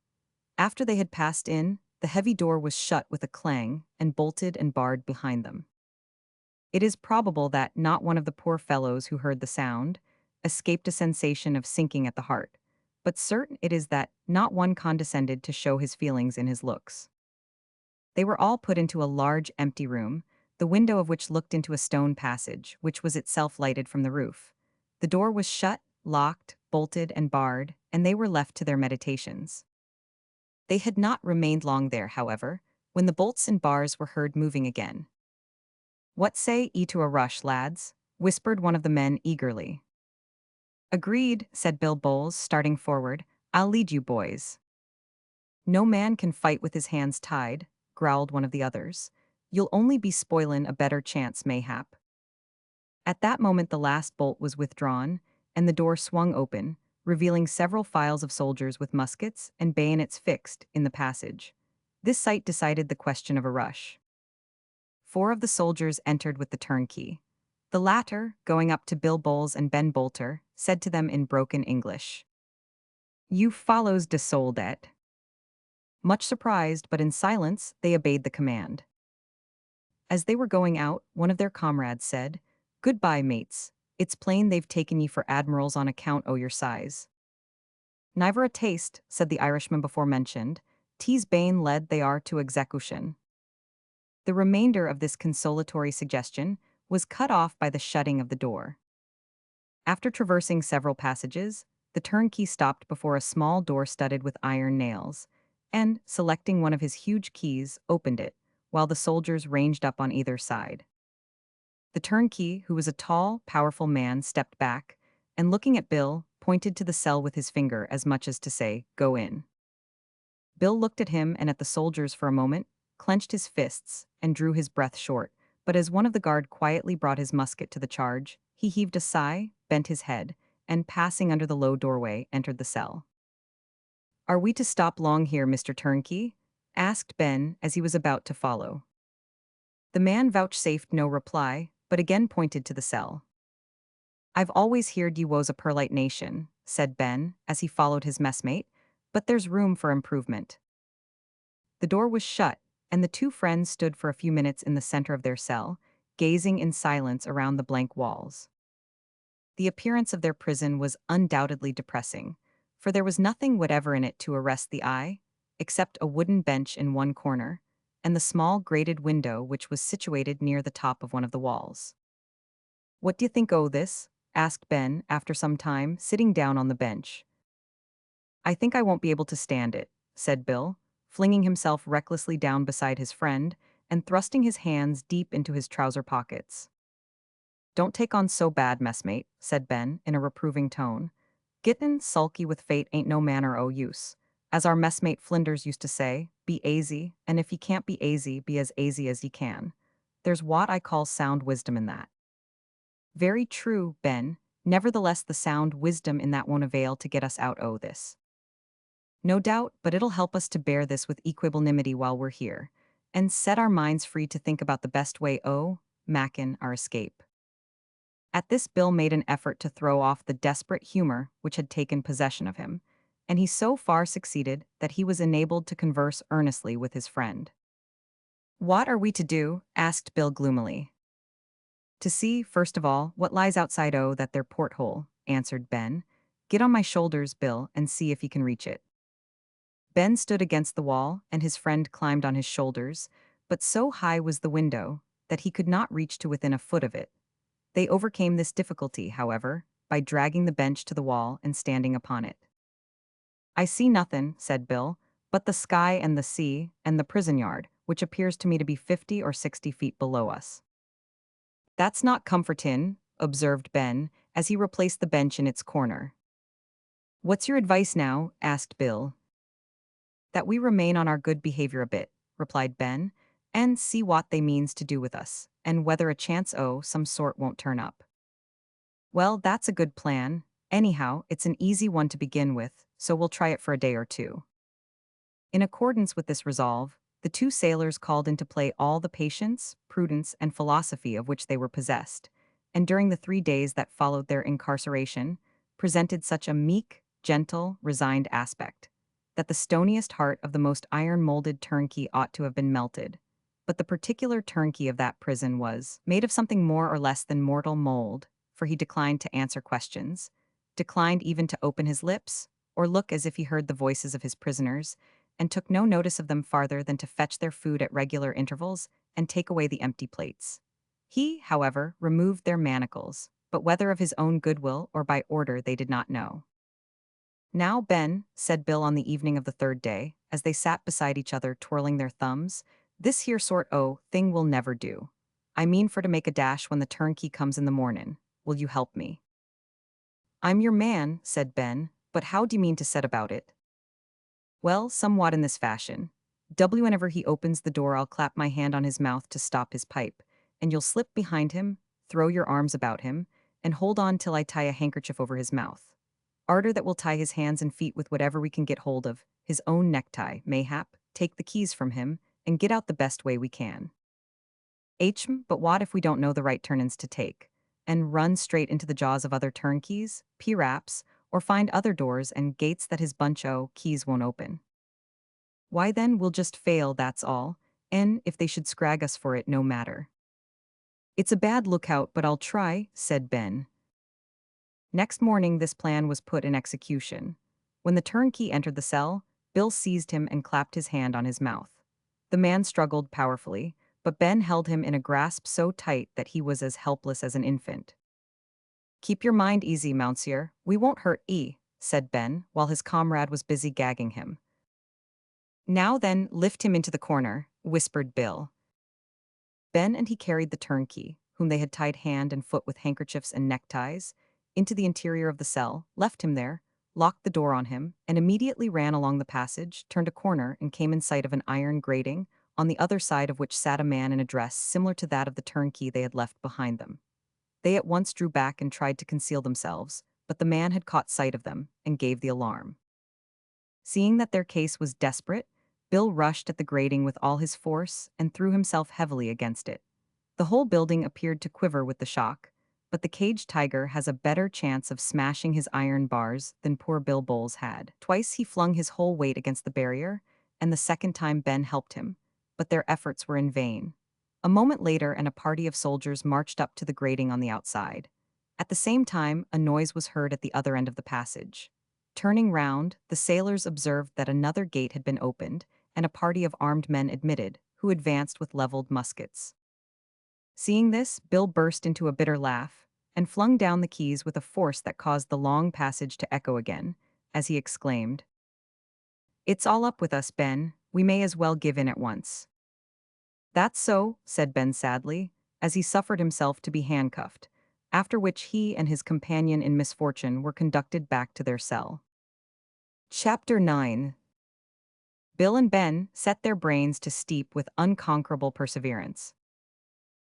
After they had passed in, the heavy door was shut with a clang and bolted and barred behind them. It is probable that not one of the poor fellows who heard the sound escaped a sensation of sinking at the heart, but certain it is that not one condescended to show his feelings in his looks. They were all put into a large empty room, the window of which looked into a stone passage, which was itself lighted from the roof. The door was shut, locked, bolted, and barred, and they were left to their meditations. They had not remained long there, however, when the bolts and bars were heard moving again. "What say ye to a rush, lads?" whispered one of the men eagerly. "Agreed," said Bill Bowles, starting forward. "I'll lead you, boys." "No man can fight with his hands tied," growled one of the others. "You'll only be spoilin' a better chance, mayhap." At that moment the last bolt was withdrawn, and the door swung open, revealing several files of soldiers with muskets and bayonets fixed in the passage. This sight decided the question of a rush. 4 of the soldiers entered with the turnkey. The latter, going up to Bill Bowles and Ben Bolter, said to them in broken English, "You follows de soldat." Much surprised, but in silence, they obeyed the command. As they were going out, one of their comrades said, "Goodbye, mates. It's plain they've taken ye for admirals on account o' your size." "Niver a taste," said the Irishman before mentioned. "'Tis bane led they are to execution." The remainder of this consolatory suggestion was cut off by the shutting of the door. After traversing several passages, the turnkey stopped before a small door studded with iron nails, and, selecting one of his huge keys, opened it, while the soldiers ranged up on either side. The turnkey, who was a tall, powerful man, stepped back, and looking at Bill, pointed to the cell with his finger as much as to say, "Go in." Bill looked at him and at the soldiers for a moment, clenched his fists, and drew his breath short, but as one of the guard quietly brought his musket to the charge, he heaved a sigh, bent his head, and passing under the low doorway, entered the cell. "Are we to stop long here, Mr. Turnkey?" asked Ben as he was about to follow. The man vouchsafed no reply, but again pointed to the cell. "I've always heerd ye was a perlite nation," said Ben, as he followed his messmate, "but there's room for improvement." The door was shut, and the two friends stood for a few minutes in the center of their cell, gazing in silence around the blank walls. The appearance of their prison was undoubtedly depressing, for there was nothing whatever in it to arrest the eye, except a wooden bench in one corner, and the small grated window which was situated near the top of one of the walls. "What do you think o' this?" asked Ben after some time, sitting down on the bench. "I think I won't be able to stand it," said Bill, flinging himself recklessly down beside his friend and thrusting his hands deep into his trouser pockets. "Don't take on so bad, messmate," said Ben in a reproving tone. "Gittin' sulky with fate ain't no manner o' use. As our messmate Flinders used to say, be aisy, and if ye can't be aisy, be as aisy as ye can. There's what I call sound wisdom in that." "Very true, Ben. Nevertheless, the sound wisdom in that won't avail to get us out this. No doubt, but it'll help us to bear this with equanimity while we're here, and set our minds free to think about the best way Mackin our escape. At this Bill made an effort to throw off the desperate humor which had taken possession of him, and he so far succeeded that he was enabled to converse earnestly with his friend. "What are we to do?" asked Bill gloomily. "To see, first of all, what lies outside that there porthole," answered Ben. "Get on my shoulders, Bill, and see if you can reach it." Ben stood against the wall, and his friend climbed on his shoulders, but so high was the window that he could not reach to within a foot of it. They overcame this difficulty, however, by dragging the bench to the wall and standing upon it. "I see nothing," said Bill, "but the sky and the sea, and the prison yard, which appears to me to be 50 or 60 feet below us." "That's not comfortin'," observed Ben, as he replaced the bench in its corner. "What's your advice now?" asked Bill. "That we remain on our good behavior a bit," replied Ben, "and see what they means to do with us, and whether a chance some sort won't turn up." "Well, that's a good plan. Anyhow, it's an easy one to begin with, so we'll try it for a day or two." In accordance with this resolve, the two sailors called into play all the patience, prudence, and philosophy of which they were possessed, and during the 3 days that followed their incarceration, presented such a meek, gentle, resigned aspect, that the stoniest heart of the most iron-molded turnkey ought to have been melted. But the particular turnkey of that prison was made of something more or less than mortal mold, for he declined to answer questions, declined even to open his lips, or look as if he heard the voices of his prisoners, and took no notice of them farther than to fetch their food at regular intervals and take away the empty plates. He, however, removed their manacles, but whether of his own goodwill or by order they did not know. "Now, Ben," said Bill on the evening of the 3rd day, as they sat beside each other twirling their thumbs, "this here sort thing will never do. I mean for to make a dash when the turnkey comes in the mornin'. Will you help me?" "I'm your man," said Ben, "but how do you mean to set about it?" "Well, somewhat in this fashion. Whenever he opens the door, I'll clap my hand on his mouth to stop his pipe, and you'll slip behind him, throw your arms about him, and hold on till I tie a handkerchief over his mouth. Arter that will tie his hands and feet with whatever we can get hold of, his own necktie, mayhap, take the keys from him, and get out the best way we can. But what if we don't know the right turnin's to take, and run straight into the jaws of other turnkeys, P-raps, or find other doors and gates that his bunch keys won't open? Why then we'll just fail, that's all, and if they should scrag us for it, no matter." "It's a bad lookout, but I'll try," said Ben. Next morning this plan was put in execution. When the turnkey entered the cell, Bill seized him and clapped his hand on his mouth. The man struggled powerfully, but Ben held him in a grasp so tight that he was as helpless as an infant. "Keep your mind easy, Mounseer, we won't hurt said Ben, while his comrade was busy gagging him. "Now then, lift him into the corner," whispered Bill. Ben and he carried the turnkey, whom they had tied hand and foot with handkerchiefs and neckties, into the interior of the cell, left him there, locked the door on him, and immediately ran along the passage, turned a corner, and came in sight of an iron grating, on the other side of which sat a man in a dress similar to that of the turnkey they had left behind them. They at once drew back and tried to conceal themselves, but the man had caught sight of them, and gave the alarm. Seeing that their case was desperate, Bill rushed at the grating with all his force and threw himself heavily against it. The whole building appeared to quiver with the shock, but the caged tiger has a better chance of smashing his iron bars than poor Bill Bowles had. Twice he flung his whole weight against the barrier, and the second time Ben helped him, but their efforts were in vain. A moment later, and a party of soldiers marched up to the grating on the outside. At the same time, a noise was heard at the other end of the passage. Turning round, the sailors observed that another gate had been opened, and a party of armed men admitted, who advanced with leveled muskets. Seeing this, Bill burst into a bitter laugh, and flung down the keys with a force that caused the long passage to echo again, as he exclaimed, "It's all up with us, Ben, we may as well give in at once." "That's so," said Ben sadly, as he suffered himself to be handcuffed, after which he and his companion in misfortune were conducted back to their cell. Chapter 9. Bill and Ben set their brains to steep with unconquerable perseverance.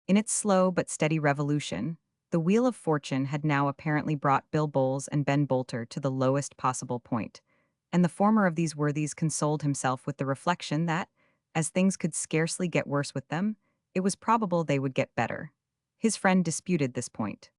In its slow but steady revolution, The wheel of fortune had now apparently brought Bill Bowles and Ben Bolter to the lowest possible point, and the former of these worthies consoled himself with the reflection that, as things could scarcely get worse with them, it was probable they would get better. His friend disputed this point.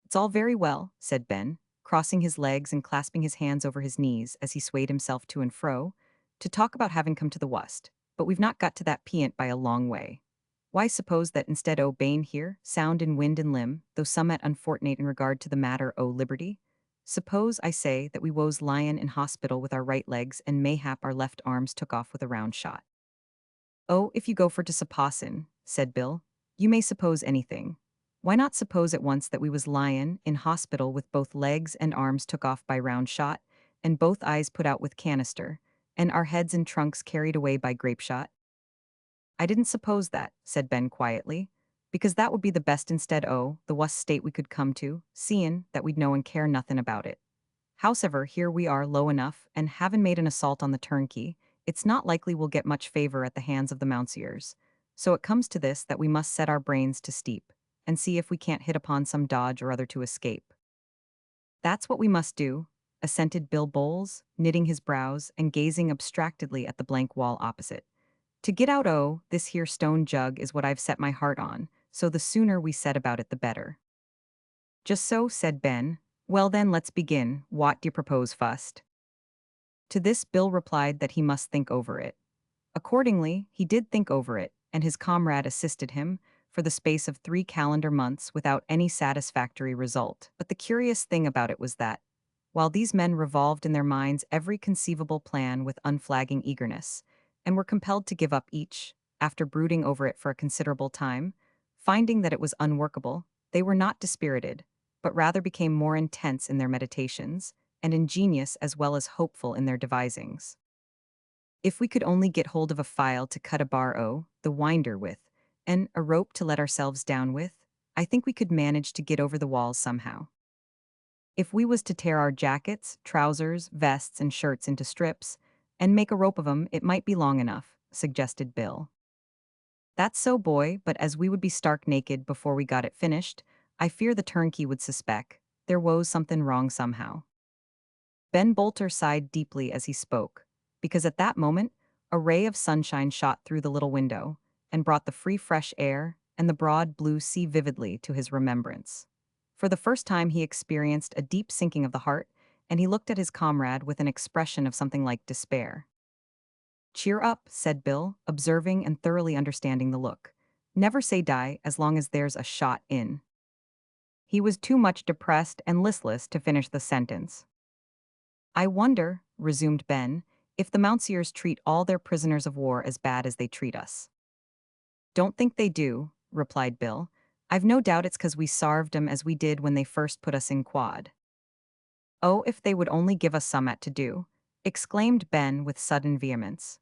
"It's all very well," said Ben, crossing his legs and clasping his hands over his knees as he swayed himself to and fro, "to talk about having come to the wust, but we've not got to that peant by a long way. Why suppose that instead o' bane here, sound in wind and limb, though somewhat unfortunate in regard to the matter o' liberty? Suppose, I say, that we woes lyin' in hospital with our right legs and mayhap our left arms took off with a round shot." "Oh, if you go for to supposin," said Bill, "you may suppose anything. Why not suppose at once that we was lyin' in hospital with both legs and arms took off by round shot, and both eyes put out with canister, and our heads and trunks carried away by grape shot?" "I didn't suppose that," said Ben quietly, "because that would be the best instead o' the wust state we could come to, seein' that we'd know and care nothin' about it. Howsever, here we are low enough, and havin' made an assault on the turnkey, it's not likely we'll get much favor at the hands of the mountaineers. So it comes to this that we must set our brains to steep, and see if we can't hit upon some dodge or other to escape." "That's what we must do," assented Bill Bowles, knitting his brows and gazing abstractedly at the blank wall opposite. "To get out o' this here stone jug is what I've set my heart on, so the sooner we set about it the better." "Just so," said Ben. "Well then, let's begin. What do you propose fust?" To this Bill replied that he must think over it. Accordingly, he did think over it, and his comrade assisted him, for the space of 3 calendar months without any satisfactory result. But the curious thing about it was that, while these men revolved in their minds every conceivable plan with unflagging eagerness, and were compelled to give up each, after brooding over it for a considerable time, finding that it was unworkable, they were not dispirited, but rather became more intense in their meditations, and ingenious as well as hopeful in their devisings. "If we could only get hold of a file to cut a bar the winder with, and a rope to let ourselves down with, I think we could manage to get over the walls somehow. If we was to tear our jackets, trousers, vests, and shirts into strips, and make a rope of 'em, it might be long enough," suggested Bill. "That's so, boy, but as we would be stark naked before we got it finished, I fear the turnkey would suspect there was something wrong somehow." Ben Bolter sighed deeply as he spoke, because at that moment, a ray of sunshine shot through the little window, and brought the free fresh air and the broad blue sea vividly to his remembrance. For the first time he experienced a deep sinking of the heart, and he looked at his comrade with an expression of something like despair. "Cheer up," said Bill, observing and thoroughly understanding the look. "Never say die as long as there's a shot in." He was too much depressed and listless to finish the sentence. "I wonder," resumed Ben, "if the Mountseers treat all their prisoners of war as bad as they treat us." "Don't think they do," replied Bill. "I've no doubt it's 'cause we sarved 'em as we did when they first put us in quad." "Oh, if they would only give us summat to do," exclaimed Ben with sudden vehemence.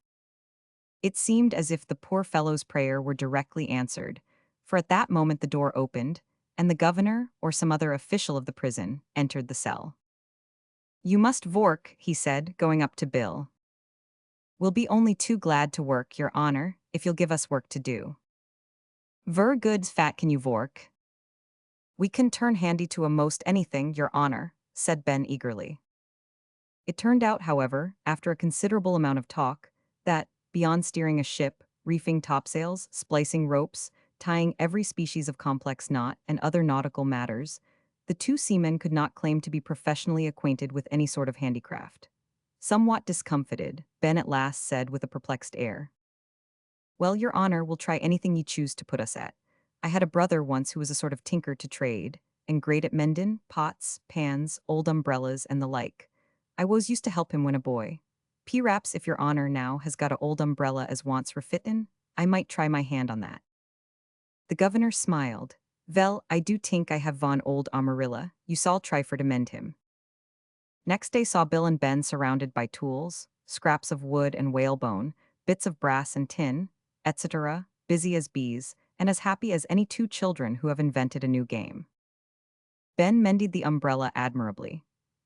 It seemed as if the poor fellow's prayer were directly answered, for at that moment the door opened, and the governor, or some other official of the prison, entered the cell. "You must vork," he said, going up to Bill. "We'll be only too glad to work, your honor, if you'll give us work to do." "Ver goods fat can you vork?" "We can turn handy to a most anything, your honor," said Ben eagerly. It turned out, however, after a considerable amount of talk, that, beyond steering a ship, reefing topsails, splicing ropes, tying every species of complex knot, and other nautical matters, the two seamen could not claim to be professionally acquainted with any sort of handicraft. Somewhat discomfited, Ben at last said with a perplexed air, "Well, your honor, we'll try anything you choose to put us at. I had a brother once who was a sort of tinker to trade, and great at mendin', pots, pans, old umbrellas, and the like. I was used to help him when a boy. P-raps, if your honor now has got a old umbrella as wants refittin', I might try my hand on that." The governor smiled. "Vel, I do tink I have von old Amarilla, you sall try for to mend him." Next day saw Bill and Ben surrounded by tools, scraps of wood and whalebone, bits of brass and tin, etc., busy as bees, and as happy as any two children who have invented a new game. Ben mended the umbrella admirably.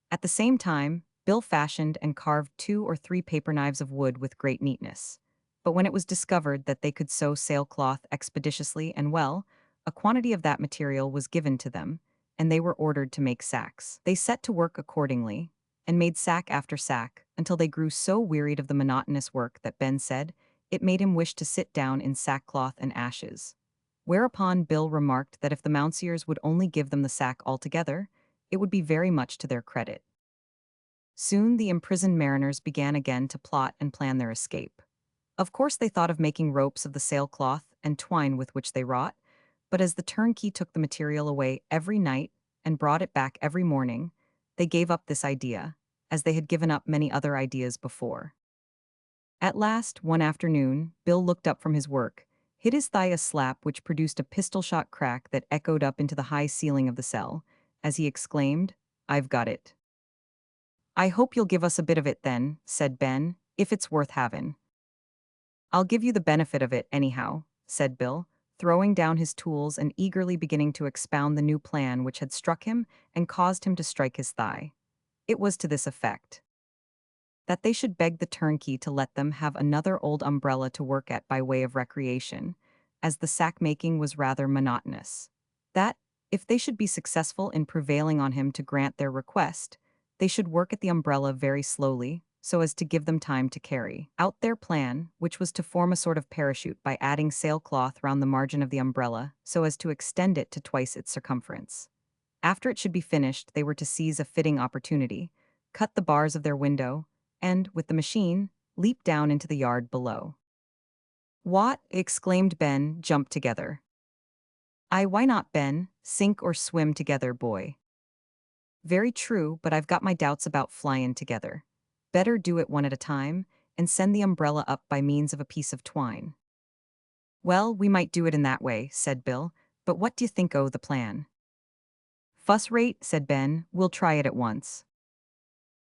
At the same time, Bill fashioned and carved 2 or 3 paper knives of wood with great neatness. But when it was discovered that they could sew sailcloth expeditiously and well, a quantity of that material was given to them, and they were ordered to make sacks. They set to work accordingly, and made sack after sack, until they grew so wearied of the monotonous work that Ben said it made him wish to sit down in sackcloth and ashes. Whereupon Bill remarked that if the Mountseers would only give them the sack altogether, it would be very much to their credit. Soon the imprisoned mariners began again to plot and plan their escape. Of course they thought of making ropes of the sailcloth and twine with which they wrought, but as the turnkey took the material away every night and brought it back every morning, they gave up this idea, as they had given up many other ideas before. At last, one afternoon, Bill looked up from his work, hit his thigh a slap which produced a pistol-shot crack that echoed up into the high ceiling of the cell, as he exclaimed, "I've got it." "I hope you'll give us a bit of it then," said Ben, "if it's worth havin'." "I'll give you the benefit of it, anyhow," said Bill, throwing down his tools and eagerly beginning to expound the new plan which had struck him and caused him to strike his thigh. It was to this effect: that they should beg the turnkey to let them have another old umbrella to work at by way of recreation, as the sack-making was rather monotonous. That, if they should be successful in prevailing on him to grant their request, they should work at the umbrella very slowly, so as to give them time to carry out their plan, which was to form a sort of parachute by adding sailcloth round the margin of the umbrella so as to extend it to twice its circumference. After it should be finished, they were to seize a fitting opportunity, cut the bars of their window, and, with the machine, leap down into the yard below. "What?" exclaimed Ben, "jump together." "Aye, why not, Ben? Sink or swim together, boy." "Very true, but I've got my doubts about flyin' together. Better do it one at a time, and send the umbrella up by means of a piece of twine." "Well, we might do it in that way," said Bill, "but what do you think o' the plan?" "Fuss rate," said Ben, "we'll try it at once."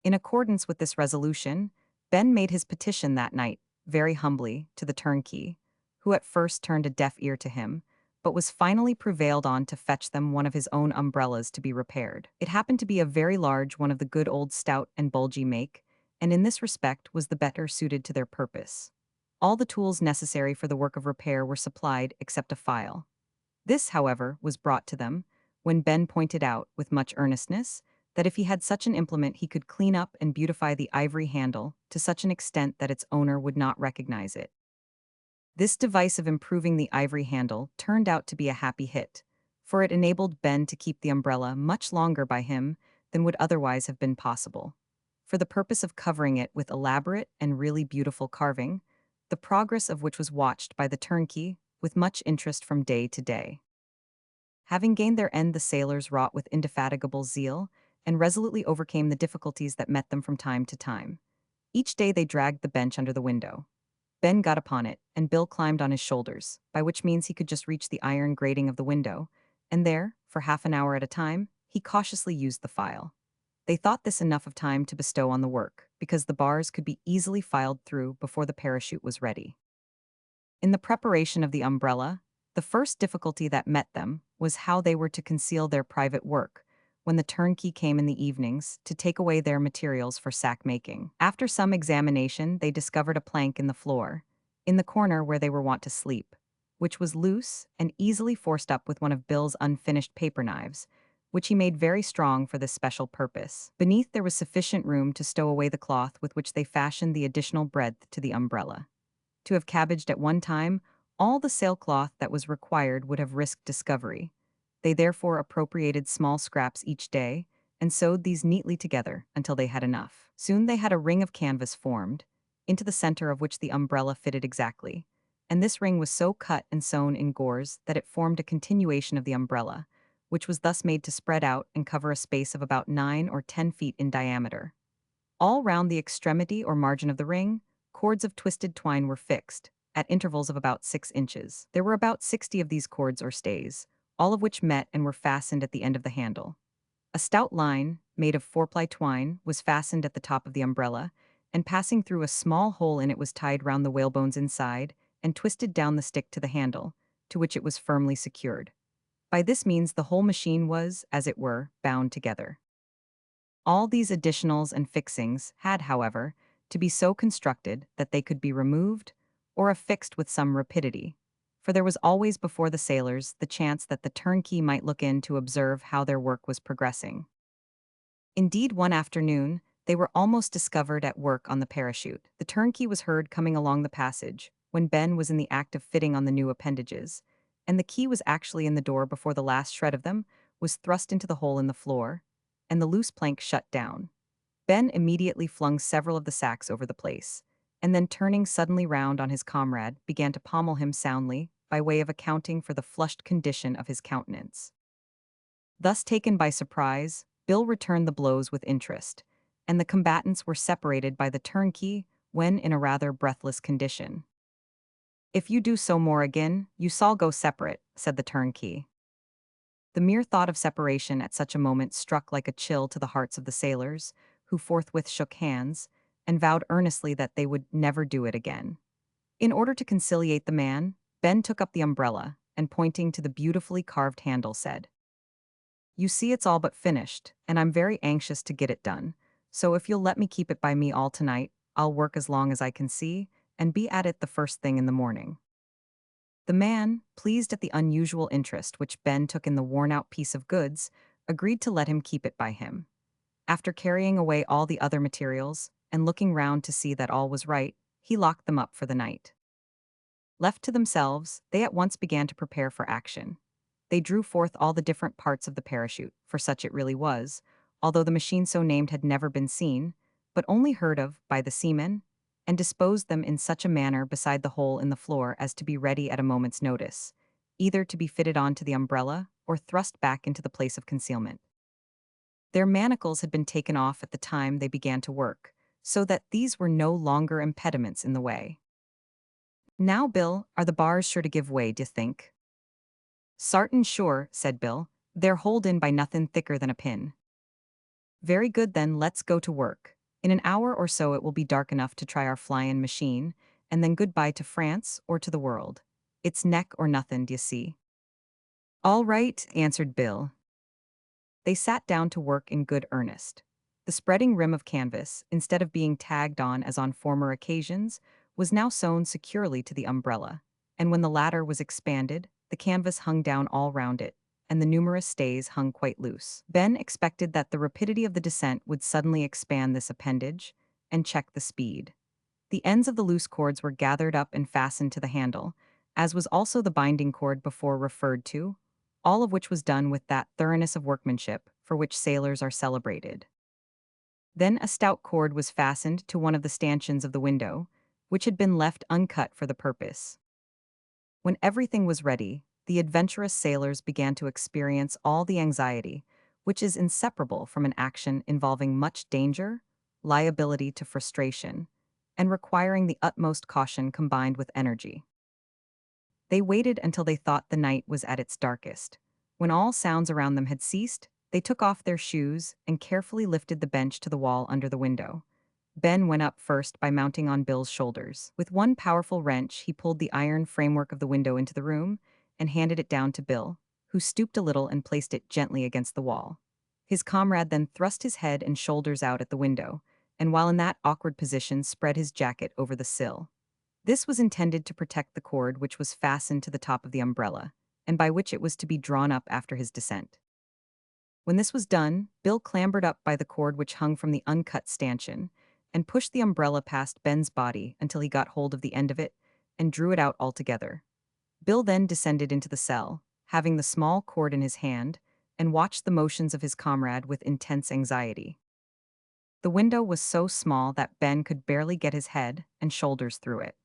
In accordance with this resolution, Ben made his petition that night, very humbly, to the turnkey, who at first turned a deaf ear to him, but was finally prevailed on to fetch them one of his own umbrellas to be repaired. It happened to be a very large one of the good old stout and bulgy make, and in this respect was the better suited to their purpose. All the tools necessary for the work of repair were supplied except a file. This, however, was brought to them, when Ben pointed out, with much earnestness, that if he had such an implement he could clean up and beautify the ivory handle to such an extent that its owner would not recognize it. This device of improving the ivory handle turned out to be a happy hit, for it enabled Ben to keep the umbrella much longer by him than would otherwise have been possible, for the purpose of covering it with elaborate and really beautiful carving, the progress of which was watched by the turnkey with much interest from day to day. Having gained their end, the sailors wrought with indefatigable zeal and resolutely overcame the difficulties that met them from time to time. Each day they dragged the bench under the window. Ben got upon it, and Bill climbed on his shoulders, by which means he could just reach the iron grating of the window, and there, for half an hour at a time, he cautiously used the file. They thought this enough of time to bestow on the work, because the bars could be easily filed through before the parachute was ready. In the preparation of the umbrella, the first difficulty that met them was how they were to conceal their private work, when the turnkey came in the evenings to take away their materials for sack making. After some examination, they discovered a plank in the floor, in the corner where they were wont to sleep, which was loose and easily forced up with one of Bill's unfinished paper knives, which he made very strong for this special purpose. Beneath there was sufficient room to stow away the cloth with which they fashioned the additional breadth to the umbrella. To have cabbaged at one time all the sailcloth that was required would have risked discovery. They therefore appropriated small scraps each day, and sewed these neatly together until they had enough. Soon they had a ring of canvas formed, into the center of which the umbrella fitted exactly, and this ring was so cut and sewn in gores that it formed a continuation of the umbrella, which was thus made to spread out and cover a space of about 9 or 10 feet in diameter. All round the extremity or margin of the ring, cords of twisted twine were fixed, at intervals of about 6 inches. There were about 60 of these cords or stays, all of which met and were fastened at the end of the handle. A stout line, made of 4-ply twine, was fastened at the top of the umbrella, and passing through a small hole in it was tied round the whalebones inside, and twisted down the stick to the handle, to which it was firmly secured. By this means the whole machine was, as it were, bound together. All these additionals and fixings had, however, to be so constructed that they could be removed or affixed with some rapidity, for there was always before the sailors the chance that the turnkey might look in to observe how their work was progressing. Indeed, one afternoon, they were almost discovered at work on the parachute. The turnkey was heard coming along the passage when Ben was in the act of fitting on the new appendages, and the key was actually in the door before the last shred of them was thrust into the hole in the floor, and the loose plank shut down. Ben immediately flung several of the sacks over the place, and then turning suddenly round on his comrade, began to pommel him soundly by way of accounting for the flushed condition of his countenance. Thus taken by surprise, Bill returned the blows with interest, and the combatants were separated by the turnkey when in a rather breathless condition. "If you do so more again, you s'all go separate," said the turnkey. The mere thought of separation at such a moment struck like a chill to the hearts of the sailors, who forthwith shook hands, and vowed earnestly that they would never do it again. In order to conciliate the man, Ben took up the umbrella, and pointing to the beautifully carved handle said, "You see it's all but finished, and I'm very anxious to get it done, so if you'll let me keep it by me all tonight, I'll work as long as I can see, and be at it the first thing in the morning." The man, pleased at the unusual interest which Ben took in the worn-out piece of goods, agreed to let him keep it by him. After carrying away all the other materials, and looking round to see that all was right, he locked them up for the night. Left to themselves, they at once began to prepare for action. They drew forth all the different parts of the parachute, for such it really was, although the machine so named had never been seen, but only heard of by the seamen, and disposed them in such a manner beside the hole in the floor as to be ready at a moment's notice, either to be fitted on to the umbrella or thrust back into the place of concealment. Their manacles had been taken off at the time they began to work, so that these were no longer impediments in the way. "Now, Bill, are the bars sure to give way, d'ye think?" "Sartin sure," said Bill. "They're holed in by nothin' thicker than a pin." "Very good then, let's go to work. In an hour or so it will be dark enough to try our flyin' machine, and then goodbye to France or to the world. It's neck or nothin', d'ye see?" "All right," answered Bill. They sat down to work in good earnest. The spreading rim of canvas, instead of being tagged on as on former occasions, was now sewn securely to the umbrella, and when the latter was expanded, the canvas hung down all round it, and the numerous stays hung quite loose. Ben expected that the rapidity of the descent would suddenly expand this appendage and check the speed. The ends of the loose cords were gathered up and fastened to the handle, as was also the binding cord before referred to, all of which was done with that thoroughness of workmanship for which sailors are celebrated. Then a stout cord was fastened to one of the stanchions of the window, which had been left uncut for the purpose. When everything was ready, the adventurous sailors began to experience all the anxiety which is inseparable from an action involving much danger, liability to frustration, and requiring the utmost caution combined with energy. They waited until they thought the night was at its darkest. When all sounds around them had ceased, they took off their shoes and carefully lifted the bench to the wall under the window. Ben went up first by mounting on Bill's shoulders. With one powerful wrench, he pulled the iron framework of the window into the room and handed it down to Bill, who stooped a little and placed it gently against the wall. His comrade then thrust his head and shoulders out at the window, and while in that awkward position spread his jacket over the sill. This was intended to protect the cord which was fastened to the top of the umbrella, and by which it was to be drawn up after his descent. When this was done, Bill clambered up by the cord which hung from the uncut stanchion, and pushed the umbrella past Ben's body until he got hold of the end of it and drew it out altogether. Bill then descended into the cell, having the small cord in his hand, and watched the motions of his comrade with intense anxiety. The window was so small that Ben could barely get his head and shoulders through it.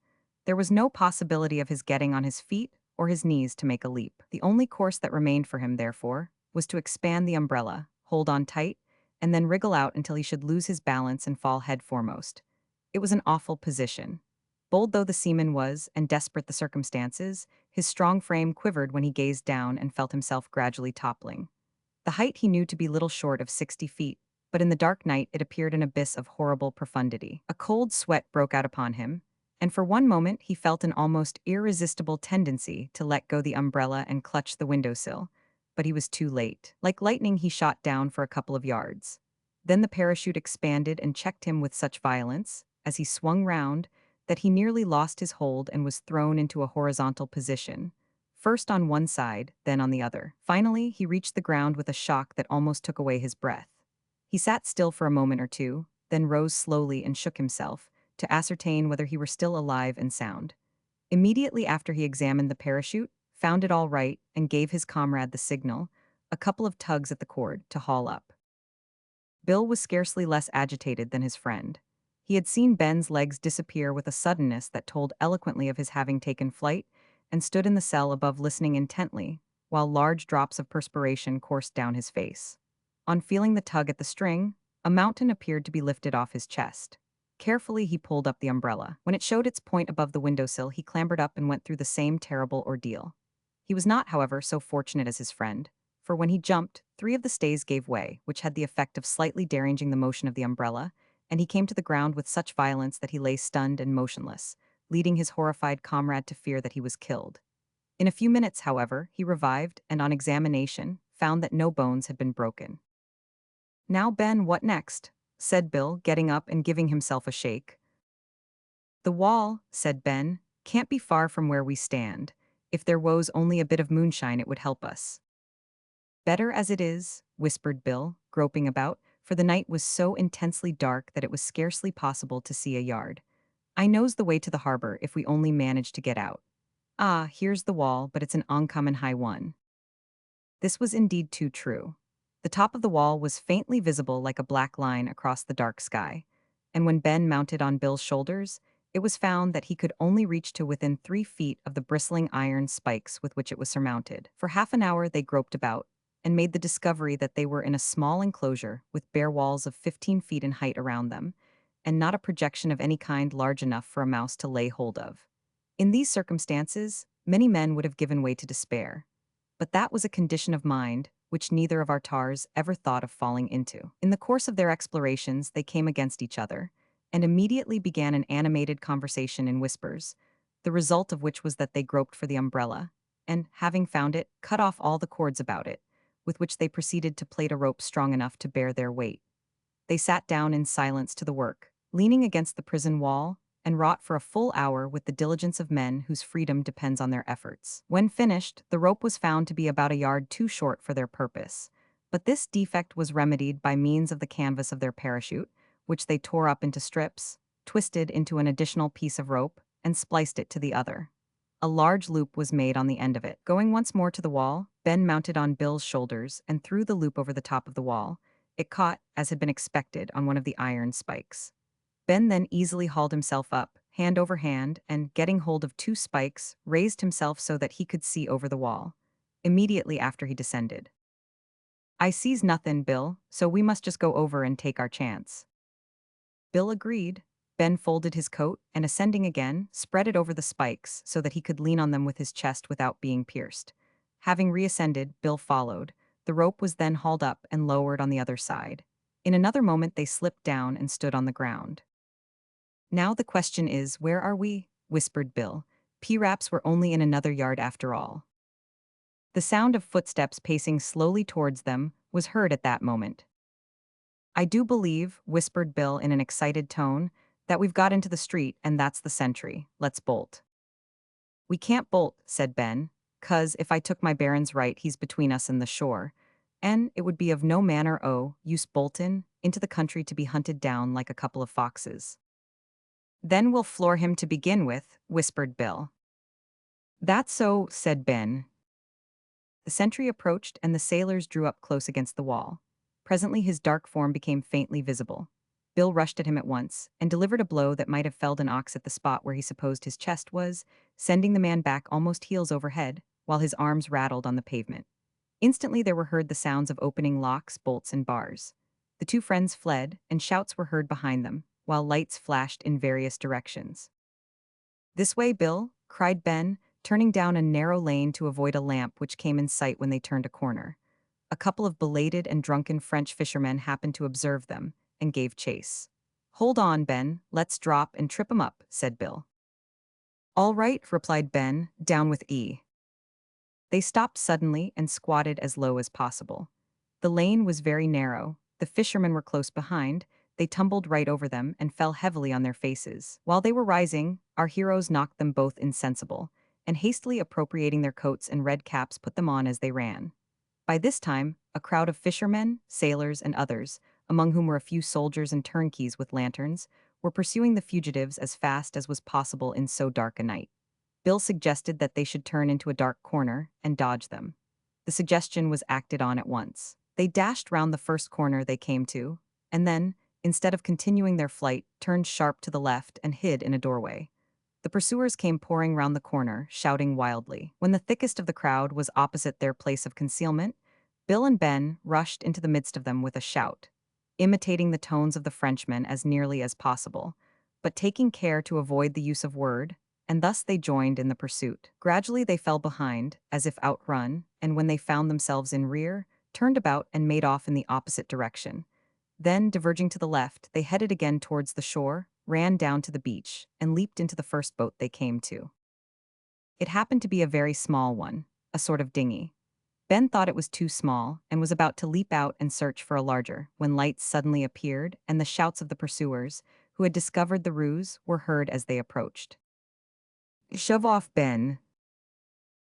There was no possibility of his getting on his feet or his knees to make a leap. The only course that remained for him, therefore, was to expand the umbrella, hold on tight, and then wriggle out until he should lose his balance and fall head foremost. It was an awful position. Bold though the seaman was, and desperate the circumstances, his strong frame quivered when he gazed down and felt himself gradually toppling. The height he knew to be little short of 60 feet, but in the dark night it appeared an abyss of horrible profundity. A cold sweat broke out upon him, and for one moment he felt an almost irresistible tendency to let go the umbrella and clutch the windowsill, but he was too late. Like lightning he shot down for a couple of yards. Then the parachute expanded and checked him with such violence, as he swung round, that he nearly lost his hold and was thrown into a horizontal position, first on one side, then on the other. Finally, he reached the ground with a shock that almost took away his breath. He sat still for a moment or two, then rose slowly and shook himself, to ascertain whether he were still alive and sound. Immediately after he examined the parachute, found it all right, and gave his comrade the signal, a couple of tugs at the cord, to haul up. Bill was scarcely less agitated than his friend. He had seen Ben's legs disappear with a suddenness that told eloquently of his having taken flight, and stood in the cell above listening intently, while large drops of perspiration coursed down his face. On feeling the tug at the string, a mountain appeared to be lifted off his chest. Carefully, he pulled up the umbrella. When it showed its point above the windowsill, he clambered up and went through the same terrible ordeal. He was not, however, so fortunate as his friend, for when he jumped, three of the stays gave way, which had the effect of slightly deranging the motion of the umbrella, and he came to the ground with such violence that he lay stunned and motionless, leading his horrified comrade to fear that he was killed. In a few minutes, however, he revived and, on examination, found that no bones had been broken. "Now, Ben, what next?" said Bill, getting up and giving himself a shake. "The wall," said Ben, "can't be far from where we stand. If there was only a bit of moonshine, it would help us." "Better as it is," whispered Bill, groping about, for the night was so intensely dark that it was scarcely possible to see a yard. "I knows the way to the harbor if we only manage to get out. Ah, here's the wall, but it's an uncommon high one." This was indeed too true. The top of the wall was faintly visible like a black line across the dark sky, and when Ben mounted on Bill's shoulders, it was found that he could only reach to within 3 feet of the bristling iron spikes with which it was surmounted. For half an hour they groped about, and made the discovery that they were in a small enclosure with bare walls of 15 feet in height around them, and not a projection of any kind large enough for a mouse to lay hold of. In these circumstances, many men would have given way to despair. But that was a condition of mind which neither of our tars ever thought of falling into. In the course of their explorations, they came against each other, and immediately began an animated conversation in whispers, the result of which was that they groped for the umbrella, and, having found it, cut off all the cords about it, with which they proceeded to plait a rope strong enough to bear their weight. They sat down in silence to the work, leaning against the prison wall, and wrought for a full hour with the diligence of men whose freedom depends on their efforts. When finished, the rope was found to be about a yard too short for their purpose, but this defect was remedied by means of the canvas of their parachute, which they tore up into strips, twisted into an additional piece of rope, and spliced it to the other. A large loop was made on the end of it. Going once more to the wall, Ben mounted on Bill's shoulders and threw the loop over the top of the wall. It caught, as had been expected, on one of the iron spikes. Ben then easily hauled himself up, hand over hand, and, getting hold of 2 spikes, raised himself so that he could see over the wall. Immediately after he descended. "I sees nothin', Bill, so we must just go over and take our chance." Bill agreed. Ben folded his coat and, ascending again, spread it over the spikes so that he could lean on them with his chest without being pierced. Having reascended, Bill followed. The rope was then hauled up and lowered on the other side. In another moment they slipped down and stood on the ground. "Now the question is, where are we?" whispered Bill. "P-Raps were only in another yard after all." The sound of footsteps pacing slowly towards them was heard at that moment. "I do believe," whispered Bill in an excited tone, "that we've got into the street, and that's the sentry. Let's bolt." "We can't bolt," said Ben, "'cause if I took my bearin's right, he's between us and the shore, and it would be of no manner o' use boltin' into the country to be hunted down like a couple of foxes." "Then we'll floor him to begin with," whispered Bill. "That's so," said Ben. The sentry approached, and the sailors drew up close against the wall. Presently his dark form became faintly visible. Bill rushed at him at once, and delivered a blow that might have felled an ox at the spot where he supposed his chest was, sending the man back almost heels over head, while his arms rattled on the pavement. Instantly there were heard the sounds of opening locks, bolts, and bars. The two friends fled, and shouts were heard behind them, while lights flashed in various directions. "This way, Bill," cried Ben, turning down a narrow lane to avoid a lamp which came in sight when they turned a corner. A couple of belated and drunken French fishermen happened to observe them, and gave chase. "Hold on, Ben, let's drop and trip 'em up," said Bill. "All right," replied Ben, down with E. They stopped suddenly and squatted as low as possible. The lane was very narrow, the fishermen were close behind, they tumbled right over them and fell heavily on their faces. While they were rising, our heroes knocked them both insensible, and hastily appropriating their coats and red caps put them on as they ran. By this time, a crowd of fishermen, sailors, and others, among whom were a few soldiers and turnkeys with lanterns, were pursuing the fugitives as fast as was possible in so dark a night. Bill suggested that they should turn into a dark corner and dodge them. The suggestion was acted on at once. They dashed round the first corner they came to, and then, instead of continuing their flight, turned sharp to the left and hid in a doorway. The pursuers came pouring round the corner, shouting wildly. When the thickest of the crowd was opposite their place of concealment, Bill and Ben rushed into the midst of them with a shout, imitating the tones of the Frenchmen as nearly as possible, but taking care to avoid the use of word, and thus they joined in the pursuit. Gradually they fell behind, as if outrun, and when they found themselves in rear, turned about and made off in the opposite direction. Then, diverging to the left, they headed again towards the shore, ran down to the beach, and leaped into the first boat they came to. It happened to be a very small one, a sort of dinghy. Ben thought it was too small and was about to leap out and search for a larger, when lights suddenly appeared and the shouts of the pursuers, who had discovered the ruse, were heard as they approached. "Shove off, Ben!"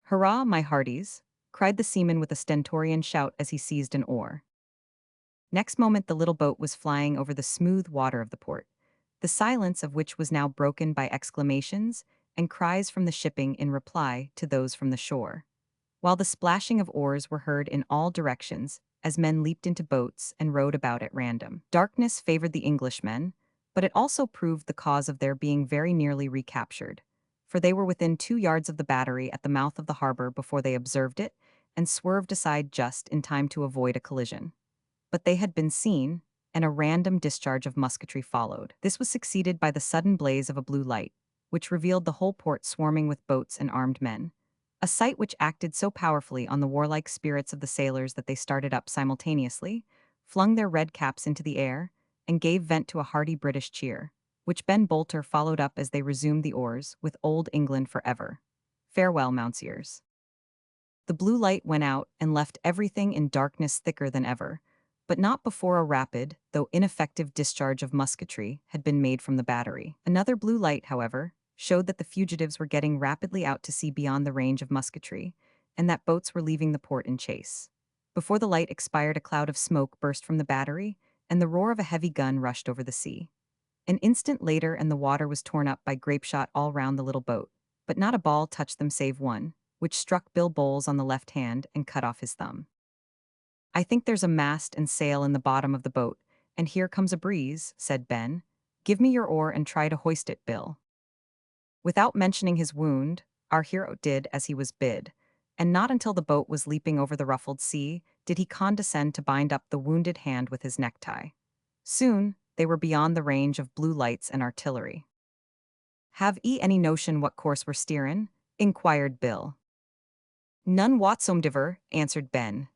"Hurrah, my hearties!" cried the seaman with a stentorian shout as he seized an oar. Next moment the little boat was flying over the smooth water of the port, the silence of which was now broken by exclamations and cries from the shipping in reply to those from the shore, while the splashing of oars were heard in all directions as men leaped into boats and rowed about at random. Darkness favored the Englishmen, but it also proved the cause of their being very nearly recaptured, for they were within 2 yards of the battery at the mouth of the harbor before they observed it and swerved aside just in time to avoid a collision. But they had been seen, and a random discharge of musketry followed. This was succeeded by the sudden blaze of a blue light, which revealed the whole port swarming with boats and armed men, a sight which acted so powerfully on the warlike spirits of the sailors that they started up simultaneously, flung their red caps into the air, and gave vent to a hearty British cheer, which Ben Bolter followed up as they resumed the oars with Old England forever. Farewell, Mounseers. The blue light went out and left everything in darkness thicker than ever, but not before a rapid, though ineffective discharge of musketry had been made from the battery. Another blue light, however, showed that the fugitives were getting rapidly out to sea beyond the range of musketry, and that boats were leaving the port in chase. Before the light expired, a cloud of smoke burst from the battery, and the roar of a heavy gun rushed over the sea. An instant later, and the water was torn up by grapeshot all round the little boat, but not a ball touched them save one, which struck Bill Bowles on the left hand and cut off his thumb. "I think there's a mast and sail in the bottom of the boat, and here comes a breeze," said Ben. "Give me your oar and try to hoist it, Bill." Without mentioning his wound, our hero did as he was bid, and not until the boat was leaping over the ruffled sea did he condescend to bind up the wounded hand with his necktie. Soon, they were beyond the range of blue lights and artillery. "Have 'ee any notion what course we're steerin'?" inquired Bill. "None whatsomediver," answered Ben.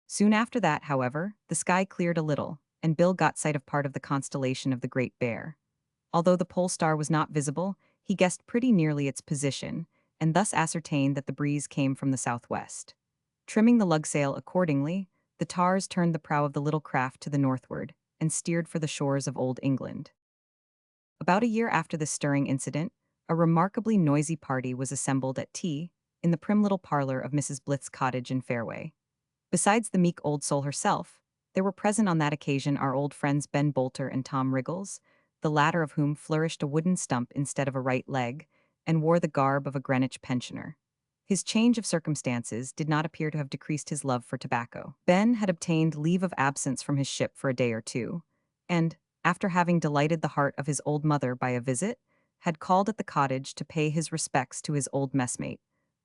Soon after that, however, the sky cleared a little, and Bill got sight of part of the constellation of the Great Bear. Although the pole star was not visible, he guessed pretty nearly its position, and thus ascertained that the breeze came from the southwest. Trimming the lugsail accordingly, the tars turned the prow of the little craft to the northward, and steered for the shores of Old England. About a year after this stirring incident, a remarkably noisy party was assembled at tea in the prim little parlor of Mrs. Blyth's cottage in Fairway. Besides the meek old soul herself, there were present on that occasion our old friends Ben Bolter and Tom Riggles, the latter of whom flourished a wooden stump instead of a right leg, and wore the garb of a Greenwich pensioner. His change of circumstances did not appear to have decreased his love for tobacco. Ben had obtained leave of absence from his ship for a day or two, and, after having delighted the heart of his old mother by a visit, had called at the cottage to pay his respects to his old messmate,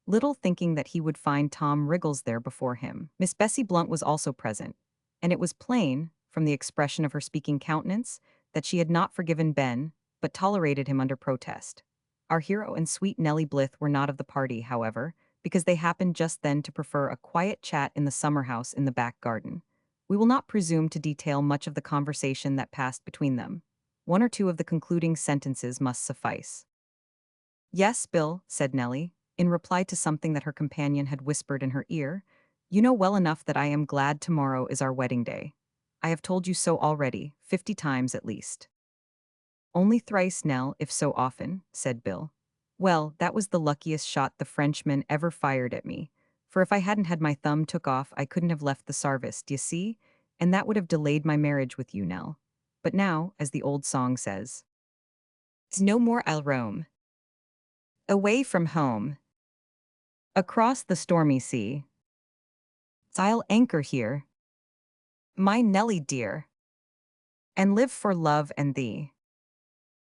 little thinking that he would find Tom Riggles there before him. Miss Bessie Blunt was also present, and it was plain, from the expression of her speaking countenance, that she had not forgiven Ben, but tolerated him under protest. Our hero and sweet Nellie Blyth were not of the party, however, because they happened just then to prefer a quiet chat in the summer house in the back garden. We will not presume to detail much of the conversation that passed between them. One or two of the concluding sentences must suffice. "Yes, Bill," said Nellie, in reply to something that her companion had whispered in her ear, "you know well enough that I am glad tomorrow is our wedding day." I have told you so already, 50 times at least. Only thrice, Nell, if so often, said Bill. Well, that was the luckiest shot the Frenchman ever fired at me. For if I hadn't had my thumb took off, I couldn't have left the sarvice, d'ye see? And that would have delayed my marriage with you, Nell. But now, as the old song says, "'Tis no more I'll roam. Away from home. Across the stormy sea. I'll anchor here. My Nelly dear. And live for love and thee."